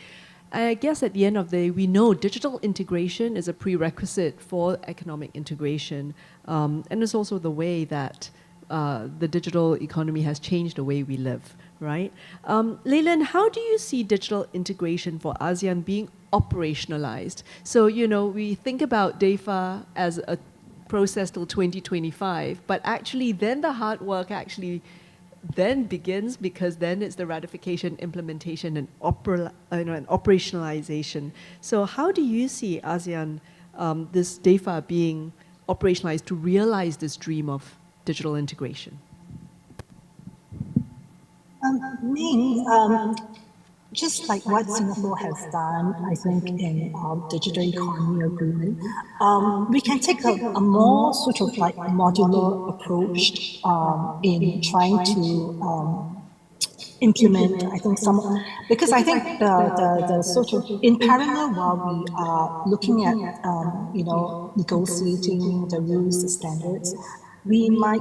I guess at the end of the day, we know digital integration is a prerequisite for economic integration, and it's also the way that the digital economy has changed the way we live, right? Lei Lin, how do you see digital integration for ASEAN being operationalized? So, we think about DEFA as a process till 2025, but actually then the hard work actually then begins, because then it's the ratification, implementation, and operationalization. So how do you see ASEAN, this DEFA being operationalized to realize this dream of digital integration? Ming, just like what Singapore has done, I think, in our digital economy agreement, we can take a more sort of like modular approach in trying to implement, I think, because I think the sort of, in parallel while we are looking at, negotiating the rules, the standards, we might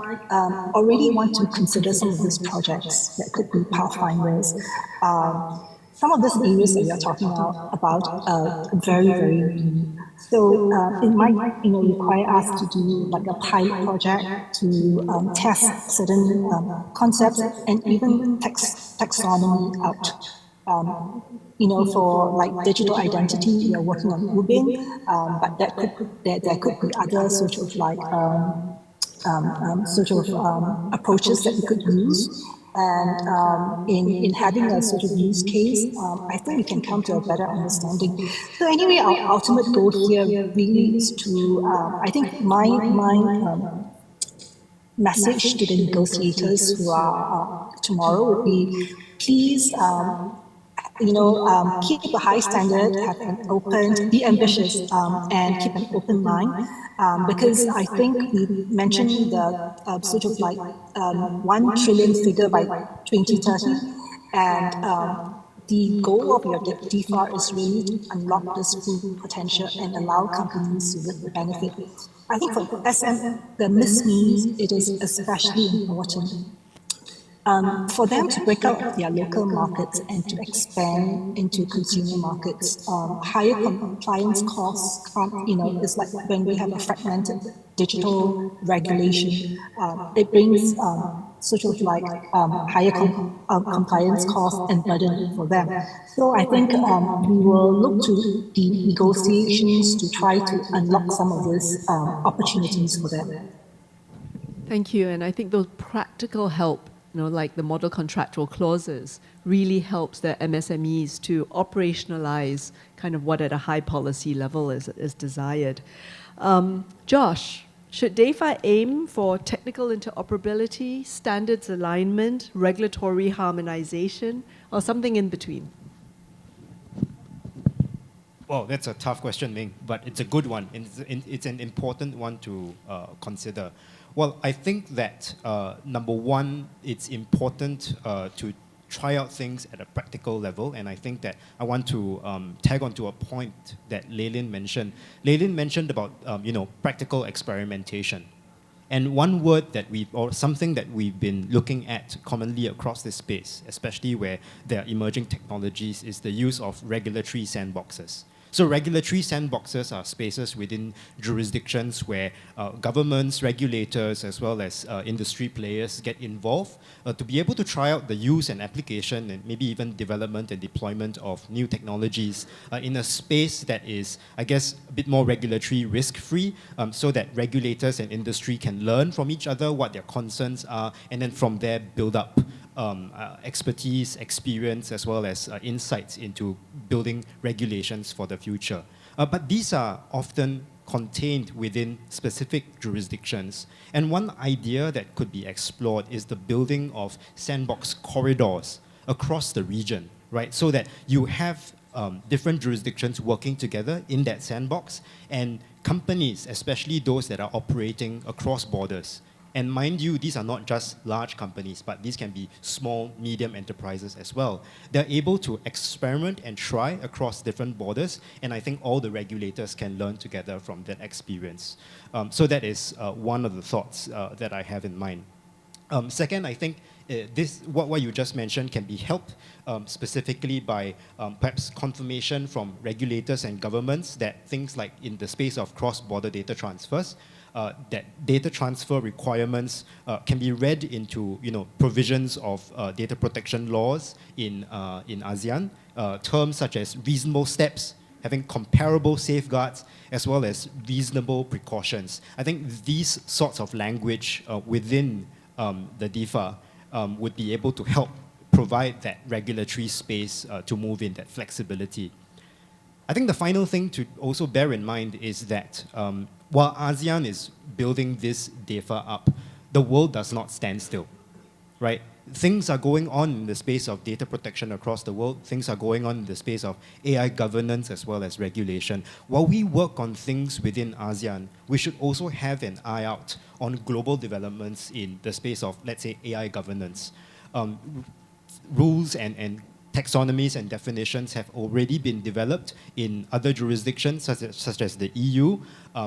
already want to consider some of these projects that could be pathfinders. Some of these areas that we are talking about are very, very new. So it might, require us to do like a pilot project to test certain concepts and even taxonomy out. For like digital identity, we are working on Ubin, but there could be other sort of like approaches that we could use. And in having a sort of use case, I think we can come to a better understanding. So anyway, our ultimate goal here really is to, I think my message to the negotiators who are tomorrow would be, please, keep a high standard, have an open, be ambitious, and keep an open mind. Because I think we mentioned the sort of like 1 trillion figure by 2030, and the goal of your DFA is really to unlock this full potential and allow companies to reap the benefit. I think for the SMEs, it is especially important for them to break out of their local markets and to expand into consumer markets. Higher compliance costs, it's like when we have a fragmented digital regulation, it brings sort of like higher compliance costs and burden for them. So I think we will look to the negotiations to try to unlock some of these opportunities for them. Thank you, and I think those practical help, like the model contractual clauses, really helps the MSMEs to operationalize kind of what at a high policy level is desired. Josh, should DEFA aim for technical interoperability, standards alignment, regulatory harmonization, or something in between? Well, that's a tough question, Ming, but it's a good one. It's an important one to consider. Well, I think that, number one, it's important to try out things at a practical level, and I think that I want to tag onto a point that Leilin mentioned. Leilin mentioned about, practical experimentation. And one word that or something that we've been looking at commonly across this space, especially where there are emerging technologies, is the use of regulatory sandboxes. So regulatory sandboxes are spaces within jurisdictions where governments, regulators, as well as industry players get involved to be able to try out the use and application and maybe even development and deployment of new technologies in a space that is, I guess, a bit more regulatory risk-free, so that regulators and industry can learn from each other what their concerns are, and then from there build up expertise, experience, as well as insights into building regulations for the future. But these are often contained within specific jurisdictions. And one idea that could be explored is the building of sandbox corridors across the region, right? So that you have different jurisdictions working together in that sandbox, and companies, especially those that are operating across borders. And mind you, these are not just large companies, but these can be small, medium enterprises as well. They're able to experiment and try across different borders, and I think all the regulators can learn together from that experience. So that is one of the thoughts that I have in mind. Second, I think what you just mentioned can be helped specifically by perhaps confirmation from regulators and governments that things like in the space of cross-border data transfers, that data transfer requirements can be read into provisions of data protection laws in ASEAN, terms such as reasonable steps, having comparable safeguards, as well as reasonable precautions. I think these sorts of language within the DEFA would be able to help provide that regulatory space to move in, that flexibility. I think the final thing to also bear in mind is that while ASEAN is building this DEFA up, the world does not stand still, right? Things are going on in the space of data protection across the world. Things are going on in the space of AI governance as well as regulation. While we work on things within ASEAN, we should also have an eye out on global developments in the space of, let's say, AI governance. Rules and taxonomies and definitions have already been developed in other jurisdictions, such as the EU,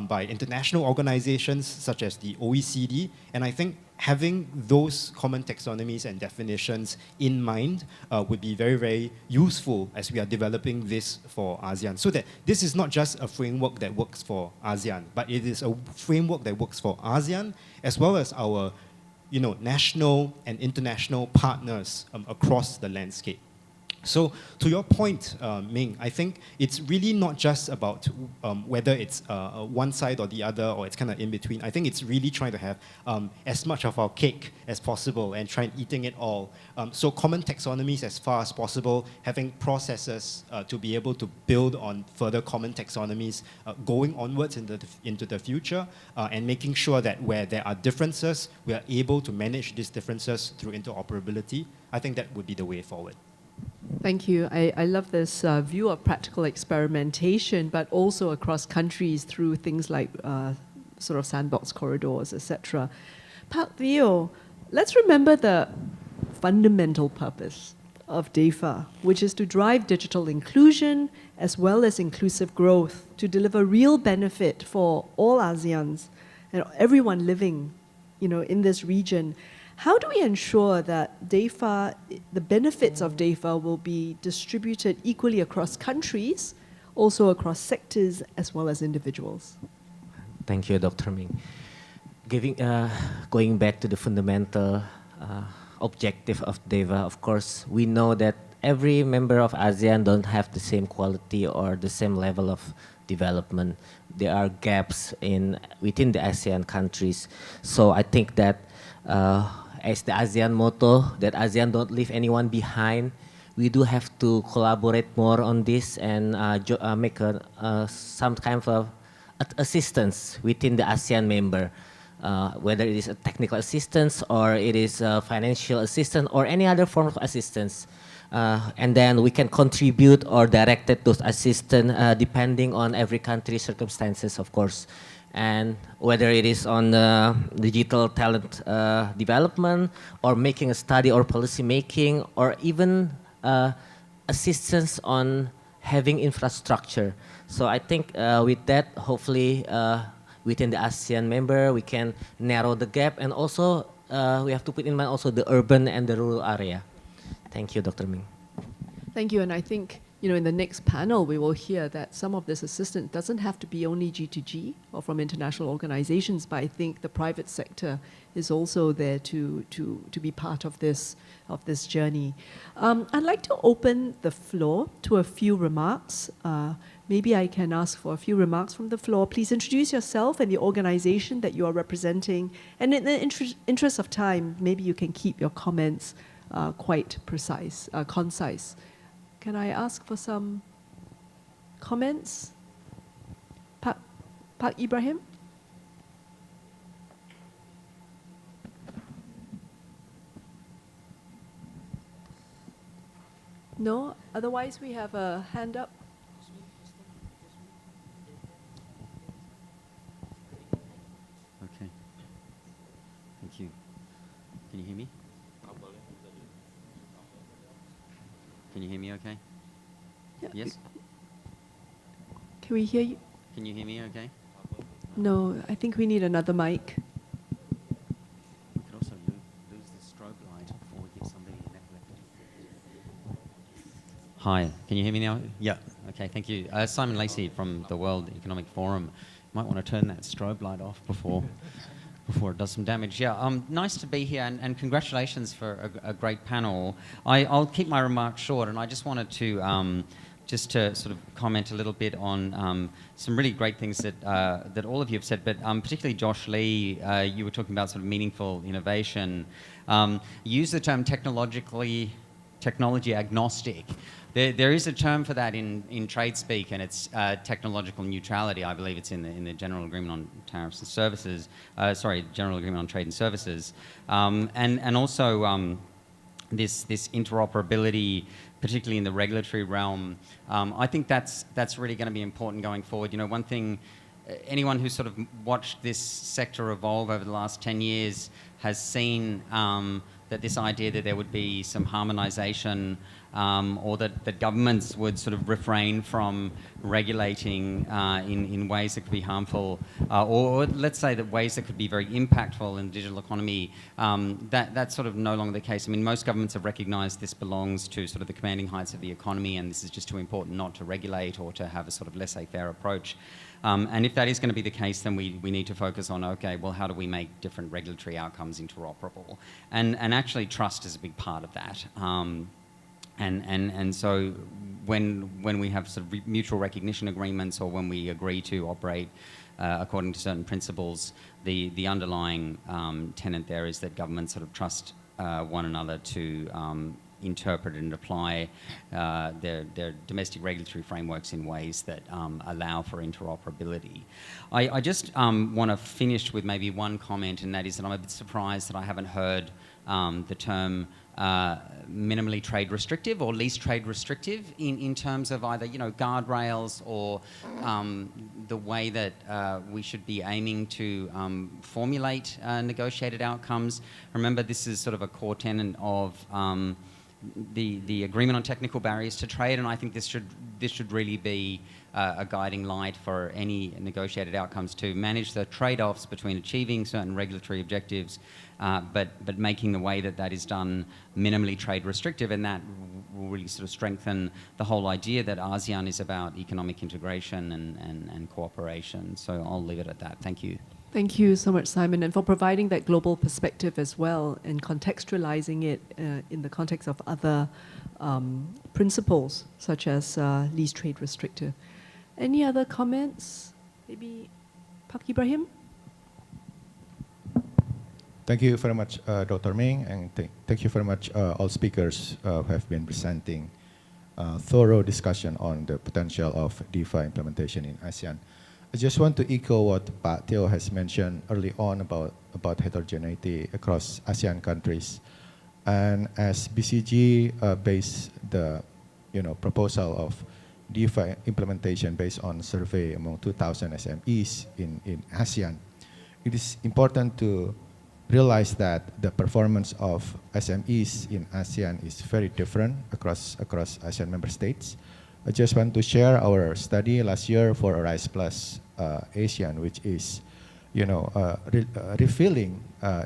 by international organizations such as the OECD. And I think having those common taxonomies and definitions in mind would be very, very useful as we are developing this for ASEAN. So that this is not just a framework that works for ASEAN, but it is a framework that works for ASEAN as well as our national and international partners across the landscape. So to your point, Ming, I think it's really not just about whether it's one side or the other, or it's kind of in between. I think it's really trying to have as much of our cake as possible and try and eating it all. So common taxonomies as far as possible, having processes to be able to build on further common taxonomies going onwards into the future, and making sure that where there are differences, we are able to manage these differences through interoperability. I think that would be the way forward. Thank you. I love this view of practical experimentation, but also across countries through things like sort of sandbox corridors, etc. Pak Theo, let's remember the fundamental purpose of DEFA, which is to drive digital inclusion as well as inclusive growth to deliver real benefit for all ASEANs and everyone living, in this region. How do we ensure that DEFA, the benefits of DEFA will be distributed equally across countries, also across sectors as well as individuals? Thank you, Dr. Ming. Going back to the fundamental objective of DEFA, of course, we know that every member of ASEAN don't have the same quality or the same level of development. There are gaps within the ASEAN countries. So I think that as the ASEAN motto, that ASEAN don't leave anyone behind, we do have to collaborate more on this and make some kind of assistance within the ASEAN member, whether it is a technical assistance or it is financial assistance or any other form of assistance. And then we can contribute or direct those assistance depending on every country's circumstances, of course. And whether it is on digital talent development or making a study or policy making, or even assistance on having infrastructure. So I think with that, hopefully within the ASEAN member, we can narrow the gap, and also we have to put in mind also the urban and the rural area. Thank you, Dr. Ming. Thank you, and I think in the next panel, we will hear that some of this assistance doesn't have to be only G2G or from international organizations, but I think the private sector is also there to be part of this journey. I'd like to open the floor to a few remarks. Maybe I can ask for a few remarks from the floor. Please introduce yourself and the organization that you are representing. And in the interest of time, maybe you can keep your comments quite concise. Can I ask for some comments? Pak Ibrahim? No? Otherwise, we have a hand up. Okay. Thank you. Can you hear me? Can you hear me okay? Yeah. Yes? Can we hear you? Can you hear me okay? No, I think we need another mic. We could also lose the strobe light before we give somebody an epileptic. Hi, can you hear me now? Yeah, okay, thank you. Simon Lacey from the World Economic Forum. Might want to turn that strobe light off before it does some damage. Yeah, nice to be here, and congratulations for a great panel. I'll keep my remarks short, and I just wanted to just to sort of comment a little bit on some really great things that all of you have said, but particularly Josh Lee, you were talking about sort of meaningful innovation. Use the term technology agnostic. There is a term for that in trade speak, and it's technological neutrality. I believe it's in the General Agreement on Tariffs and Services. General Agreement on Trade and Services, and also this interoperability, particularly in the regulatory realm. I think that's really going to be important going forward. One thing, anyone who's sort of watched this sector evolve over the last 10 years has seen that this idea that there would be some harmonization or that governments would sort of refrain from regulating in ways that could be harmful, or let's say that ways that could be very impactful in the digital economy, that's sort of no longer the case. I mean, most governments have recognized this belongs to sort of the commanding heights of the economy, and this is just too important not to regulate or to have a sort of laissez-faire approach. And if that is going to be the case, then we need to focus on, okay, well, how do we make different regulatory outcomes interoperable? And actually trust is a big part of that. And so when we have sort of mutual recognition agreements, or when we agree to operate according to certain principles, the underlying tenet there is that governments sort of trust one another to interpret and apply their domestic regulatory frameworks in ways that allow for interoperability. I just want to finish with maybe one comment, and that is that I'm a bit surprised that I haven't heard the term minimally trade restrictive or least trade restrictive in terms of either, you know, guardrails or the way that we should be aiming to formulate negotiated outcomes. Remember, this is sort of a core tenet of the agreement on technical barriers to trade, and I think this should really be a guiding light for any negotiated outcomes, to manage the trade-offs between achieving certain regulatory objectives, but making the way that is done minimally trade restrictive, and that will really sort of strengthen the whole idea that ASEAN is about economic integration and cooperation. So I'll leave it at that. Thank you. Thank you so much, Simon, and for providing that global perspective as well and contextualizing it in the context of other principles, such as least trade restrictive. Any other comments? Maybe Pak Ibrahim? Thank you very much, Dr. Ming, and thank you very much all speakers who have been presenting thorough discussion on the potential of DeFi implementation in ASEAN. I just want to echo what Pak Teo has mentioned early on about heterogeneity across ASEAN countries. And as BCG based the proposal of DeFi implementation based on survey among 2,000 SMEs in ASEAN, it is important to realize that the performance of SMEs in ASEAN is very different across ASEAN member states. I just want to share our study last year for Arise Plus ASEAN, which is, revealing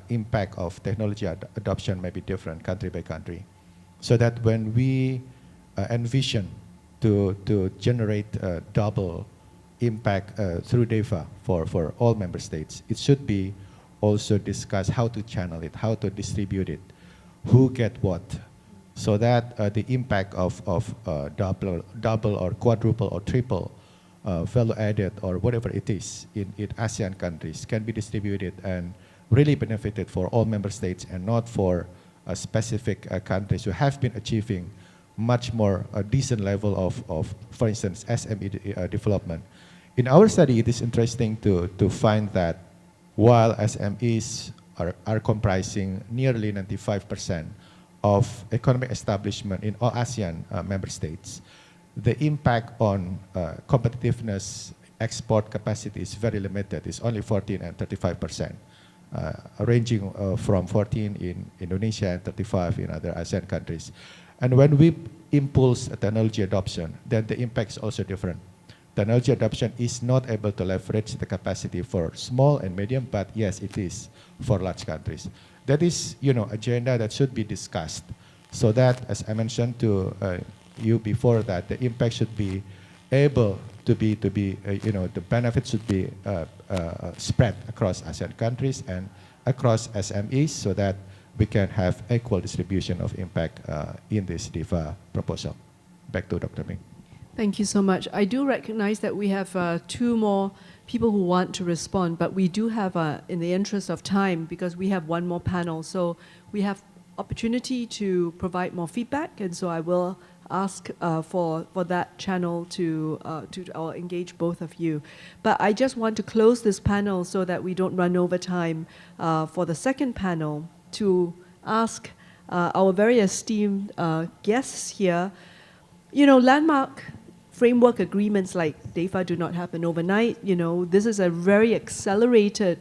impact of technology adoption may be different country by country, so that when we envision to generate double impact through DeFa for all member states, it should be also discuss how to channel it, how to distribute it, who get what, so that the impact of double or quadruple or triple value added or whatever it is in ASEAN countries can be distributed and really benefited for all member states, and not for specific countries who have been achieving much more decent level of, for instance, SME development. In our study, it is interesting to find that while SMEs are comprising nearly 95% of economic establishment in all ASEAN member states, the impact on competitiveness, export capacity is very limited. It's only 14 and 35%, ranging from 14 in Indonesia and 35 in other ASEAN countries. And when we impulse technology adoption, then the impact is also different. Technology adoption is not able to leverage the capacity for small and medium, but yes, it is for large countries. That is, agenda that should be discussed, so that, as I mentioned to you before, that the impact should be able to be the benefits should be spread across ASEAN countries and across SMEs, so that we can have equal distribution of impact in this DeFa proposal. Back to Dr. Ming. Thank you so much. I do recognize that we have two more people who want to respond, but we do have, in the interest of time, because we have one more panel, so we have opportunity to provide more feedback, and so I will ask for that channel to engage both of you. But I just want to close this panel so that we don't run over time for the second panel, to ask our very esteemed guests here, landmark framework agreements like DeFa do not happen overnight. This is a very accelerated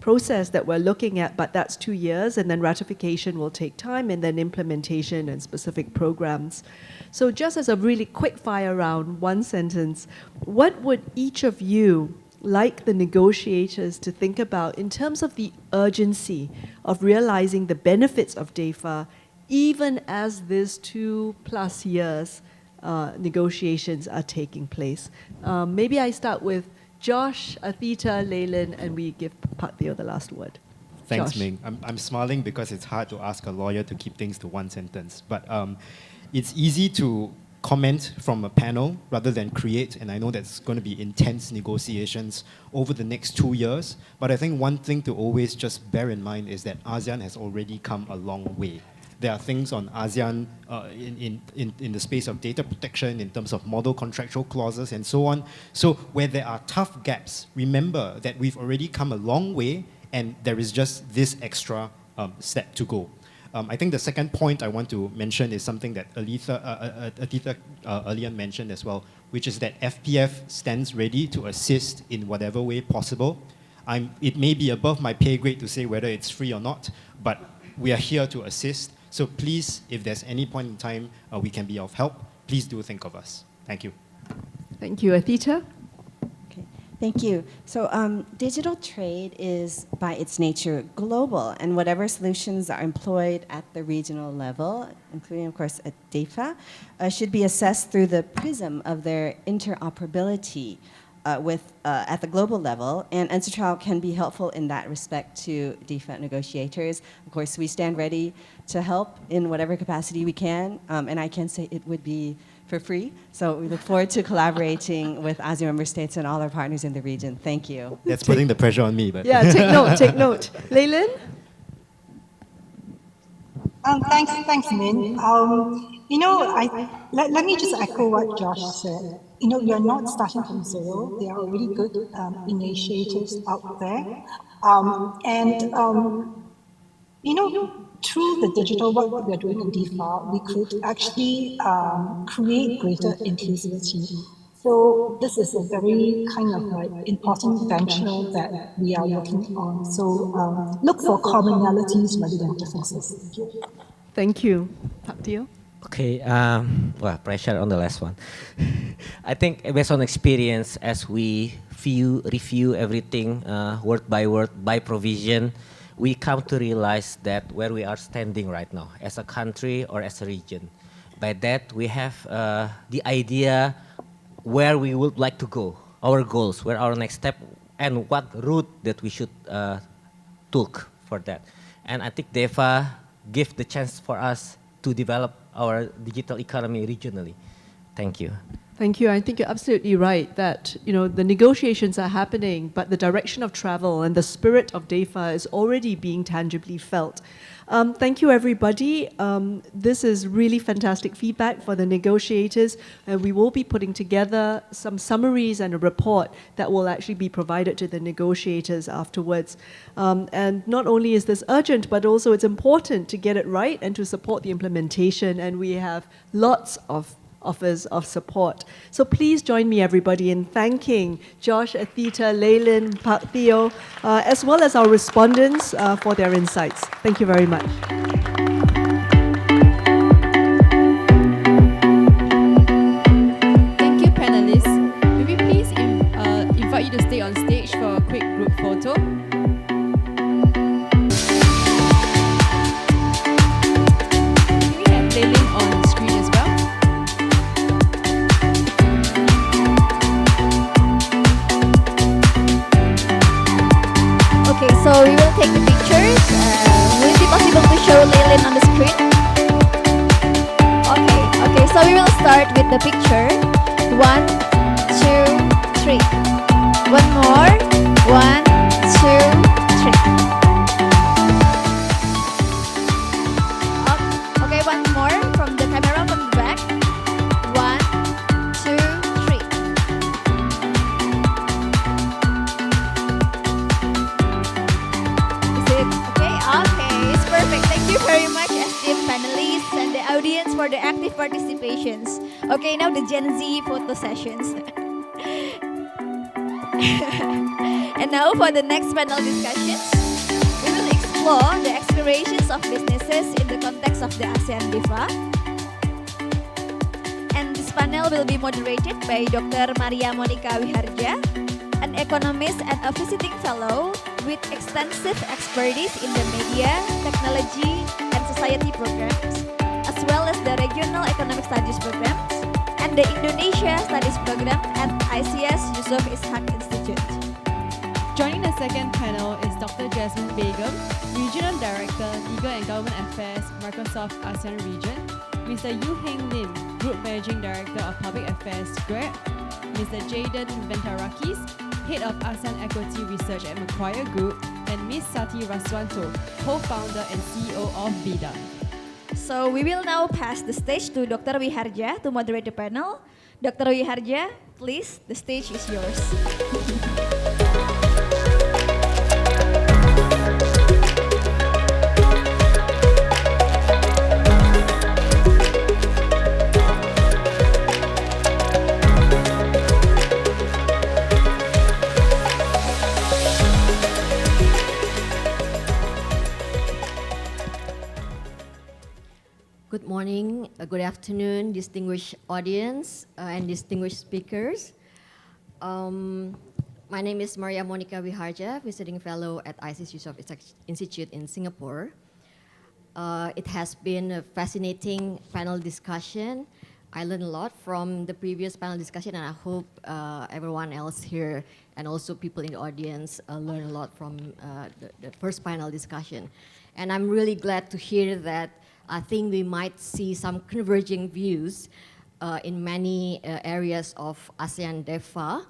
process that we're looking at, but that's 2 years, and then ratification will take time, and then implementation and specific programs. So just as a really quick fire round, one sentence, what would each of you like the negotiators to think about in terms of the urgency of realizing the benefits of DeFa, even as these 2+ years negotiations are taking place? Maybe I start with Josh, Athita, Leyland, and we give Pak Teo the last word. Thanks, Josh. Ming. I'm smiling because it's hard to ask a lawyer to keep things to one sentence. But it's easy to comment from a panel rather than create, and I know that's going to be intense negotiations over the next 2 years. But I think one thing to always just bear in mind is that ASEAN has already come a long way. There are things on ASEAN in the space of data protection, in terms of model contractual clauses and so on. So where there are tough gaps, remember that we've already come a long way and there is just this extra step to go. I think the second point I want to mention is something that Aditha earlier mentioned as well, which is that FPF stands ready to assist in whatever way possible. It may be above my pay grade to say whether it's free or not, but we are here to assist. So please, if there's any point in time we can be of help, please do think of us. Thank you. Thank you. Aditha? Thank you. So digital trade is by its nature global, and whatever solutions are employed at the regional level, including of course at DEFA, should be assessed through the prism of their interoperability at the global level, and UNCITRAL can be helpful in that respect to DEFA negotiators. Of course, we stand ready to help in whatever capacity we can, and I can say it would be for free. So we look forward to collaborating with ASEAN member states and all our partners in the region. Thank you. That's putting the pressure on me. But Yeah, take note, take note. Leilin? Thanks, Min. Let me just echo what Josh said. You're not starting from zero. There are already good initiatives out there. Through the digital work that we're doing in DEFA, we could actually create greater inclusivity. So this is a very kind of important venture that we are working on. So look for commonalities rather than differences. Thank you. Pak Teo? Okay, well, pressure on the last one. I think based on experience, as we review everything word by word, by provision, we come to realize that where we are standing right now, as a country or as a region. By that, we have the idea where we would like to go, our goals, where our next step, and what route that we should took for that. And I think DEFA give the chance for us to develop our digital economy regionally. Thank you. Thank you. I think you're absolutely right that the negotiations are happening, but the direction of travel and the spirit of DEFA is already being tangibly felt. Thank you, everybody. This is really fantastic feedback for the negotiators. We will be putting together some summaries and a report that will actually be provided to the negotiators afterwards. And not only is this urgent, but also it's important to get it right and to support the implementation. And we have lots of offers of support. So please join me, everybody, in thanking Josh, Aditha, Leilin, Pak Teo, as well as our respondents for their insights. Thank you very much. Thank you, panelists. May we please invite you to stay on stage for a quick group photo. Can we have Leilin on screen as well? Okay, so we will take the pictures. Will it be possible to show Leilin on the screen? Okay, so we will start with the picture. 1, 2, 3. One more. 1, 2, 3. Okay, one more from the camera from the back. 1, 2, 3. Is it okay? Okay, it's perfect. Thank you very much, esteemed panelists and the audience for the active participations. Okay, now the Gen Z photo sessions. And now for the next panel discussions, we will explore the aspirations of businesses in the context of the ASEAN DEFA. And this panel will be moderated by Dr. Maria Monica Wiharja, an economist and a visiting fellow with extensive expertise in the media, technology, and society programs, as well as the regional economic studies programs and the Indonesia Studies program at ICS Yusof Ishak Institute. Joining the second panel is Dr. Jasmine Begum, Regional Director, Legal and Government Affairs, Microsoft ASEAN Region, Mr. Yu Heng Lim, Group Managing Director of Public Affairs, GRAB, Mr. Jayden Ventarakis, Head of ASEAN Equity Research at Macquarie Group, and Ms. Sati Raswanto, Co-Founder and CEO of VIDA. So we will now pass the stage to Dr. Wiharja to moderate the panel. Dr. Wiharja, please, the stage is yours. Good morning, good afternoon, distinguished audience and distinguished speakers. My name is Maria Monica Wiharja, visiting fellow at ASEAN Futures Institute in Singapore. It has been a fascinating panel discussion. I learned a lot from the previous panel discussion, and I hope everyone else here and also people in the audience learn a lot from the first panel discussion. And I'm really glad to hear that I think we might see some converging views in many areas of ASEAN DEFA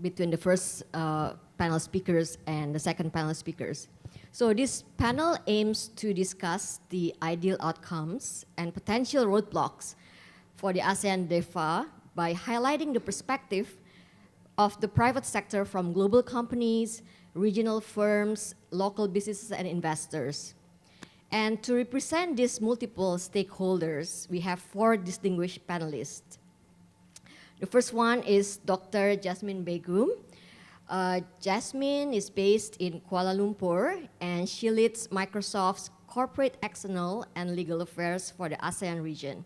between the first panel speakers and the second panel speakers. So this panel aims to discuss the ideal outcomes and potential roadblocks for the ASEAN DEFA by highlighting the perspective of the private sector from global companies, regional firms, local businesses, and investors. And to represent these multiple stakeholders, we have 4 distinguished panelists. The first one is Dr. Jasmine Begum. Jasmine is based in Kuala Lumpur, and she leads Microsoft's corporate external and legal affairs for the ASEAN region.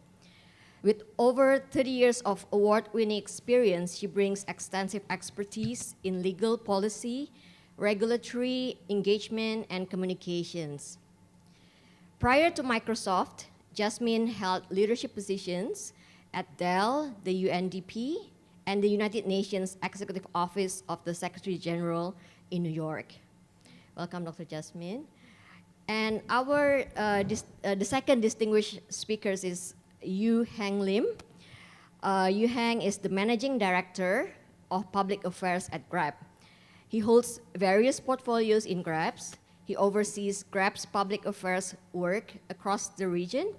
With over 30 years of award-winning experience, she brings extensive expertise in legal policy, regulatory engagement, and communications. Prior to Microsoft, Jasmine held leadership positions at Dell, the UNDP, and the United Nations Executive Office of the Secretary General in New York. Welcome, Dr. Jasmine. And our the second distinguished speaker is Yu Heng Lim. Yu Heng is the Managing Director of Public Affairs at GRAB. He holds various portfolios in GRAB's. He oversees GRAB's public affairs work across the region,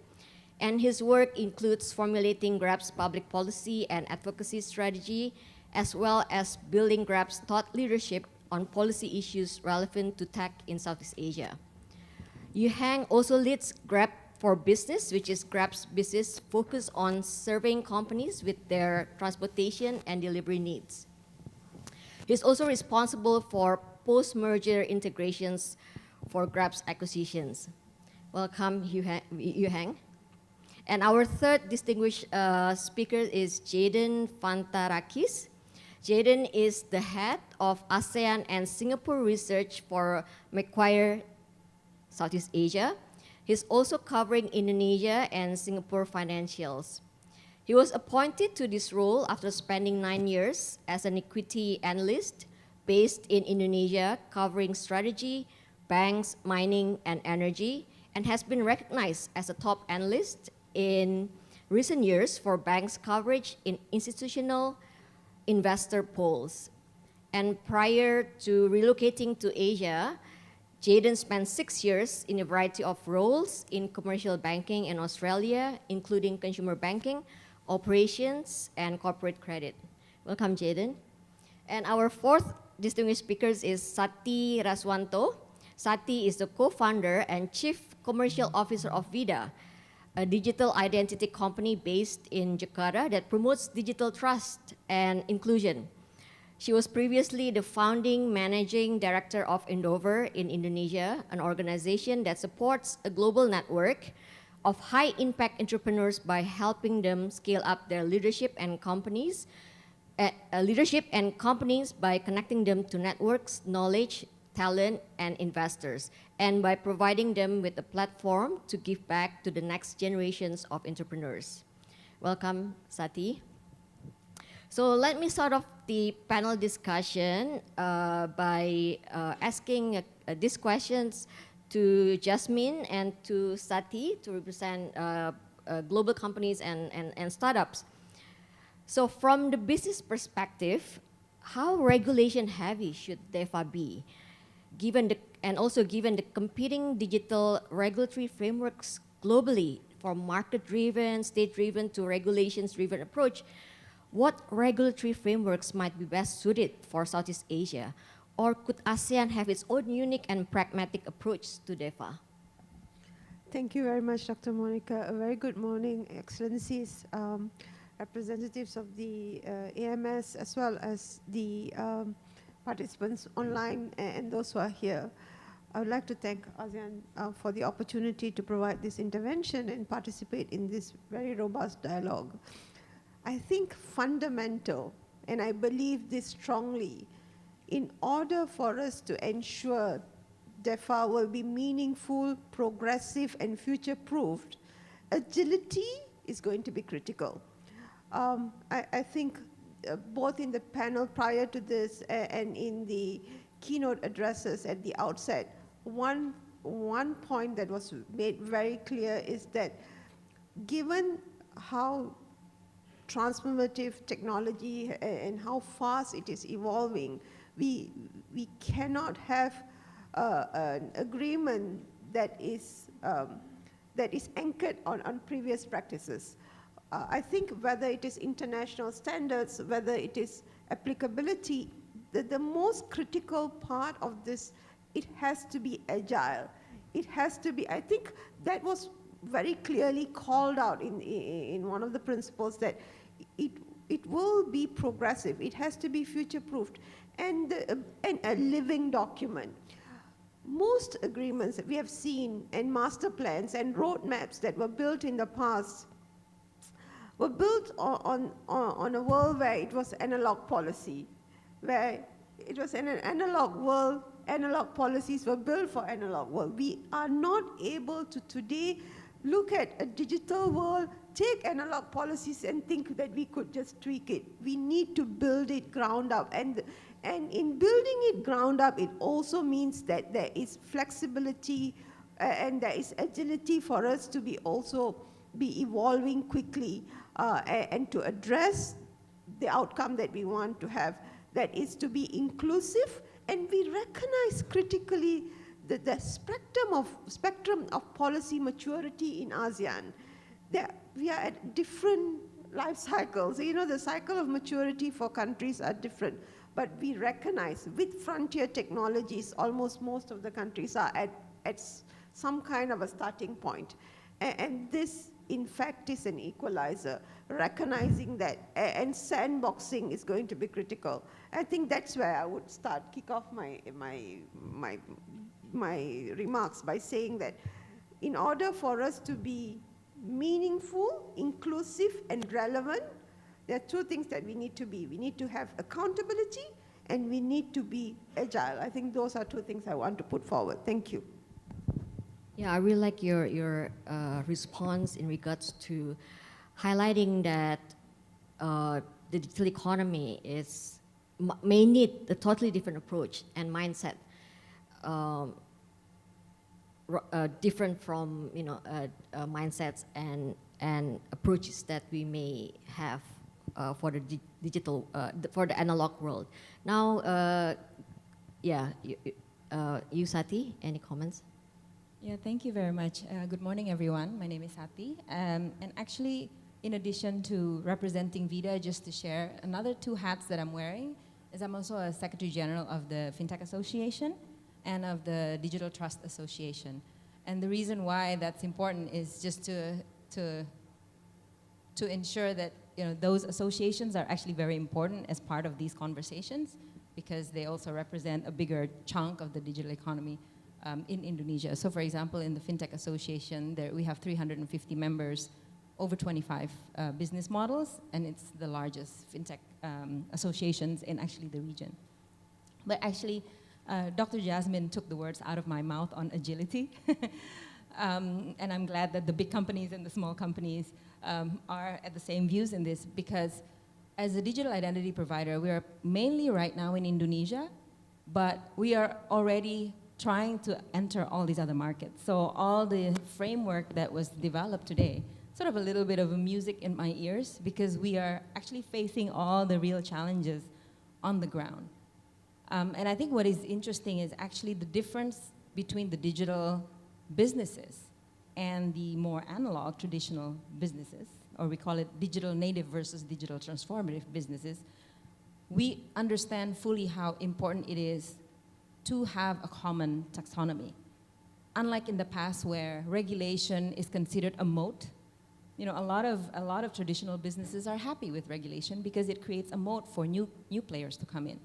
and his work includes formulating GRAB's public policy and advocacy strategy, as well as building GRAB's thought leadership on policy issues relevant to tech in Southeast Asia. Yu Heng also leads GRAB for Business, which is GRAB's business focused on serving companies with their transportation and delivery needs. He's also responsible for post-merger integrations for GRAB's acquisitions. Welcome, Yu Heng. And our third distinguished speaker is Jayden Ventarakis. Jayden is the head of ASEAN and Singapore research for Macquarie, Southeast Asia. He's also covering Indonesia and Singapore financials. He was appointed to this role after spending 9 years as an equity analyst based in Indonesia, covering strategy, banks, mining, and energy, and has been recognized as a top analyst in recent years for banks coverage in institutional investor polls. And prior to relocating to Asia, Jayden spent 6 years in a variety of roles in commercial banking in Australia, including consumer banking, operations, and corporate credit. Welcome, Jayden. And our fourth distinguished speaker is Sati Raswanto. Sati is the co-founder and chief commercial officer of VIDA, a digital identity company based in Jakarta that promotes digital trust and inclusion. She was previously the founding managing director of Endover in Indonesia, an organization that supports a global network of high-impact entrepreneurs by helping them scale up their leadership and companies by connecting them to networks, knowledge, talent, and investors, and by providing them with a platform to give back to the next generations of entrepreneurs. Welcome, Sati. So let me start off the panel discussion by asking these questions to Jasmine and to Sati to represent global companies and startups. So from the business perspective, how regulation heavy should DEFA be? Given the competing digital regulatory frameworks globally, from market-driven, state-driven to regulations-driven approach, what regulatory frameworks might be best suited for Southeast Asia? Or could ASEAN have its own unique and pragmatic approach to DEFA? Thank you very much, Dr. Monica. A very good morning, Excellencies, representatives of the AMS, as well as the participants online and those who are here. I would like to thank ASEAN for the opportunity to provide this intervention and participate in this very robust dialogue. I think fundamental, and I believe this strongly, in order for us to ensure DEFA will be meaningful, progressive, and future-proofed, agility is going to be critical. I think both in the panel prior to this and in the keynote addresses at the outset, one point that was made very clear is that given how transformative technology and how fast it is evolving, we cannot have an agreement that is anchored on previous practices. I think whether it is international standards, whether it is applicability, the most critical part of this, it has to be agile. It has to be, I think that was very clearly called out in one of the principles, that it will be progressive. It has to be future-proofed and a living document. Most agreements that we have seen and master plans and roadmaps that were built in the past were built on a world where it was analog policy, where it was in an analog world, analog policies were built for analog world. We are not able to today look at a digital world, take analog policies and think that we could just tweak it. We need to build it ground up. And in building it ground up, it also means that there is flexibility and there is agility for us to be evolving quickly and to address the outcome that we want to have, that is to be inclusive. And we recognize critically the spectrum of policy maturity in ASEAN. We are at different life cycles. You know, the cycle of maturity for countries are different. But we recognize with frontier technologies, almost most of the countries are at some kind of a starting point. And this, in fact, is an equalizer, recognizing that, and sandboxing is going to be critical. I think that's where I would kick off my remarks by saying that in order for us to be meaningful, inclusive, and relevant, there are two things that we need to be. We need to have accountability, and we need to be agile. I think those are two things I want to put forward. Thank you. Yeah, I really like your response in regards to highlighting that the digital economy may need a totally different approach and mindset, different from mindsets and approaches that we may have for the digital, for the analog world. Now, you Sati, any comments? Yeah, thank you very much. Good morning, everyone. My name is Sati. And actually, in addition to representing VIDA, just to share, another two hats that I'm wearing is I'm also a Secretary General of the FinTech Association and of the Digital Trust Association. And the reason why that's important is just to ensure that those associations are actually very important as part of these conversations, because they also represent a bigger chunk of the digital economy in Indonesia. So for example, in the FinTech Association, we have 350 members, over 25 business models, and it's the largest FinTech associations in actually the region. But actually, Dr. Jasmine took the words out of my mouth on agility. And I'm glad that the big companies and the small companies are at the same views in this, because as a digital identity provider, we are mainly right now in Indonesia, but we are already trying to enter all these other markets. So all the framework that was developed today, sort of a little bit of music in my ears, because we are actually facing all the real challenges on the ground. And I think what is interesting is actually the difference between the digital businesses and the more analog traditional businesses, or we call it digital native versus digital transformative businesses. We understand fully how important it is to have a common taxonomy. Unlike in the past where regulation is considered a moat, you know, a lot of traditional businesses are happy with regulation because it creates a moat for new players to come in.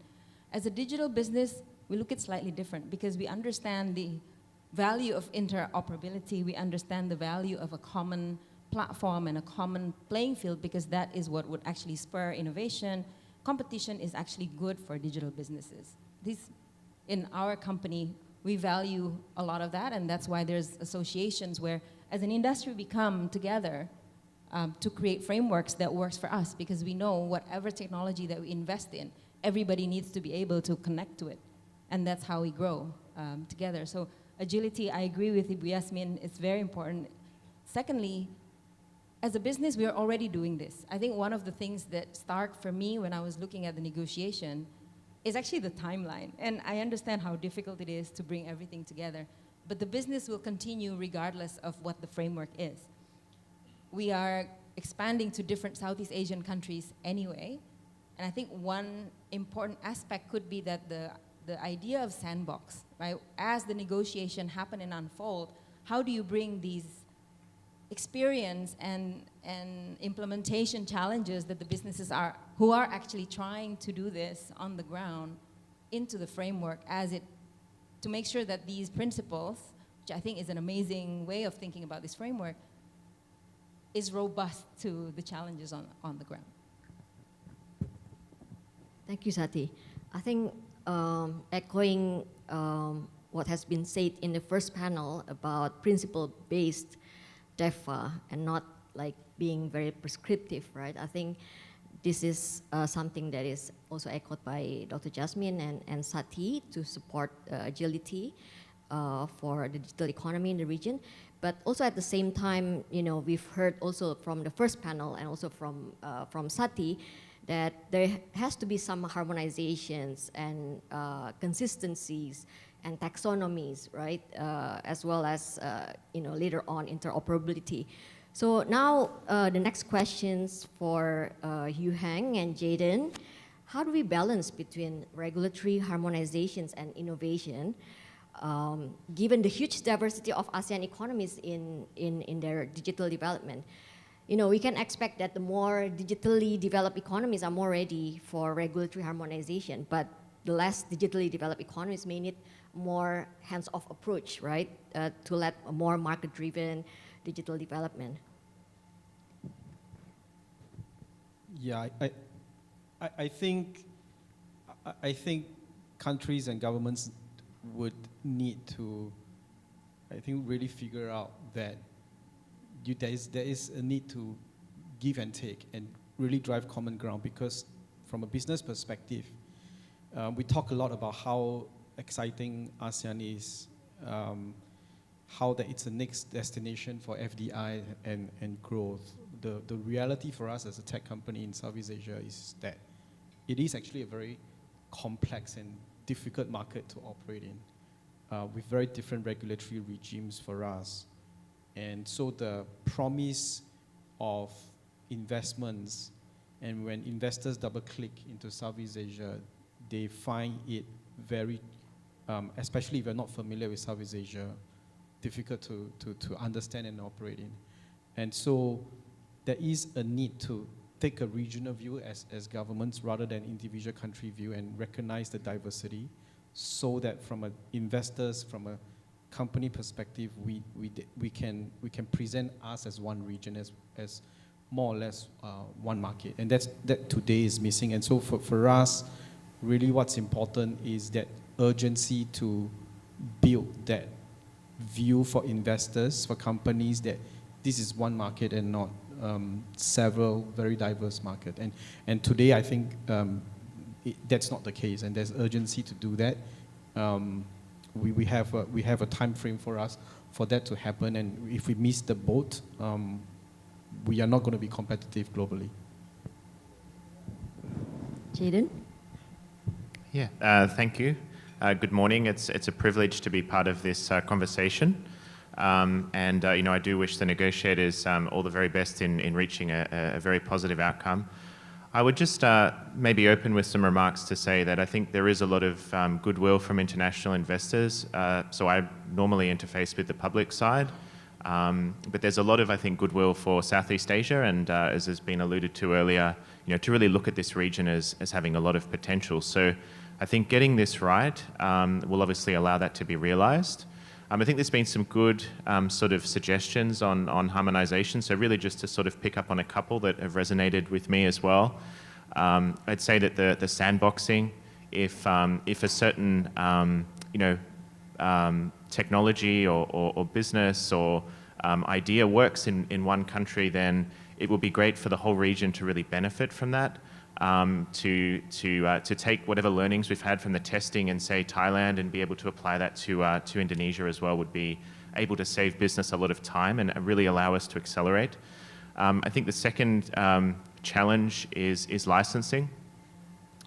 As a digital business, we look at slightly different because we understand the value of interoperability, we understand the value of a common platform and a common playing field, because that is what would actually spur innovation. Competition is actually good for digital businesses. In our company, we value a lot of that, and that's why there's associations where, as an industry, we come together to create frameworks that works for us, because we know whatever technology that we invest in, everybody needs to be able to connect to it, and that's how we grow together. So agility, I agree with Ibu Yasmin, it's very important. Secondly, as a business, we are already doing this. I think one of the things that stark for me when I was looking at the negotiation is actually the timeline. And I understand how difficult it is to bring everything together. But the business will continue regardless of what the framework is. We are expanding to different Southeast Asian countries anyway. And I think one important aspect could be that the idea of sandbox, right? As the negotiation happen and unfold, how do you bring these experience and implementation challenges that the businesses who are actually trying to do this on the ground into the framework to make sure that these principles, which I think is an amazing way of thinking about this framework, is robust to the challenges on the ground. Thank you, Sati. I think echoing what has been said in the first panel about principle-based DEFA and not like being very prescriptive, right? I think this is something that is also echoed by Dr. Jasmine and Sati to support agility for the digital economy in the region. But also at the same time, you know, we've heard also from the first panel and also from Sati that there has to be some harmonizations and consistencies and taxonomies, right? As well as, you know, later on interoperability. So now the next questions for Yu Heng and Jaden. How do we balance between regulatory harmonizations and innovation, given the huge diversity of ASEAN economies in their digital development? You know, we can expect that the more digitally developed economies are more ready for regulatory harmonization, but the less digitally developed economies may need more hands-off approach, right, to let a more market-driven digital development. Yeah, I think countries and governments would need to, I think, really figure out that there is a need to give and take and really drive common ground, because from a business perspective, we talk a lot about how exciting ASEAN is, how that it's the next destination for FDI and growth. The reality for us as a tech company in Southeast Asia is that it is actually a very complex and difficult market to operate in, with very different regulatory regimes for us. And so the promise of investments, and when investors double click into Southeast Asia, they find it very, especially if you're not familiar with Southeast Asia, difficult to understand and operate in. And so there is a need to take a regional view as governments rather than individual country view, and recognize the diversity, so that from an investors, from a company perspective, we can present us as one region, as more or less one market, and that today is missing. And so for us, really what's important is that urgency to build that view for investors, for companies, that this is one market and not several very diverse markets. And today, I think that's not the case, and there's urgency to do that. We have a time frame for us for that to happen, and if we miss the boat, we are not going to be competitive globally. Jaden? Yeah, thank you. Good morning. It's a privilege to be part of this conversation. And I do wish the negotiators all the very best in reaching a very positive outcome. I would just maybe open with some remarks to say that I think there is a lot of goodwill from international investors. So I normally interface with the public side. But there's a lot of, I think, goodwill for Southeast Asia, and as has been alluded to earlier, to really look at this region as having a lot of potential. So I think getting this right will obviously allow that to be realized. I think there's been some good sort of suggestions on harmonization, so really just to sort of pick up on a couple that have resonated with me as well. I'd say that the sandboxing, if a certain technology or business or idea works in one country, then it will be great for the whole region to really benefit from that. To take whatever learnings we've had from the testing in, say, Thailand, and be able to apply that to Indonesia as well, would be able to save business a lot of time and really allow us to accelerate. I think the second challenge is licensing.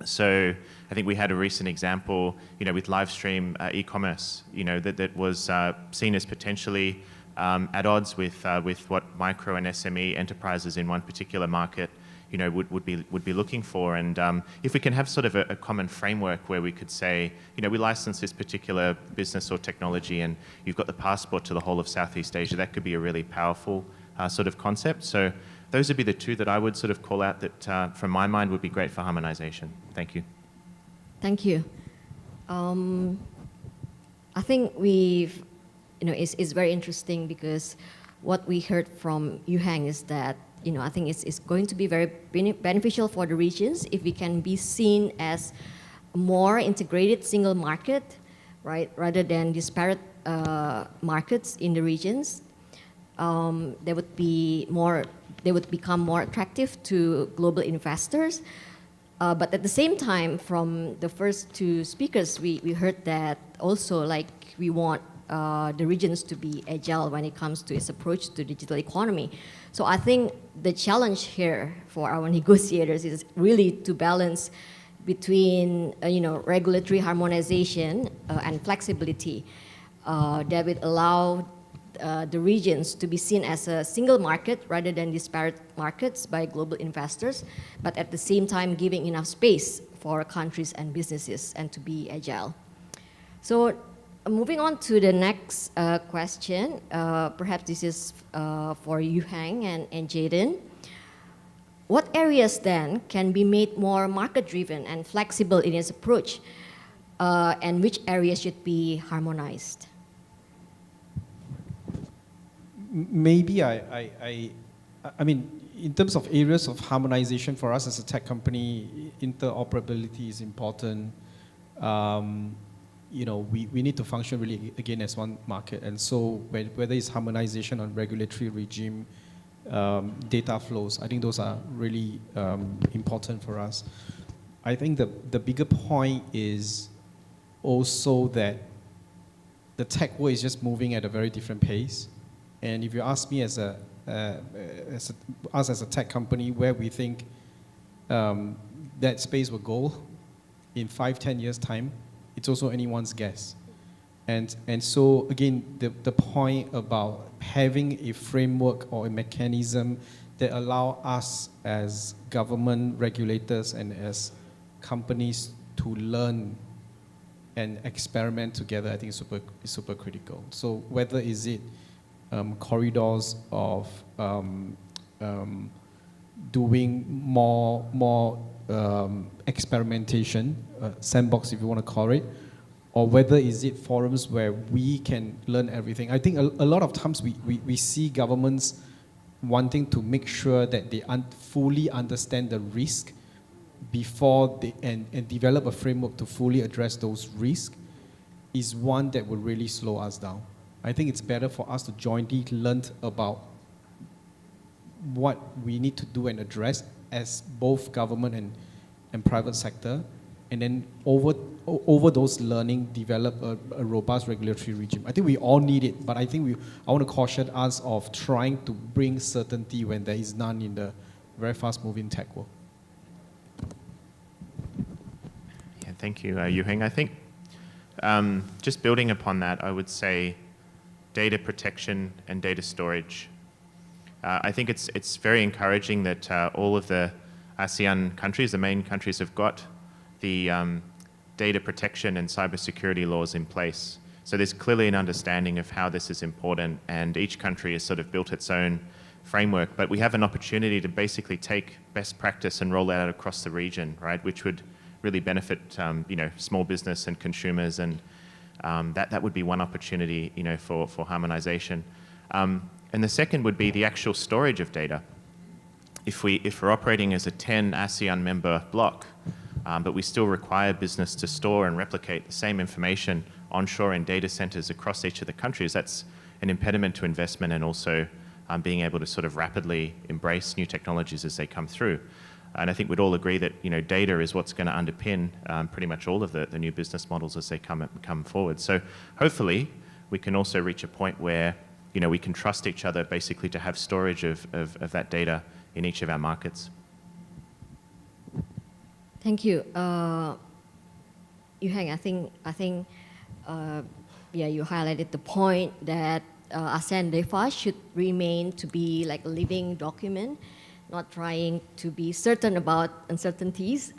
So I think we had a recent example, with live stream e-commerce, that was seen as potentially at odds with what micro and SME enterprises in one particular market would be looking for. And if we can have sort of a common framework where we could say, we license this particular business or technology, and you've got the passport to the whole of Southeast Asia, that could be a really powerful sort of concept. So those would be the two that I would sort of call out that, from my mind, would be great for harmonization. Thank you. Thank you. I think it's very interesting, because what we heard from Yu Hang is that I think it's going to be very beneficial for the regions if we can be seen as a more integrated single market, right, rather than disparate markets in the regions. They would become more attractive to global investors. But at the same time, from the first two speakers, we heard that also, like, we want the regions to be agile when it comes to its approach to digital economy. So I think the challenge here for our negotiators is really to balance between regulatory harmonization and flexibility that would allow the regions to be seen as a single market rather than disparate markets by global investors, but at the same time giving enough space for countries and businesses and to be agile. So moving on to the next question, perhaps this is for Yu Hang and Jaden. What areas then can be made more market-driven and flexible in its approach, and which areas should be harmonized? Maybe I mean, in terms of areas of harmonization for us as a tech company, interoperability is important. We need to function really, again, as one market. And so whether it's harmonization on regulatory regime, data flows, I think those are really important for us. I think the bigger point is also that the tech world is just moving at a very different pace. And if you ask me as a tech company where we think that space will go in 5-10 years' time, it's also anyone's guess. And so again, the point about having a framework or a mechanism that allow us as government regulators and as companies to learn and experiment together, I think is super critical. So whether is it corridors of doing more experimentation, sandbox if you want to call it, or whether is it forums where we can learn everything. I think a lot of times we see governments wanting to make sure that they fully understand the risk before they and develop a framework to fully address those risks is one that will really slow us down. I think it's better for us to jointly learn about what we need to do and address as both government and private sector, and then over those learning, develop a robust regulatory regime. I think we all need it, but I think I want to caution us of trying to bring certainty when there is none in the very fast-moving tech world. Yeah, thank you, Yu-Heng. I think just building upon that, I would say data protection and data storage. I think it's very encouraging that all of the ASEAN countries, the main countries, have got the data protection and cybersecurity laws in place. So there's clearly an understanding of how this is important, and each country has sort of built its own framework. But we have an opportunity to basically take best practice and roll that out across the region, right? Which would really benefit, small business and consumers, and that would be one opportunity, for harmonization. And the second would be the actual storage of data. If we're operating as a 10 ASEAN member bloc, but we still require business to store and replicate the same information onshore in data centers across each of the countries, that's an impediment to investment and also being able to sort of rapidly embrace new technologies as they come through. And I think we'd all agree that data is what's going to underpin pretty much all of the new business models as they come forward. So hopefully we can also reach a point where we can trust each other basically to have storage of that data in each of our markets. Thank you. Yu-Heng, I think you highlighted the point that ASEAN DEFA should remain to be like a living document, not trying to be certain about uncertainties,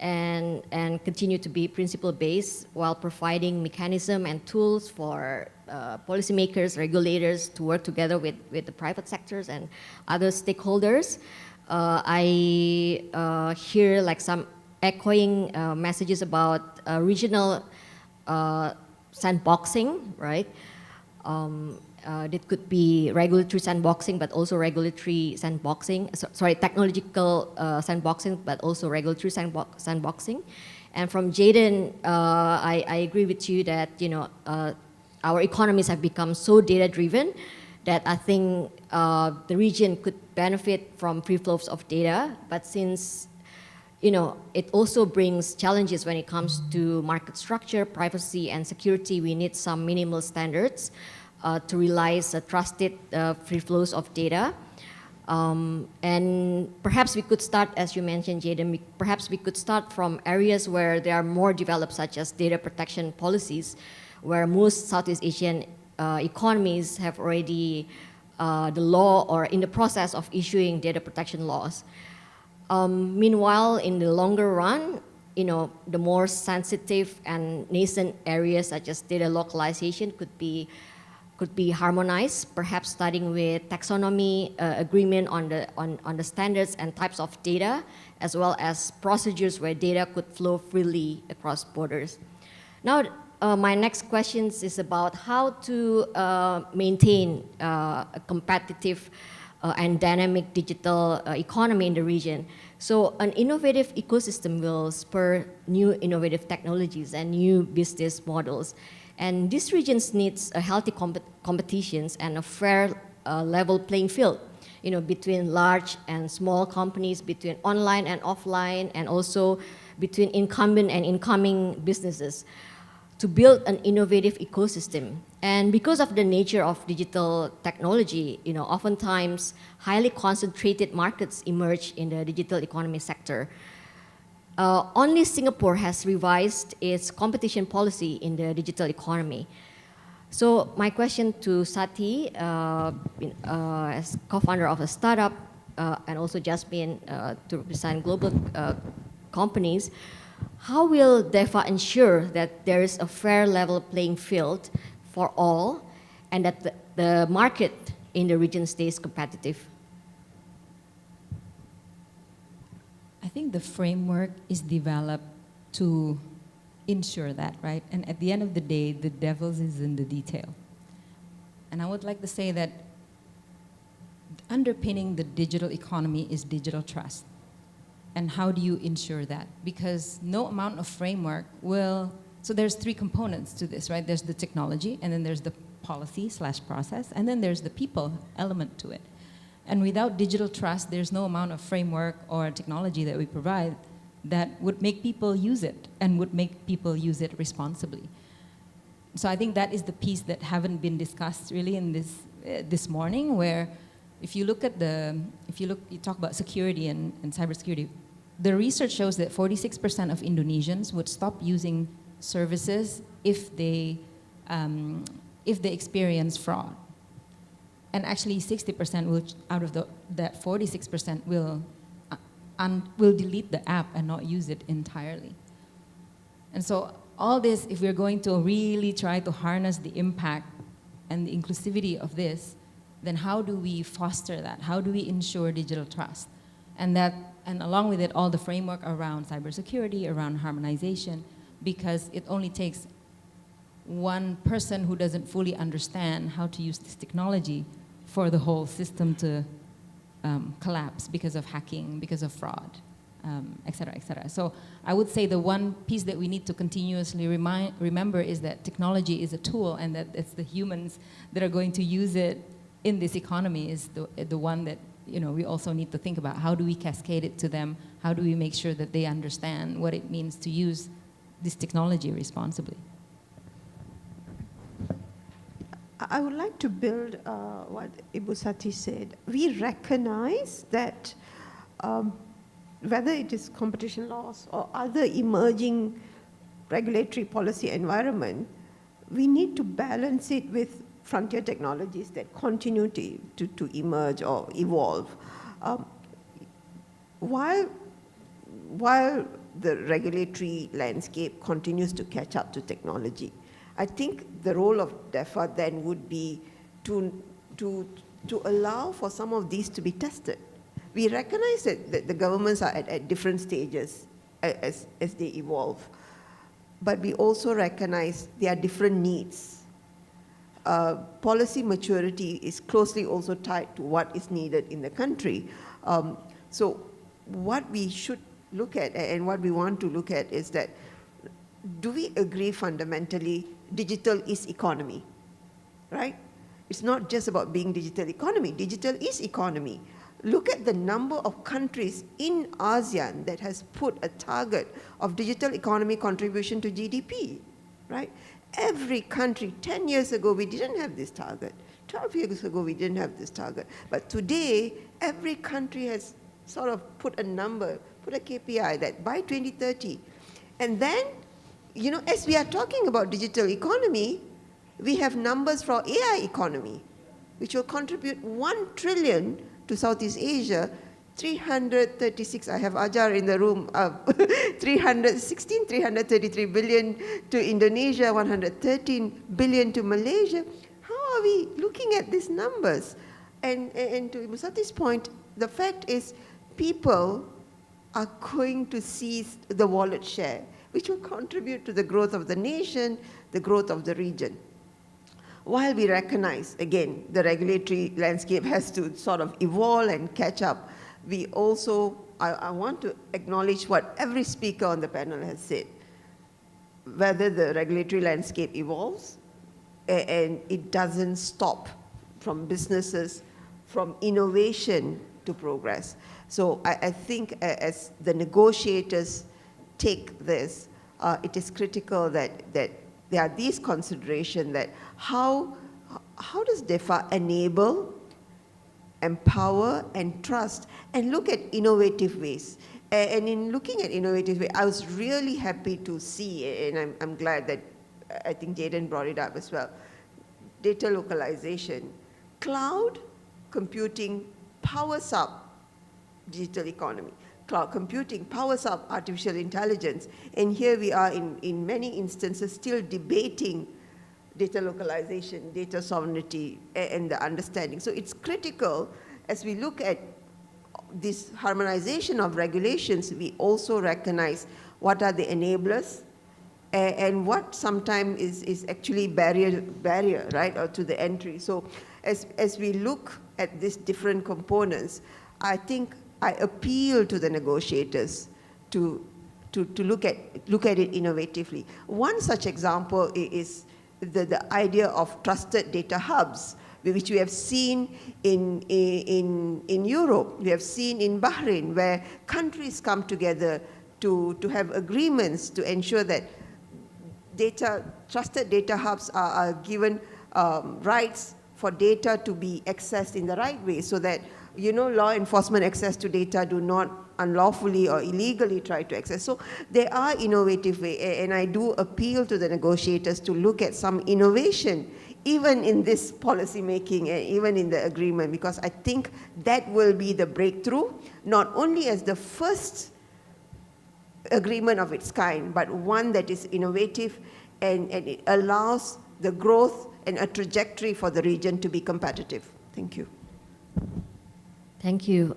and continue to be principle-based while providing mechanism and tools for policymakers, regulators to work together with the private sectors and other stakeholders. I hear like some echoing messages about regional sandboxing, right? It could be regulatory sandboxing, but also regulatory sandboxing. Technological sandboxing, but also regulatory sandboxing. And from Jaden, I agree with you that our economies have become so data-driven that I think the region could benefit from free flows of data. But since it also brings challenges when it comes to market structure, privacy, and security, we need some minimal standards to realize trusted free flows of data. And perhaps we could start, as you mentioned, Jaden, perhaps we could start from areas where they are more developed, such as data protection policies, where most Southeast Asian economies have already the law or in the process of issuing data protection laws. Meanwhile, in the longer run, the more sensitive and nascent areas such as data localization could be harmonized, perhaps starting with taxonomy agreement on the standards and types of data, as well as procedures where data could flow freely across borders. Now, my next question is about how to maintain a competitive and dynamic digital economy in the region. So an innovative ecosystem will spur new innovative technologies and new business models. And this region needs a healthy competitions and a fair level playing field, between large and small companies, between online and offline, and also between incumbent and incoming businesses, to build an innovative ecosystem. And because of the nature of digital technology, oftentimes highly concentrated markets emerge in the digital economy sector. Only Singapore has revised its competition policy in the digital economy. So my question to Sati, as co-founder of a startup, and also Jasmine to represent global companies, how will DEFA ensure that there is a fair level playing field for all and that the market in the region stays competitive? I think the framework is developed to ensure that, right? And at the end of the day, the devil is in the detail. And I would like to say that underpinning the digital economy is digital trust. And how do you ensure that? Because no amount of framework will, so there's three components to this, right? There's the technology, and then there's the policy/process, and then there's the people element to it. And without digital trust, there's no amount of framework or technology that we provide that would make people use it and would make people use it responsibly. So I think that is the piece that haven't been discussed really in this morning, where if you look at you talk about security and cybersecurity, the research shows that 46% of Indonesians would stop using services if they experience fraud. And actually 60% will, out of that 46% will delete the app and not use it entirely. And so all this, if we're going to really try to harness the impact and the inclusivity of this, then how do we foster that? How do we ensure digital trust? And along with it, all the framework around cybersecurity, around harmonization, because it only takes one person who doesn't fully understand how to use this technology for the whole system to collapse because of hacking, because of fraud, et cetera, et cetera. So I would say the one piece that we need to continuously remember is that technology is a tool, and that it's the humans that are going to use it in this economy is the one that we also need to think about. How do we cascade it to them? How do we make sure that they understand what it means to use this technology responsibly? I would like to build what Ibu Sati said. We recognize that whether it is competition laws or other emerging regulatory policy environment, we need to balance it with frontier technologies that continue to emerge or evolve. While the regulatory landscape continues to catch up to technology, I think the role of DEFA then would be to allow for some of these to be tested. We recognize that the governments are at different stages as they evolve, but we also recognize there are different needs. Policy maturity is closely also tied to what is needed in the country. So what we should look at and what we want to look at is that, do we agree fundamentally digital is economy, right? It's not just about being digital economy. Digital is economy. Look at the number of countries in ASEAN that has put a target of digital economy contribution to GDP, right? Every country, 10 years ago, we didn't have this target. 12 years ago, we didn't have this target. But today, every country has sort of put a number, put a KPI that by 2030. And then, as we are talking about digital economy, we have numbers for AI economy, which will contribute 1 trillion to Southeast Asia, 336, I have Ajar in the room, 333 billion to Indonesia, 113 billion to Malaysia. How are we looking at these numbers? And to Ibu Sati's point, the fact is people are going to seize the wallet share, which will contribute to the growth of the nation, the growth of the region. While we recognize, again, the regulatory landscape has to sort of evolve and catch up, we also, I want to acknowledge what every speaker on the panel has said. Whether the regulatory landscape evolves and it doesn't stop from businesses, from innovation to progress. So I think as the negotiators take this, it is critical that there are these considerations that how does DEFA enable, empower, and trust, and look at innovative ways. And in looking at innovative ways, I was really happy to see, and I'm glad that I think Jaden brought it up as well, data localization. Cloud computing powers up digital economy. Cloud computing powers up artificial intelligence. And here we are in many instances still debating data localization, data sovereignty, and the understanding. So it's critical as we look at this harmonization of regulations, we also recognize what are the enablers and what sometimes is actually barrier, right, or to the entry. So as we look at these different components, I think I appeal to the negotiators to look at it innovatively. One such example is the idea of trusted data hubs, which we have seen in Europe, we have seen in Bahrain, where countries come together to have agreements to ensure that trusted data hubs are given rights for data to be accessed in the right way, so that law enforcement access to data do not unlawfully or illegally try to access. So there are innovative ways, and I do appeal to the negotiators to look at some innovation, even in this policy making and even in the agreement, because I think that will be the breakthrough, not only as the first agreement of its kind, but one that is innovative and it allows the growth and a trajectory for the region to be competitive. Thank you. Thank you,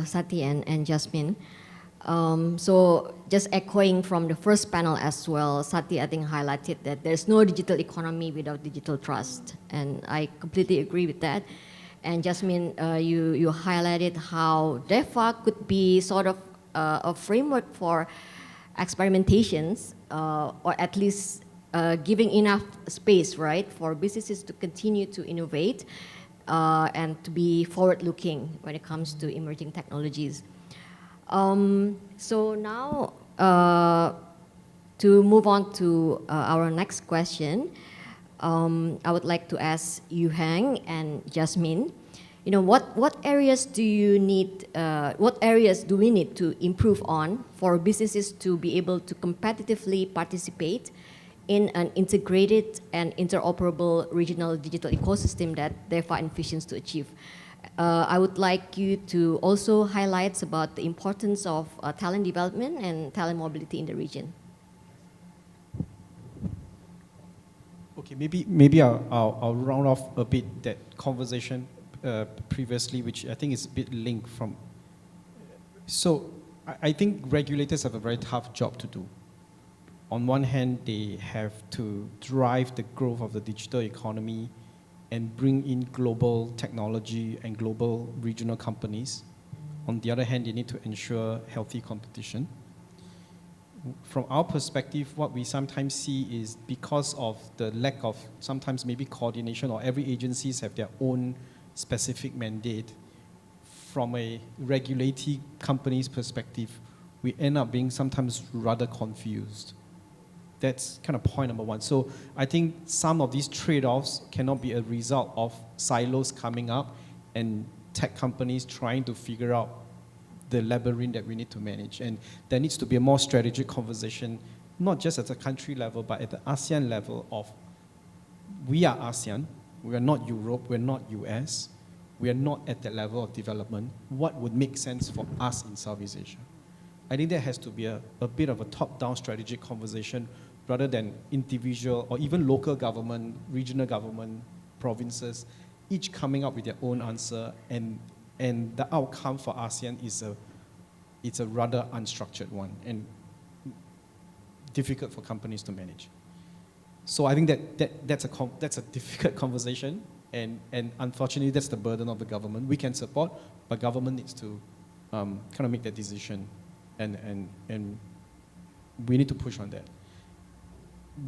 Sati and Jasmine. So just echoing from the first panel as well, Sati, I think, highlighted that there's no digital economy without digital trust. And I completely agree with that. And Jasmine, you highlighted how DEFA could be sort of a framework for experimentations, or at least giving enough space, right, for businesses to continue to innovate and to be forward-looking when it comes to emerging technologies. So now, to move on to our next question, I would like to ask Yu Hang and Jasmine, what areas do we need to improve on for businesses to be able to competitively participate in an integrated and interoperable regional digital ecosystem that DEFA envisions to achieve? I would like you to also highlight about the importance of talent development and talent mobility in the region. Okay, maybe I'll round off a bit that conversation previously, which I think is a bit linked from. So I think regulators have a very tough job to do. On one hand, they have to drive the growth of the digital economy and bring in global technology and global regional companies. On the other hand, they need to ensure healthy competition. From our perspective, what we sometimes see is because of the lack of sometimes maybe coordination, or every agencies have their own specific mandate, from a regulatory company's perspective, we end up being sometimes rather confused. That's kind of point number one. So I think some of these trade-offs cannot be a result of silos coming up and tech companies trying to figure out the labyrinth that we need to manage. And there needs to be a more strategic conversation, not just at the country level, but at the ASEAN level of, we are ASEAN, we are not Europe, we're not US, we are not at that level of development. What would make sense for us in Southeast Asia? I think there has to be a bit of a top-down strategic conversation rather than individual or even local government, regional government, provinces, each coming up with their own answer, and the outcome for ASEAN it's a rather unstructured one and difficult for companies to manage. So I think that's a difficult conversation, and unfortunately that's the burden of the government. We can support, but government needs to kind of make that decision, and we need to push on that.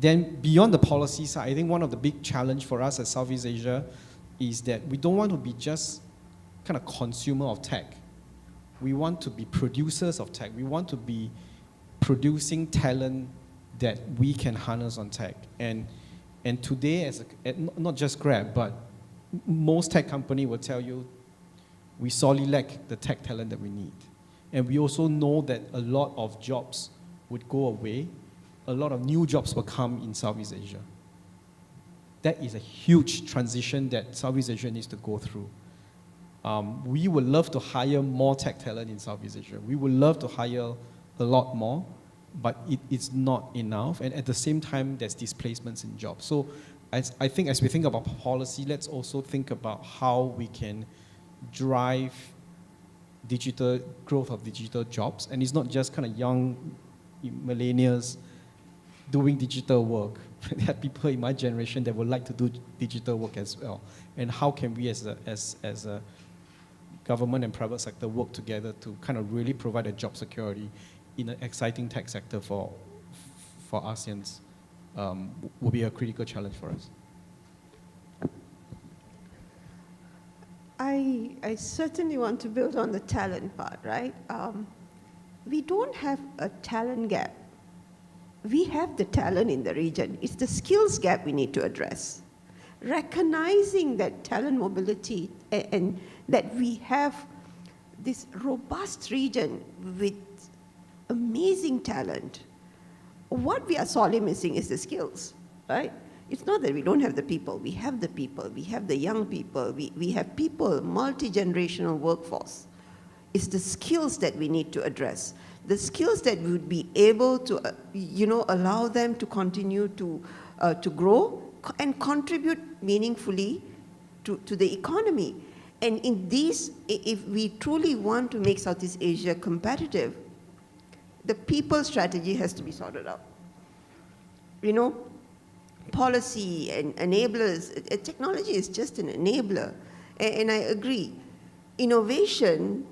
Then beyond the policy side, I think one of the big challenge for us as Southeast Asia is that we don't want to be just kind of consumer of tech. We want to be producers of tech. We want to be producing talent that we can harness on tech. And today, not just Grab, but most tech company will tell you we sorely lack the tech talent that we need. And we also know that a lot of jobs would go away. A lot of new jobs will come in Southeast Asia. That is a huge transition that Southeast Asia needs to go through. We would love to hire more tech talent in Southeast Asia. We would love to hire a lot more, but it's not enough. And at the same time, there's displacements in jobs. So I think as we think about policy, let's also think about how we can drive digital growth of digital jobs. And it's not just kind of young millennials doing digital work. There are people in my generation that would like to do digital work as well. And how can we as a government and private sector work together to kind of really provide a job security in an exciting tech sector for ASEANs will be a critical challenge for us. I certainly want to build on the talent part, right? We don't have a talent gap. We have the talent in the region. It's the skills gap we need to address. Recognizing that talent mobility and that we have this robust region with amazing talent. What we are sorely missing is the skills, right? It's not that we don't have the people. We have the people. We have the young people. We have people, multi-generational workforce. It's the skills that we need to address. The skills that would be able to, allow them to continue to grow and contribute meaningfully to the economy. And in these, if we truly want to make Southeast Asia competitive, the people strategy has to be sorted out. Policy and enablers, technology is just an enabler. And I agree. Innovation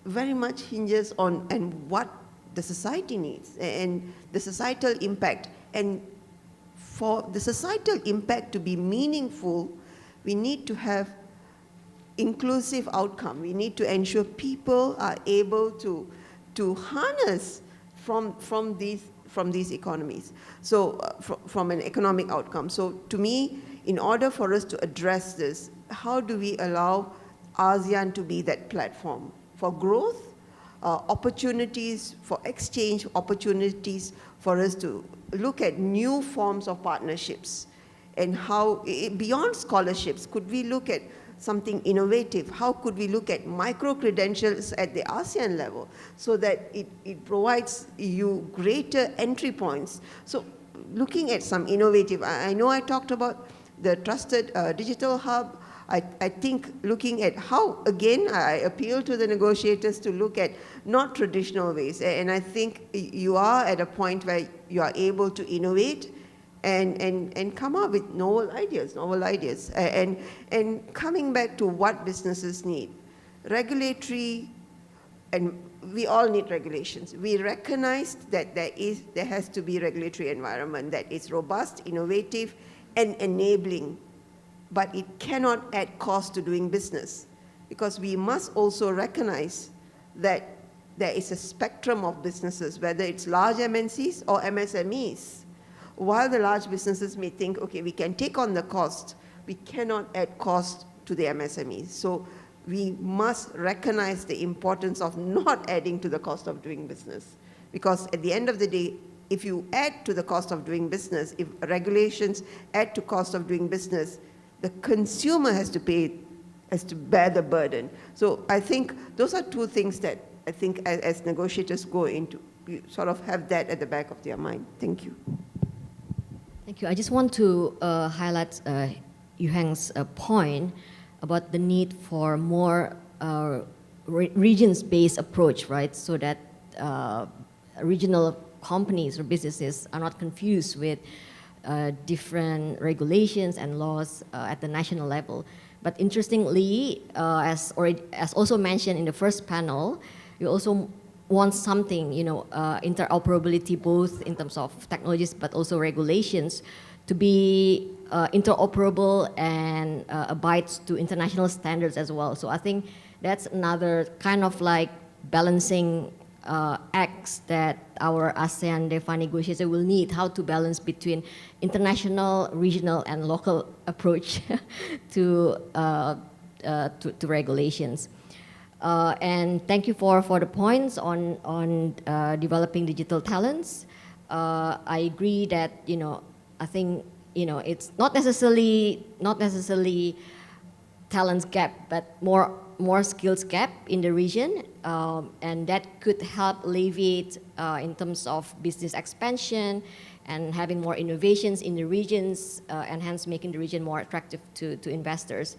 very much hinges on what the society needs and the societal impact. And for the societal impact to be meaningful, we need to have inclusive outcome. We need to ensure people are able to harness from these economies. So from an economic outcome. So to me, in order for us to address this, how do we allow ASEAN to be that platform for growth, opportunities for exchange, opportunities for us to look at new forms of partnerships, and how, beyond scholarships, could we look at something innovative? How could we look at micro-credentials at the ASEAN level so that it provides you greater entry points? So looking at some innovative, I know I talked about the trusted digital hub. I think looking at how, again, I appeal to the negotiators to look at not traditional ways. And I think you are at a point where you are able to innovate and come up with novel ideas. And coming back to what businesses need. Regulatory, and we all need regulations. We recognize that there has to be regulatory environment that is robust, innovative, and enabling. But it cannot add cost to doing business, because we must also recognize that there is a spectrum of businesses, whether it's large MNCs or MSMEs. While the large businesses may think, okay, we can take on the cost, we cannot add cost to the MSMEs. So we must recognize the importance of not adding to the cost of doing business. Because at the end of the day, if you add to the cost of doing business, if regulations add to cost of doing business, the consumer has to bear the burden. So I think those are two things that I think as negotiators go into, you sort of have that at the back of their mind. Thank you. Thank you. I just want to highlight Yuhang's point about the need for more regions-based approach, right? So that regional companies or businesses are not confused with different regulations and laws at the national level. But interestingly, as also mentioned in the first panel, you also want something, interoperability both in terms of technologies but also regulations to be interoperable and abides to international standards as well. So I think that's another kind of like balancing acts that our ASEAN DEFA negotiator will need, how to balance between international, regional, and local approach to regulations. And thank you for the points on developing digital talents. I agree that I think it's not necessarily talents gap, but more skills gap in the region, and that could help alleviate in terms of business expansion and having more innovations in the regions, and hence making the region more attractive to investors.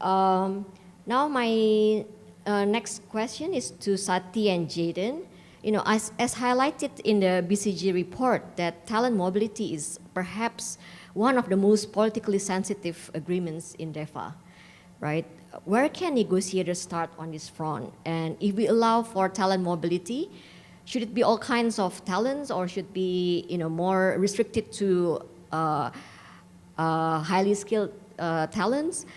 Now my next question is to Sati and Jaden. As highlighted in the BCG report, that talent mobility is perhaps one of the most politically sensitive agreements in DEFA, right? Where can negotiators start on this front? And if we allow for talent mobility, should it be all kinds of talents, or should be more restricted to highly skilled talents?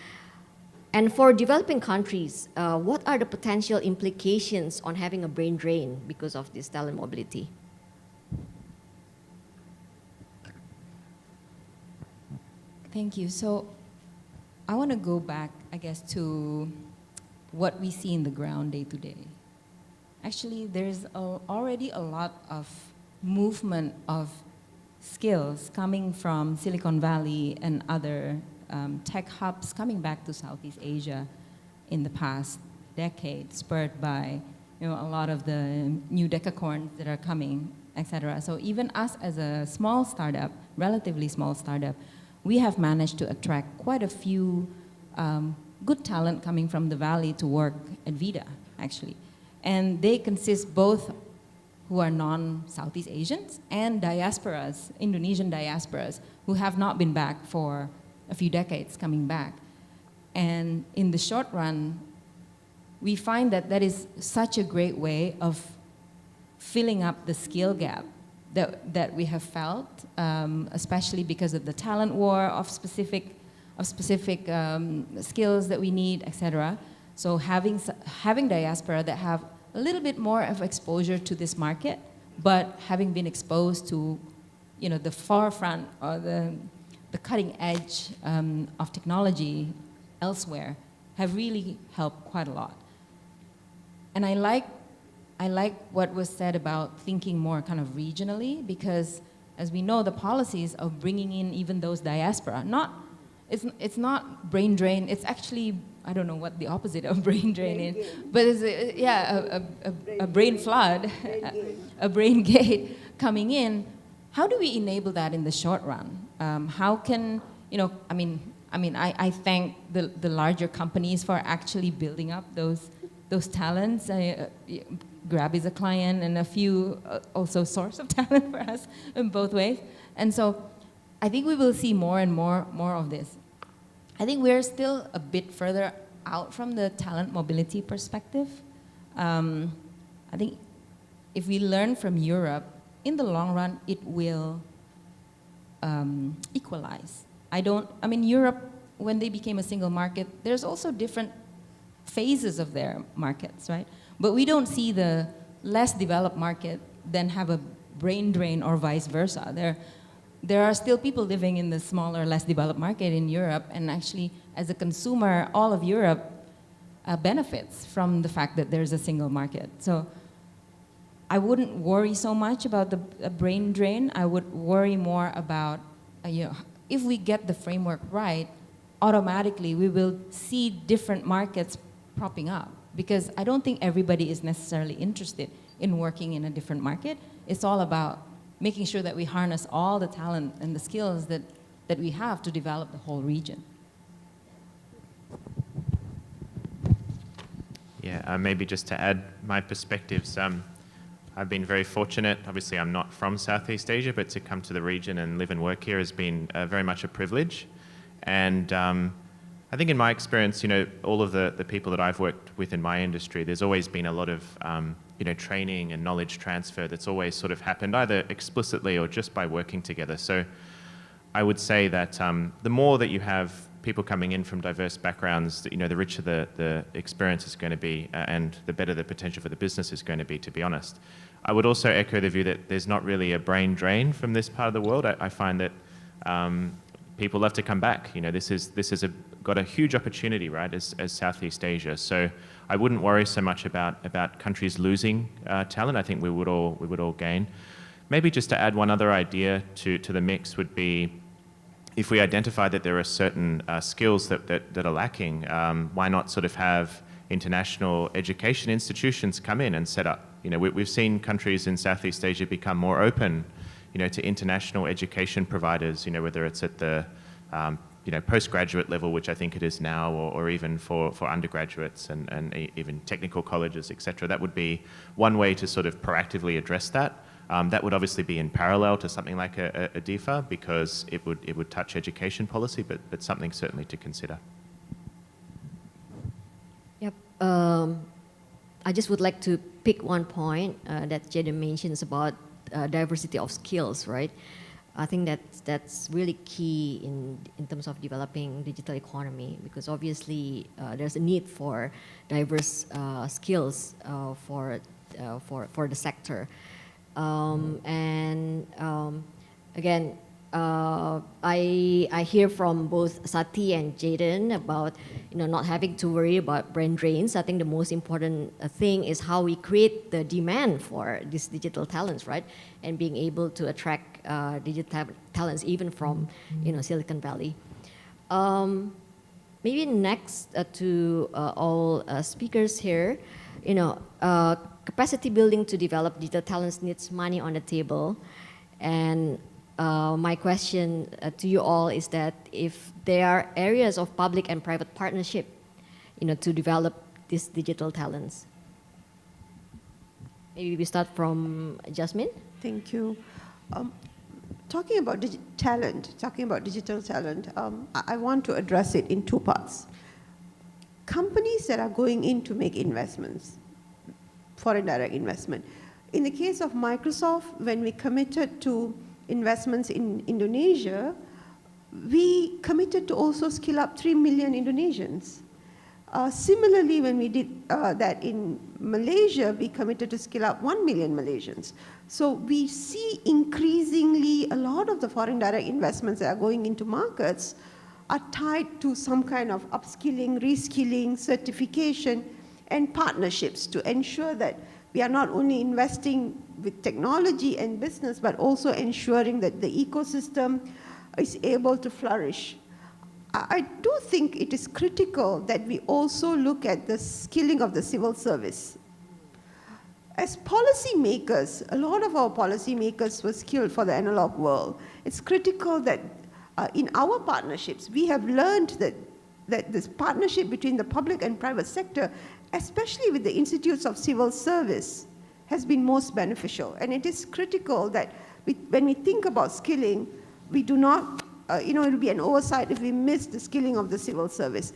And for developing countries, what are the potential implications on having a brain drain because of this talent mobility? Thank you. So I want to go back, I guess, to what we see in the ground day to day. Actually, there's already a lot of movement of skills coming from Silicon Valley and other tech hubs coming back to Southeast Asia in the past decade, spurred by a lot of the new decacorns that are coming, etc. So even us as a small startup, relatively small startup, we have managed to attract quite a few good talent coming from the Valley to work at VIDA, actually. And they consist both who are non-Southeast Asians and diasporas, Indonesian diasporas, who have not been back for a few decades coming back. And in the short run, we find that that is such a great way of filling up the skill gap that we have felt, especially because of the talent war of specific skills that we need, etc. So having diaspora that have a little bit more of exposure to this market, but having been exposed to, the forefront or the cutting edge of technology elsewhere, have really helped quite a lot. And I like what was said about thinking more kind of regionally, because as we know, the policies of bringing in even those diaspora, it's not brain drain, it's actually, I don't know what the opposite of brain drain is, but it's a brain flood, a brain gate coming in. How do we enable that in the short run? How can, I thank the larger companies for actually building up those talents. Grab is a client and a few also source of talent for us in both ways. And so I think we will see more and more of this. I think we're still a bit further out from the talent mobility perspective. I think if we learn from Europe, in the long run, it will equalize. Europe, when they became a single market, there's also different phases of their markets, right? But we don't see the less developed market then have a brain drain or vice versa. There are still people living in the smaller, less developed market in Europe, and actually, as a consumer, all of Europe benefits from the fact that there's a single market. So I wouldn't worry so much about the brain drain. I would worry more about, if we get the framework right, automatically we will see different markets propping up. Because I don't think everybody is necessarily interested in working in a different market. It's all about making sure that we harness all the talent and the skills that we have to develop the whole region. Yeah, maybe just to add my perspectives, I've been very fortunate. Obviously, I'm not from Southeast Asia, but to come to the region and live and work here has been very much a privilege. And I think in my experience, all of the people that I've worked with in my industry, there's always been a lot of, training and knowledge transfer that's always sort of happened either explicitly or just by working together. So I would say that the more that you have people coming in from diverse backgrounds, the richer the experience is going to be and the better the potential for the business is going to be, to be honest. I would also echo the view that there's not really a brain drain from this part of the world. I find that people love to come back. This is got a huge opportunity, right, as Southeast Asia. So I wouldn't worry so much about countries losing talent. I think we would all gain. Maybe just to add one other idea to the mix would be, if we identify that there are certain skills that are lacking, why not sort of have international education institutions come in and set up? We've seen countries in Southeast Asia become more open, to international education providers, whether it's at the postgraduate level, which I think it is now, or even for undergraduates and even technical colleges, etc. That would be one way to sort of proactively address that. That would obviously be in parallel to something like a DEFA, because it would touch education policy, but something certainly to consider. Yep. I just would like to pick one point that Jaden mentions about diversity of skills, right? I think that's really key in terms of developing digital economy, because obviously there's a need for diverse skills for the sector. Again, I hear from both Sati and Jaden about not having to worry about brain drains. I think the most important thing is how we create the demand for these digital talents, right? And being able to attract digital talents even from Silicon Valley. Maybe next to all speakers here, capacity building to develop digital talents needs money on the table. And my question to you all is that if there are areas of public and private partnership, to develop these digital talents. Maybe we start from Jasmine. Thank you. Talking about digital talent, I want to address it in two parts. Companies that are going in to make investments, foreign direct investment. In the case of Microsoft, when we committed to investments in Indonesia, we committed to also skill up 3 million Indonesians. Similarly, when we did that in Malaysia, we committed to skill up 1 million Malaysians. So we see increasingly a lot of the foreign direct investments that are going into markets are tied to some kind of upskilling, reskilling, certification, and partnerships to ensure that we are not only investing with technology and business, but also ensuring that the ecosystem is able to flourish. I do think it is critical that we also look at the skilling of the civil service. As policymakers, a lot of our policymakers were skilled for the analog world. It's critical that in our partnerships, we have learned that this partnership between the public and private sector, especially with the institutes of civil service, has been most beneficial. And it is critical that when we think about skilling, we do not, it will be an oversight if we miss the skilling of the civil service.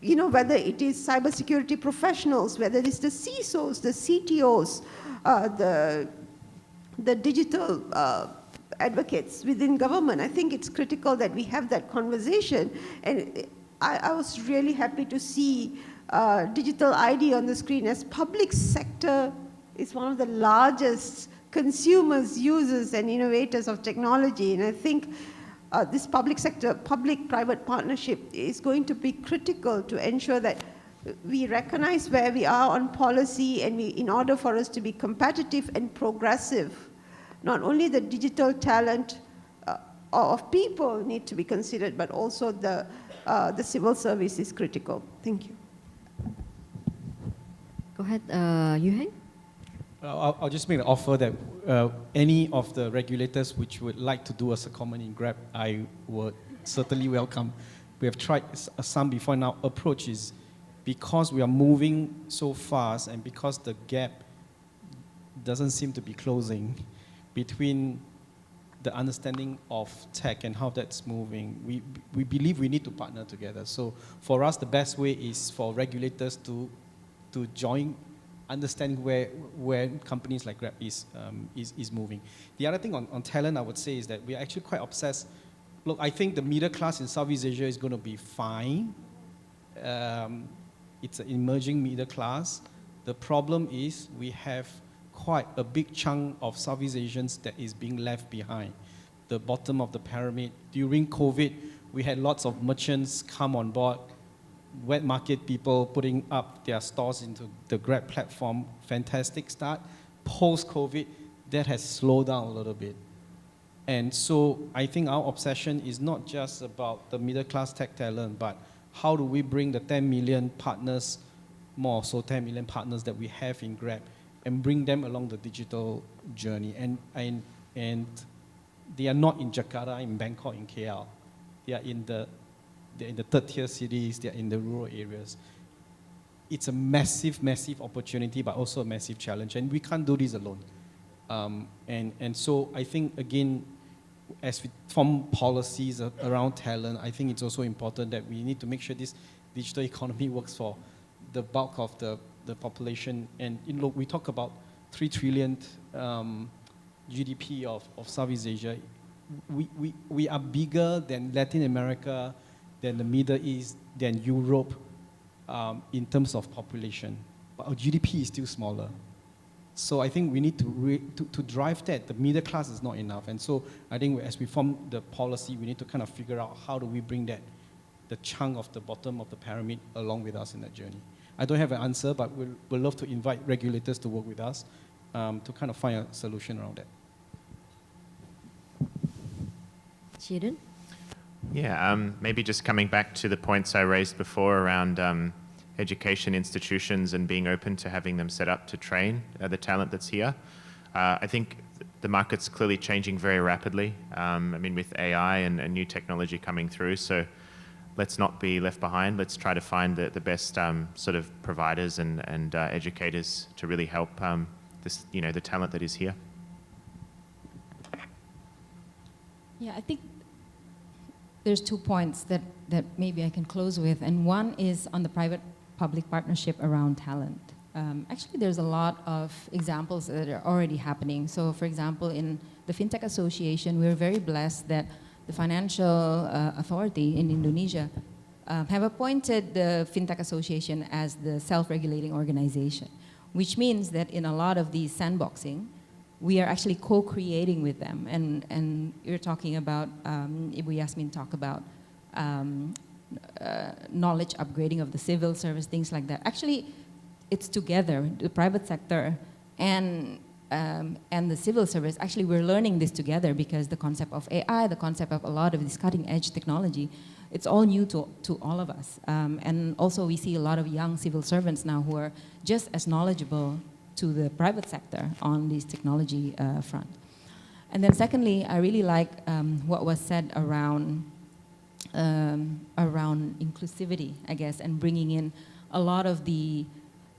Whether it is cybersecurity professionals, whether it is the CISOs, the CTOs, the digital advocates within government. I think it's critical that we have that conversation. And I was really happy to see digital ID on the screen, as public sector is one of the largest consumers, users, and innovators of technology. And I think this public sector, public-private partnership is going to be critical to ensure that we recognize where we are on policy, and in order for us to be competitive and progressive, not only the digital talent of people need to be considered, but also the civil service is critical. Thank you. Go ahead, Yuheng. I'll just make an offer that any of the regulators which would like to do as a common in GRAB, I would certainly welcome. We have tried some before now. Approach is because we are moving so fast and because the gap doesn't seem to be closing between the understanding of tech and how that's moving, we believe we need to partner together. So for us, the best way is for regulators to join, understanding where companies like Grab is moving. The other thing on talent, I would say, is that we're actually quite obsessed. Look, I think the middle class in Southeast Asia is going to be fine. It's an emerging middle class. The problem is we have quite a big chunk of Southeast Asians that is being left behind. The bottom of the pyramid. During COVID, we had lots of merchants come on board, wet market people putting up their stores into the Grab platform. Fantastic start. Post-COVID, that has slowed down a little bit. And so I think our obsession is not just about the middle class tech talent, but how do we bring the 10 million partners, more so 10 million partners that we have in Grab, and bring them along the digital journey. And they are not in Jakarta, in Bangkok, in KL. They are in the third tier cities, they are in the rural areas. It's a massive, massive opportunity, but also a massive challenge. And we can't do this alone. And so I think, again, as we form policies around talent, I think it's also important that we need to make sure this digital economy works for the bulk of the population. And look, we talk about 3 trillion GDP of Southeast Asia. we are bigger than Latin America, than the Middle East, than Europe in terms of population. But our GDP is still smaller. So I think we need to drive that. The middle class is not enough. And so I think as we form the policy, we need to kind of figure out how do we bring that, the chunk of the bottom of the pyramid along with us in that journey. I don't have an answer, but we'll love to invite regulators to work with us to kind of find a solution around that. Jaden? Yeah, maybe just coming back to the points I raised before around education institutions and being open to having them set up to train the talent that's here. I think the market's clearly changing very rapidly. I mean, with AI and new technology coming through, so let's not be left behind. Let's try to find the best sort of providers and educators to really help this, the talent that is here. Yeah, I think there's 2 points that maybe I can close with, and one is on the private-public partnership around talent. Actually, there's a lot of examples that are already happening. So, for example, in the FinTech Association, we're very blessed that the Financial Authority in Indonesia have appointed the FinTech Association as the self-regulating organization, which means that in a lot of these sandboxing, we are actually co-creating with them. And you're talking about, Ibu Yasmin talked about knowledge upgrading of the civil service, things like that. Actually, it's together, the private sector and the civil service. Actually, we're learning this together because the concept of AI, the concept of a lot of this cutting edge technology, it's all new to all of us. And also we see a lot of young civil servants now who are just as knowledgeable to the private sector on this technology front. And then secondly, I really like what was said around inclusivity, I guess, and bringing in a lot of the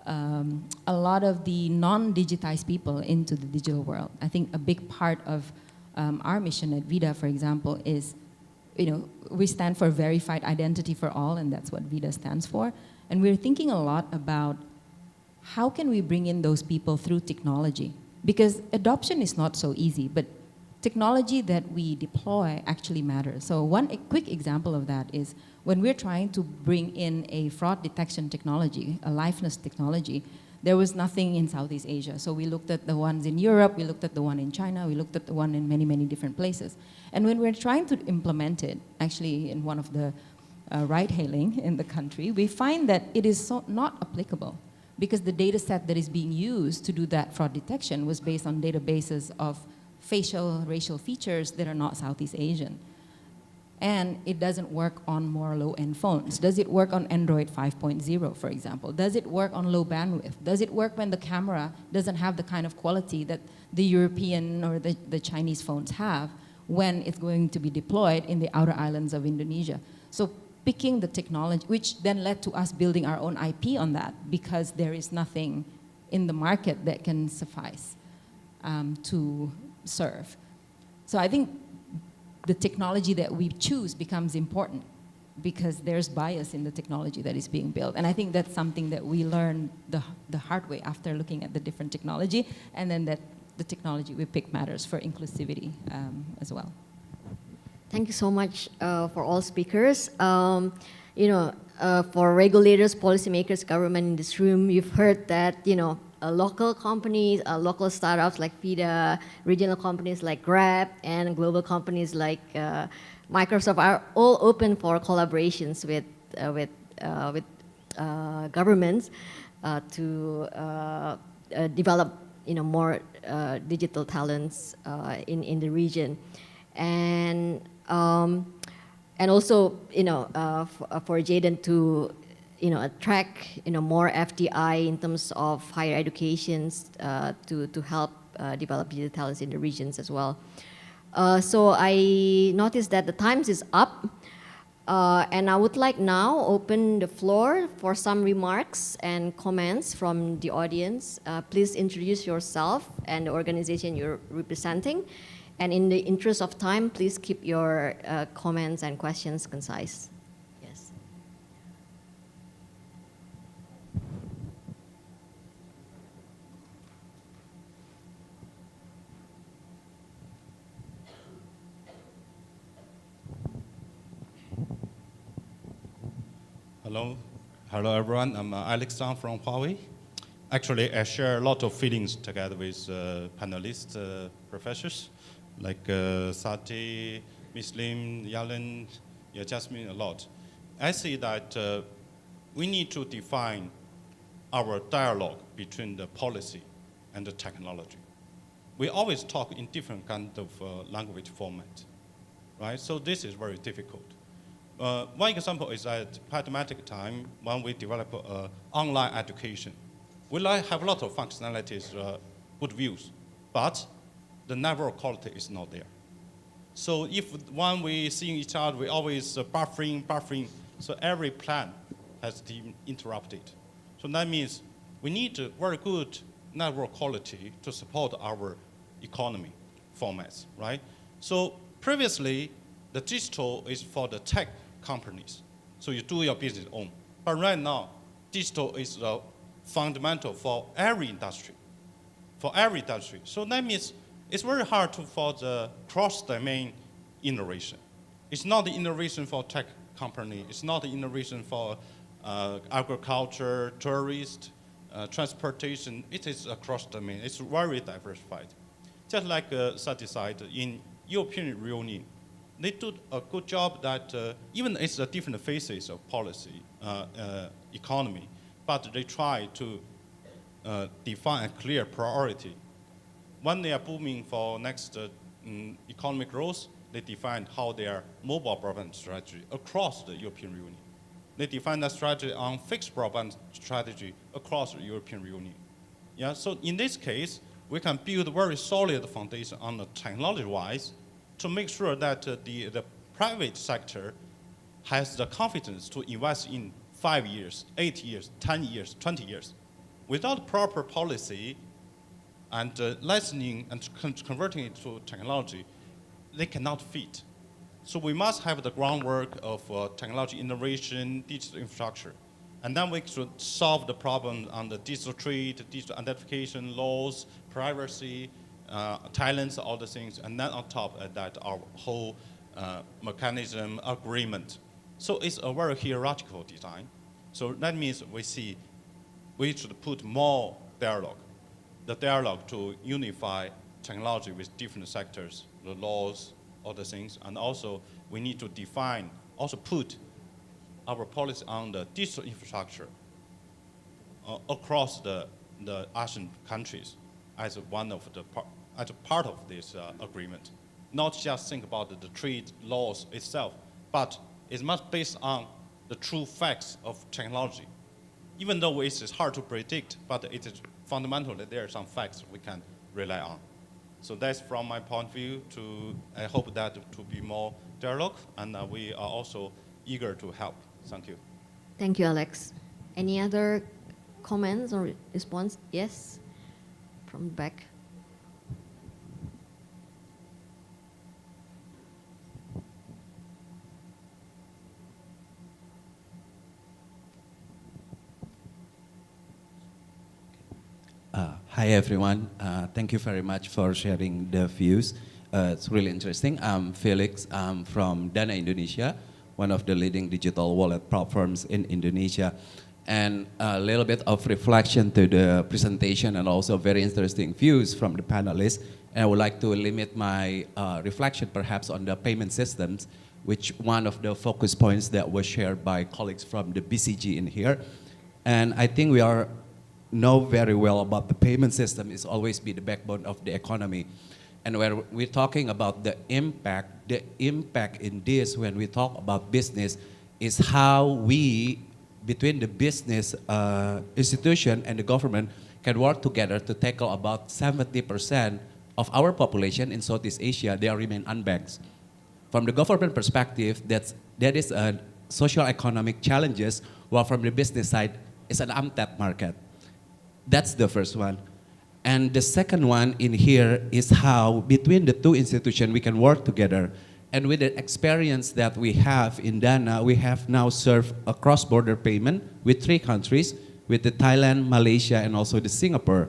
non-digitized people into the digital world. I think a big part of our mission at VIDA, for example, is, we stand for verified identity for all, and that's what VIDA stands for. And we're thinking a lot about how can we bring in those people through technology? Because adoption is not so easy, but technology that we deploy actually matters. So a quick example of that is when we're trying to bring in a fraud detection technology, a liveness technology, there was nothing in Southeast Asia. So we looked at the ones in Europe, we looked at the one in China, we looked at the one in many, many different places. And when we're trying to implement it, actually in one of the ride-hailing in the country, we find that it is not applicable because the data set that is being used to do that fraud detection was based on databases of facial, racial features that are not Southeast Asian. And it doesn't work on more low-end phones. Does it work on Android 5.0, for example? Does it work on low bandwidth? Does it work when the camera doesn't have the kind of quality that the European or the Chinese phones have when it's going to be deployed in the outer islands of Indonesia? So picking the technology, which then led to us building our own IP on that because there is nothing in the market that can suffice to serve. So I think the technology that we choose becomes important because there's bias in the technology that is being built. And I think that's something that we learned the hard way after looking at the different technology, and then that the technology we pick matters for inclusivity as well. Thank you so much for all speakers. For regulators, policymakers, government in this room, you've heard that, local companies, local startups like VIDA, regional companies like Grab, and global companies like Microsoft are all open for collaborations with governments to develop, more digital talents in the region, and also, for Jaden to attract more FDI in terms of higher educations to help develop digital talents in the regions as well. So I noticed that the times is up, and I would like now open the floor for some remarks and comments from the audience. Please introduce yourself and the organization you're representing, and in the interest of time, please keep your comments and questions concise. Hello everyone. I'm Alex Zhang from Huawei. Actually, I share a lot of feelings together with panelists, professors, like Sati, Ms. Lim, Yalen, Jasmine, a lot. I see that we need to define our dialogue between the policy and the technology. We always talk in different kind of language format, right? So this is very difficult. One example is at pandemic time, when we develop online education. We have a lot of functionalities, good views, but the level of quality is not there. So if when we see each other, we always buffering, so every plan has been interrupted. So that means we need a very good network quality to support our economy formats, right? So previously, the digital is for the tech companies. So you do your business own. But right now, digital is fundamental for every industry. So that means it's very hard for the cross-domain innovation. It's not the innovation for tech company. It's not the innovation for agriculture, tourist, transportation. It is across domain. It's very diversified. Just like Sati said, in European Union, they do a good job that even it's a different phases of policy, economy, but they try to define a clear priority. When they are booming for next economic growth, they define how their mobile broadband strategy across the European Union. They define that strategy on fixed broadband strategy across the European Union. Yeah, so in this case, we can build a very solid foundation on the technology-wise to make sure that the private sector has the confidence to invest in 5 years, 8 years, 10 years, 20 years. Without proper policy and licensing and converting it to technology, they cannot fit. So we must have the groundwork of technology innovation, digital infrastructure. And then we should solve the problem on the digital trade, digital identification, laws, privacy, talents, all the things. And then on top of that, our whole mechanism agreement. So it's a very hierarchical design. So that means we should put more dialogue, the dialogue to unify technology with different sectors, the laws, all the things. And also we need to define, also put our policy on the digital infrastructure across the ASEAN countries as one of the as a part of this agreement. Not just think about the trade laws itself, but it must be based on the true facts of technology. Even though it is hard to predict, but it is fundamentally there are some facts we can rely on. So that's from my point of view. I hope that to be more dialogue, and we are also eager to help. Thank you. Thank you, Alex. Any other comments or response? Yes, from the back. Hi everyone, thank you very much for sharing the views. It's really interesting. I'm Felix, I'm from Dana Indonesia, one of the leading digital wallet platforms in Indonesia. And a little bit of reflection to the presentation and also very interesting views from the panelists. And I would like to limit my reflection perhaps on the payment systems, which one of the focus points that was shared by colleagues from the BCG in here. And I think we know very well about the payment system is always be the backbone of the economy. And when we're talking about the impact in this, when we talk about business, is how we, between the business institution and the government, can work together to tackle about 70% of our population in Southeast Asia, they remain unbanked. From the government perspective, that is a social economic challenges, while from the business side, it's an untapped market. That's the first one. And the second one in here is how between the two institutions we can work together. And with the experience that we have in Dana, we have now served a cross-border payment with 3 countries, with the Thailand, Malaysia, and also the Singapore.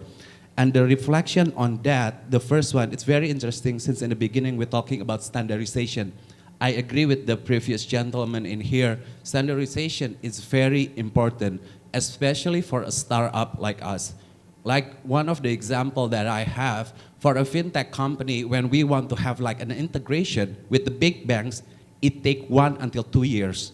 And the reflection on that, the first one, it's very interesting since in the beginning we're talking about standardization. I agree with the previous gentleman in here. Standardization is very important, especially for a startup like us. Like one of the example that I have, for a fintech company, when we want to have like an integration with the big banks, it takes 1 until 2 years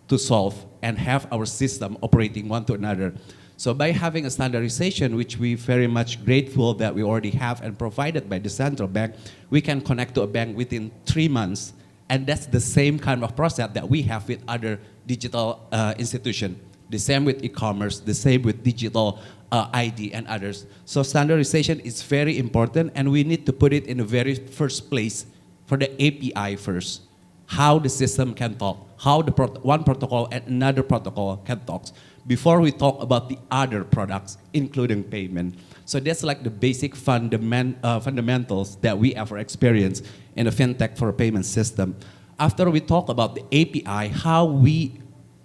to solve and have our system operating one to another. So by having a standardization, which we very much grateful that we already have and provided by the central bank, we can connect to a bank within 3 months. And that's the same kind of process that we have with other digital institutions. The same with e-commerce, the same with digital ID and others. So standardization is very important, and we need to put it in the very first place for the API first. How the system can talk, how the one protocol and another protocol can talk, before we talk about the other products, including payment. So that's like the basic fundamentals that we ever experienced in a fintech for a payment system. After we talk about the API, how we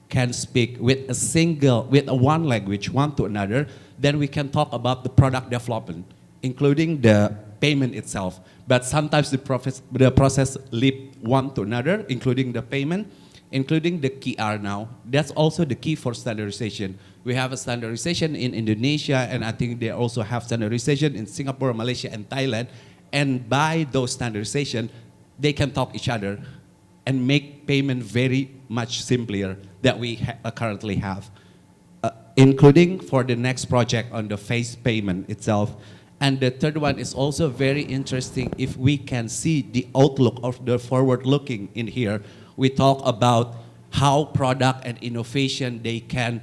can speak with a one language, one to another, then we can talk about the product development, including the payment itself. But sometimes the process leap one to another, including the payment, including the QR now. That's also the key for standardization. We have a standardization in Indonesia, and I think they also have standardization in Singapore, Malaysia, and Thailand. And by those standardization, they can talk each other and make payment very much simpler that we currently have, including for the next project on the face payment itself. And the third one is also very interesting if we can see the outlook of the forward-looking in here. We talk about how product and innovation, they can,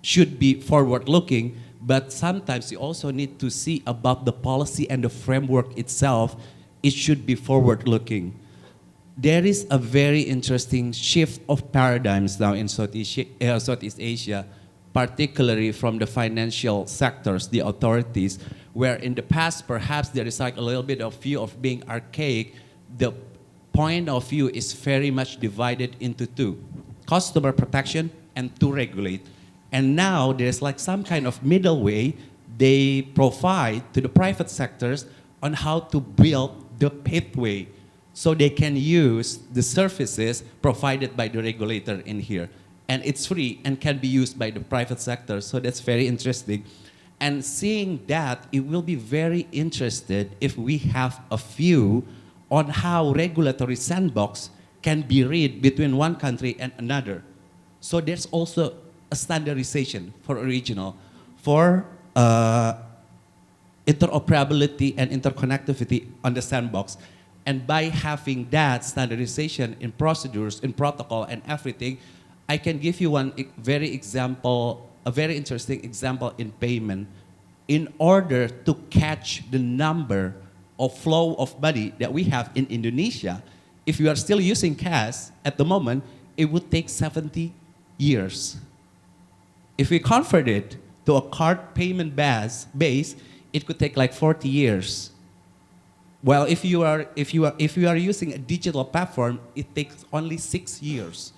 should be forward-looking, but sometimes you also need to see about the policy and the framework itself. It should be forward-looking. There is a very interesting shift of paradigms now in Southeast Asia, particularly from the financial sectors, the authorities, where in the past perhaps there is like a little bit of view of being archaic. The point of view is very much divided into two: customer protection and to regulate. And now there's like some kind of middle way they provide to the private sectors on how to build the pathway so they can use the services provided by the regulator in here. And it's free and can be used by the private sector, so that's very interesting. And seeing that, it will be very interested if we have a view on how regulatory sandbox can be read between one country and another. So there's also a standardization for regional, for interoperability and interconnectivity on the sandbox. And by having that standardization in procedures, in protocol, and everything, I can give you one very interesting example in payment. In order to catch the number of flow of money that we have in Indonesia, if you are still using cash at the moment, it would take 70 years. If we convert it to a card payment base, it could take like 40 years. Well, if you are using a digital platform, it takes only 6 years.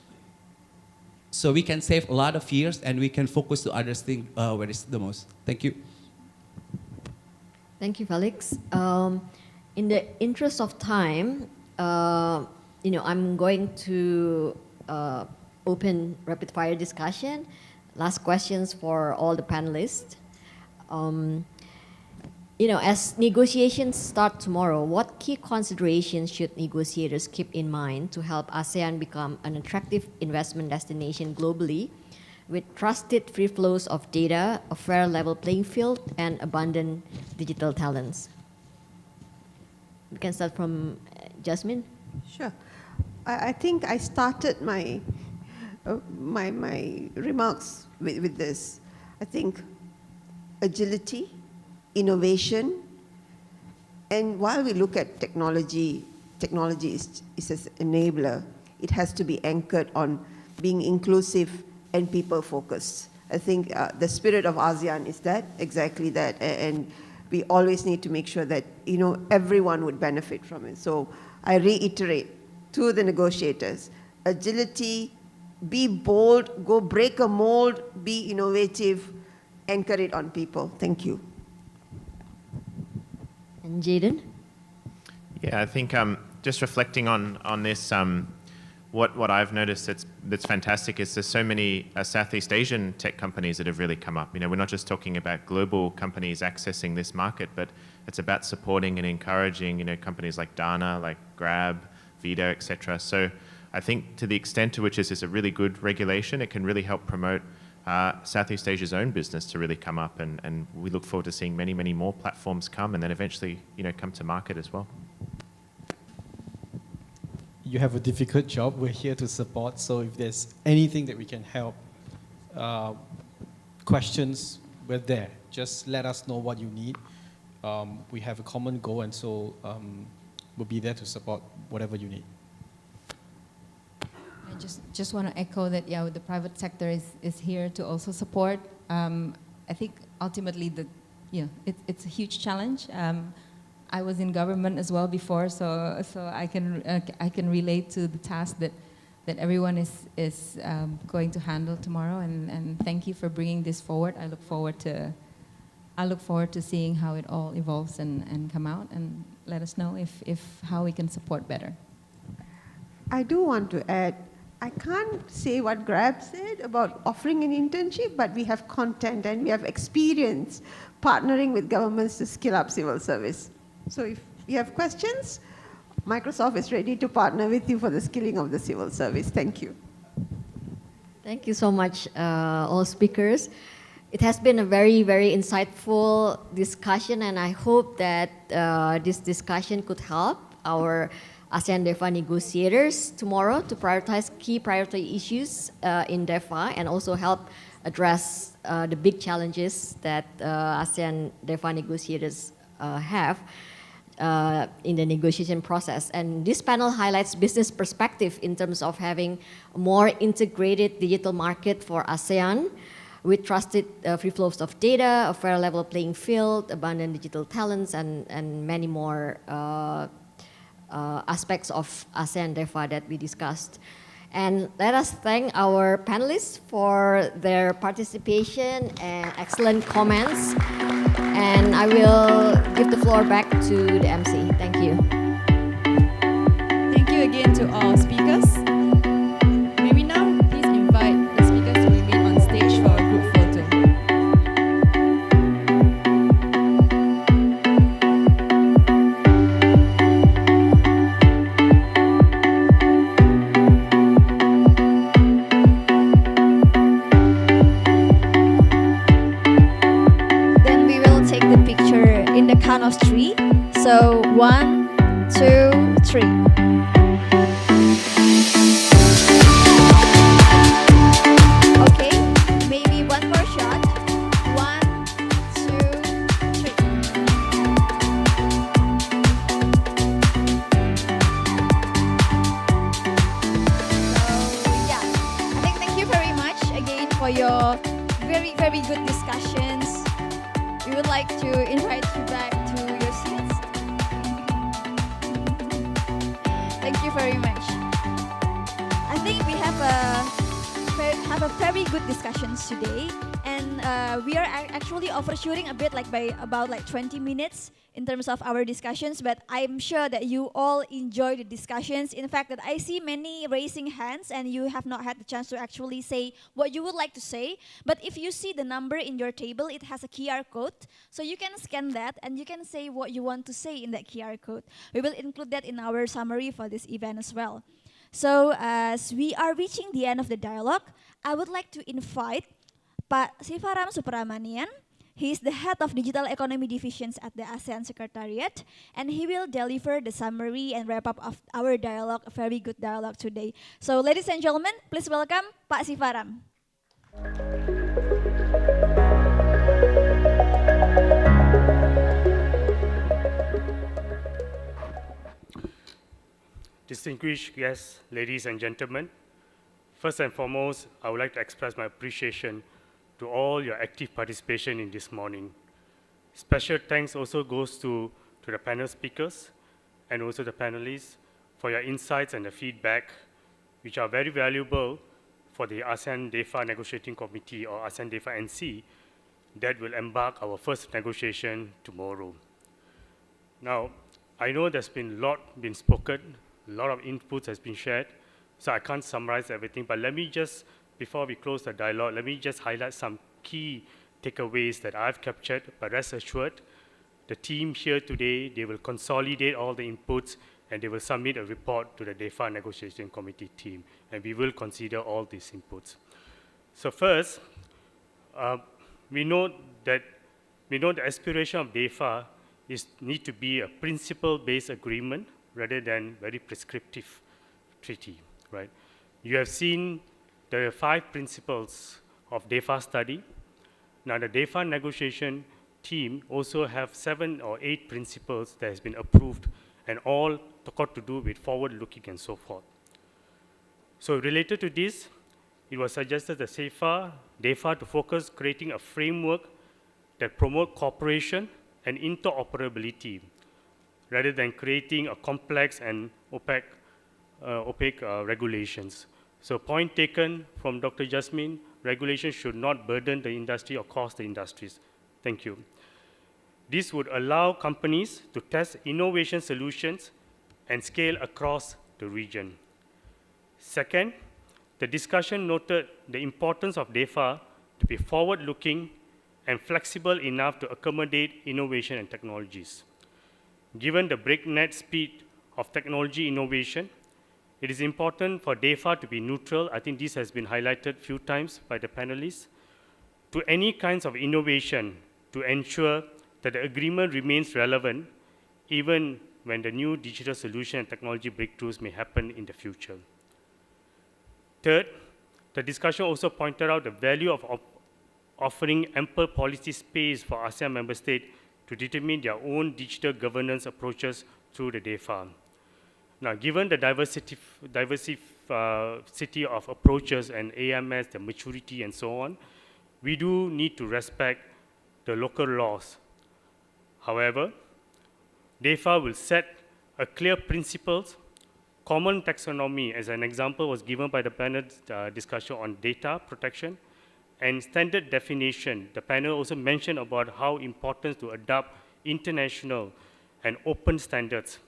So we can save a lot of years, and we can focus to other things where it's the most. Thank you. Thank you, Felix. In the interest of time, I'm going to open rapid-fire discussion. Last questions for all the panelists. As negotiations start tomorrow, what key considerations should negotiators keep in mind to help ASEAN become an attractive investment destination globally with trusted free flows of data, a fair level playing field, and abundant digital talents? We can start from Jasmine. Sure. I think I started my remarks with this. I think agility, innovation, and while we look at technology is an enabler. It has to be anchored on being inclusive and people-focused. I think the spirit of ASEAN is that, exactly that, and we always need to make sure that everyone would benefit from it. So I reiterate to the negotiators: agility, be bold, go break a mold, be innovative, anchor it on people. Thank you. And Jaden? Yeah, I think just reflecting on this, what I've noticed that's fantastic is there's so many Southeast Asian tech companies that have really come up. You know, we're not just talking about global companies accessing this market, but it's about supporting and encouraging, you know, companies like Dana, like Grab, Vida, etc. So I think to the extent to which this is a really good regulation, it can really help promote Southeast Asia's own business to really come up, and we look forward to seeing many, many more platforms come and then eventually, you know, come to market as well. You have a difficult job. We're here to support. So if there's anything that we can help, questions, we're there. Just let us know what you need. We have a common goal, and so we'll be there to support whatever you need. I just want to echo that, yeah, the private sector is here to also support. I think ultimately it's a huge challenge. I was in government as well before, so I can relate to the task that everyone is going to handle tomorrow. And thank you for bringing this forward. I look forward to seeing how it all evolves and come out, and let us know if how we can support better. I do want to add, I can't say what Grab said about offering an internship, but we have content and we have experience partnering with governments to skill up civil service. So if you have questions, Microsoft is ready to partner with you for the skilling of the civil service. Thank you. Thank you so much, all speakers. It has been a very, very insightful discussion, and I hope that this discussion could help our ASEAN DEFA negotiators tomorrow to prioritize key priority issues in DEFA, and also help address the big challenges that ASEAN DEFA negotiators have in the negotiation process. And this panel highlights business perspective in terms of having a more integrated digital market for ASEAN with trusted free flows of data, a fair level playing field, abundant digital talents, and many more aspects of ASEAN DEFA that we discussed. And let us thank our panelists for their participation and excellent comments. And I will give the floor back to the MC. Thank you. Thank you again to all speakers. May we now please invite the speakers to remain on stage for a group photo. Then we will take the picture in the count of 3. So 1, 2, 3. Okay, maybe one more shot. 1, 2, 3. So yeah, I think thank you very much again for your very, very good discussions. We would like to invite you back to your seats. Thank you very much. I think we have a very good discussions today, and we are actually overshooting a bit, like by about 20 minutes in terms of our discussions. But I'm sure that you all enjoy the discussions. In fact, that I see many raising hands, and you have not had the chance to actually say what you would like to say. But if you see the number in your table, it has a QR code, so you can scan that and you can say what you want to say in that QR code. We will include that in our summary for this event as well. So as we are reaching the end of the dialogue, I would like to invite Pak Sivaram Supramanian. He is the head of Digital Economy Divisions at the ASEAN Secretariat, and he will deliver the summary and wrap up of our dialogue, a very good dialogue today. So ladies and gentlemen, please welcome Pak Sivaram. Distinguished guests, ladies and gentlemen, first and foremost, I would like to express my appreciation to all your active participation in this morning. Special thanks also goes to the panel speakers and also the panelists for your insights and the feedback, which are very valuable for the ASEAN DEFA Negotiating Committee, or ASEAN DEFA NC, that will embark our first negotiation tomorrow. Now, I know there's been a lot been spoken, a lot of inputs has been shared, so I can't summarize everything, but let me just, before we close the dialogue, let me just highlight some key takeaways that I've captured, but rest assured, the team here today, they will consolidate all the inputs and they will submit a report to the DEFA Negotiating Committee team, and we will consider all these inputs. So first, we know the aspiration of DEFA need to be a principle-based agreement rather than very prescriptive treaty, right? You have seen the 5 principles of DEFA study. Now the DEFA negotiation team also have 7 or 8 principles that has been approved and all got to do with forward-looking and so forth. So related to this, it was suggested that DEFA to focus creating a framework that promote cooperation and interoperability rather than creating a complex and opaque regulations. So point taken from Dr. Jasmine, regulation should not burden the industry or cost the industries. Thank you. This would allow companies to test innovation solutions and scale across the region. Second, the discussion noted the importance of DEFA to be forward-looking and flexible enough to accommodate innovation and technologies. Given the breakneck speed of technology innovation, it is important for DEFA to be neutral. I think this has been highlighted a few times by the panelists, to any kinds of innovation to ensure that the agreement remains relevant even when the new digital solution and technology breakthroughs may happen in the future. Third, the discussion also pointed out the value of offering ample policy space for ASEAN member states to determine their own digital governance approaches through the DEFA. Now, given the diversity of approaches and AMS, the maturity and so on, we do need to respect the local laws. However, DEFA will set a clear principles, common taxonomy, as an example was given by the panel discussion on data protection, and standard definition. The panel also mentioned about how important to adopt international and open standards,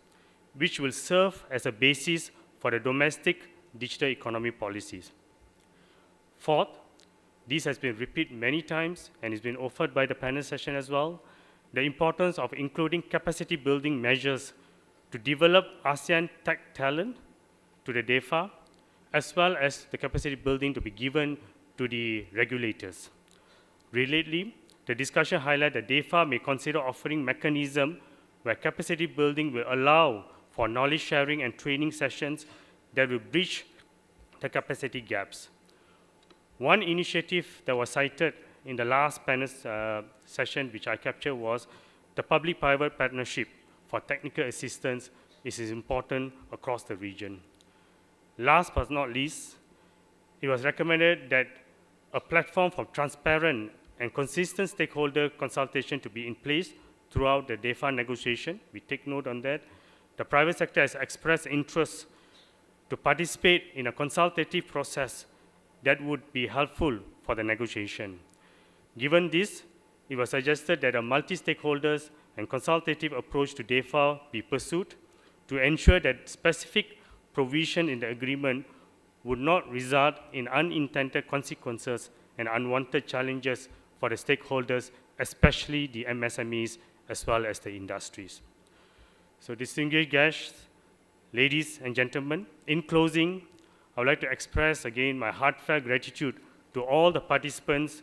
which will serve as a basis for the domestic digital economy policies. Fourth, this has been repeated many times and has been offered by the panel session as well, the importance of including capacity building measures to develop ASEAN tech talent to the DEFA, as well as the capacity building to be given to the regulators. Relatedly, the discussion highlighted that DEFA may consider offering mechanism where capacity building will allow for knowledge sharing and training sessions that will bridge the capacity gaps. One initiative that was cited in the last panel session, which I captured, was the public-private partnership for technical assistance is important across the region. Last but not least, it was recommended that a platform for transparent and consistent stakeholder consultation to be in place throughout the DEFA negotiation. We take note on that. The private sector has expressed interest to participate in a consultative process that would be helpful for the negotiation. Given this, it was suggested that a multi-stakeholders and consultative approach to DEFA be pursued to ensure that specific provision in the agreement would not result in unintended consequences and unwanted challenges for the stakeholders, especially the MSMEs as well as the industries. So distinguished guests, ladies and gentlemen, in closing, I would like to express again my heartfelt gratitude to all the participants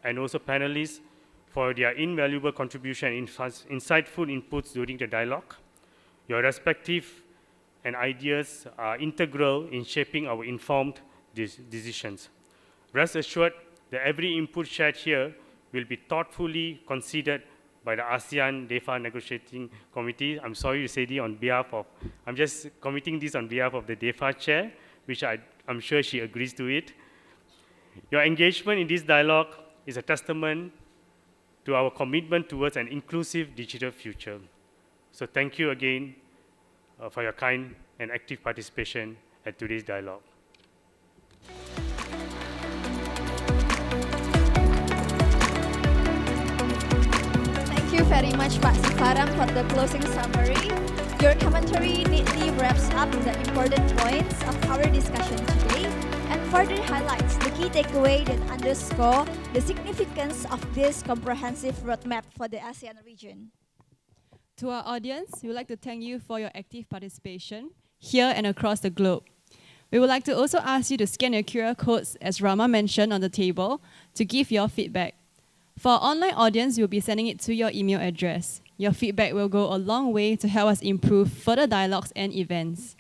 and also panelists for their invaluable contribution and insightful inputs during the dialogue. Your respective and ideas are integral in shaping our informed decisions. Rest assured that every input shared here will be thoughtfully considered by the ASEAN DEFA Negotiating Committee. I'm sorry to say this on behalf of, I'm just committing this on behalf of the DEFA chair, which I'm sure she agrees to it. Your engagement in this dialogue is a testament to our commitment towards an inclusive digital future. So thank you again for your kind and active participation at today's dialogue. Thank you you very much, Pak Sivarang, for the closing summary. Your commentary neatly wraps up the important points of our discussion today and further highlights the key takeaway that underscore the significance of this comprehensive roadmap for the ASEAN region. To our audience, we would like to thank you for your active participation here and across the globe. We would like to also ask you to scan your QR codes, as Rama mentioned, on the table to give your feedback. For our online audience, we'll be sending it to your email address. Your feedback will go a long way to help us improve further dialogues and events.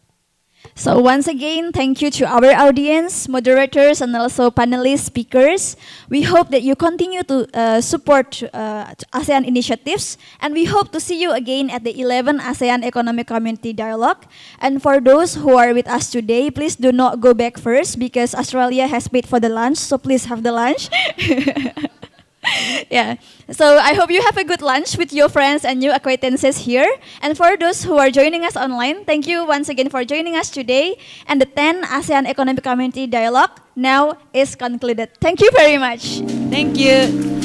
So once again, thank you to our audience, moderators, and also panelist speakers. We hope that you continue to support ASEAN initiatives, and we hope to see you again at the 11th ASEAN Economic Community Dialogue. And for those who are with us today, please do not go back first because Australia has paid for the lunch, so please have the lunch. Yeah, so I hope you have a good lunch with your friends and new acquaintances here. And for those who are joining us online, thank you once again for joining us today. And the 10th ASEAN Economic Community Dialogue now is concluded. Thank you very much. Thank you.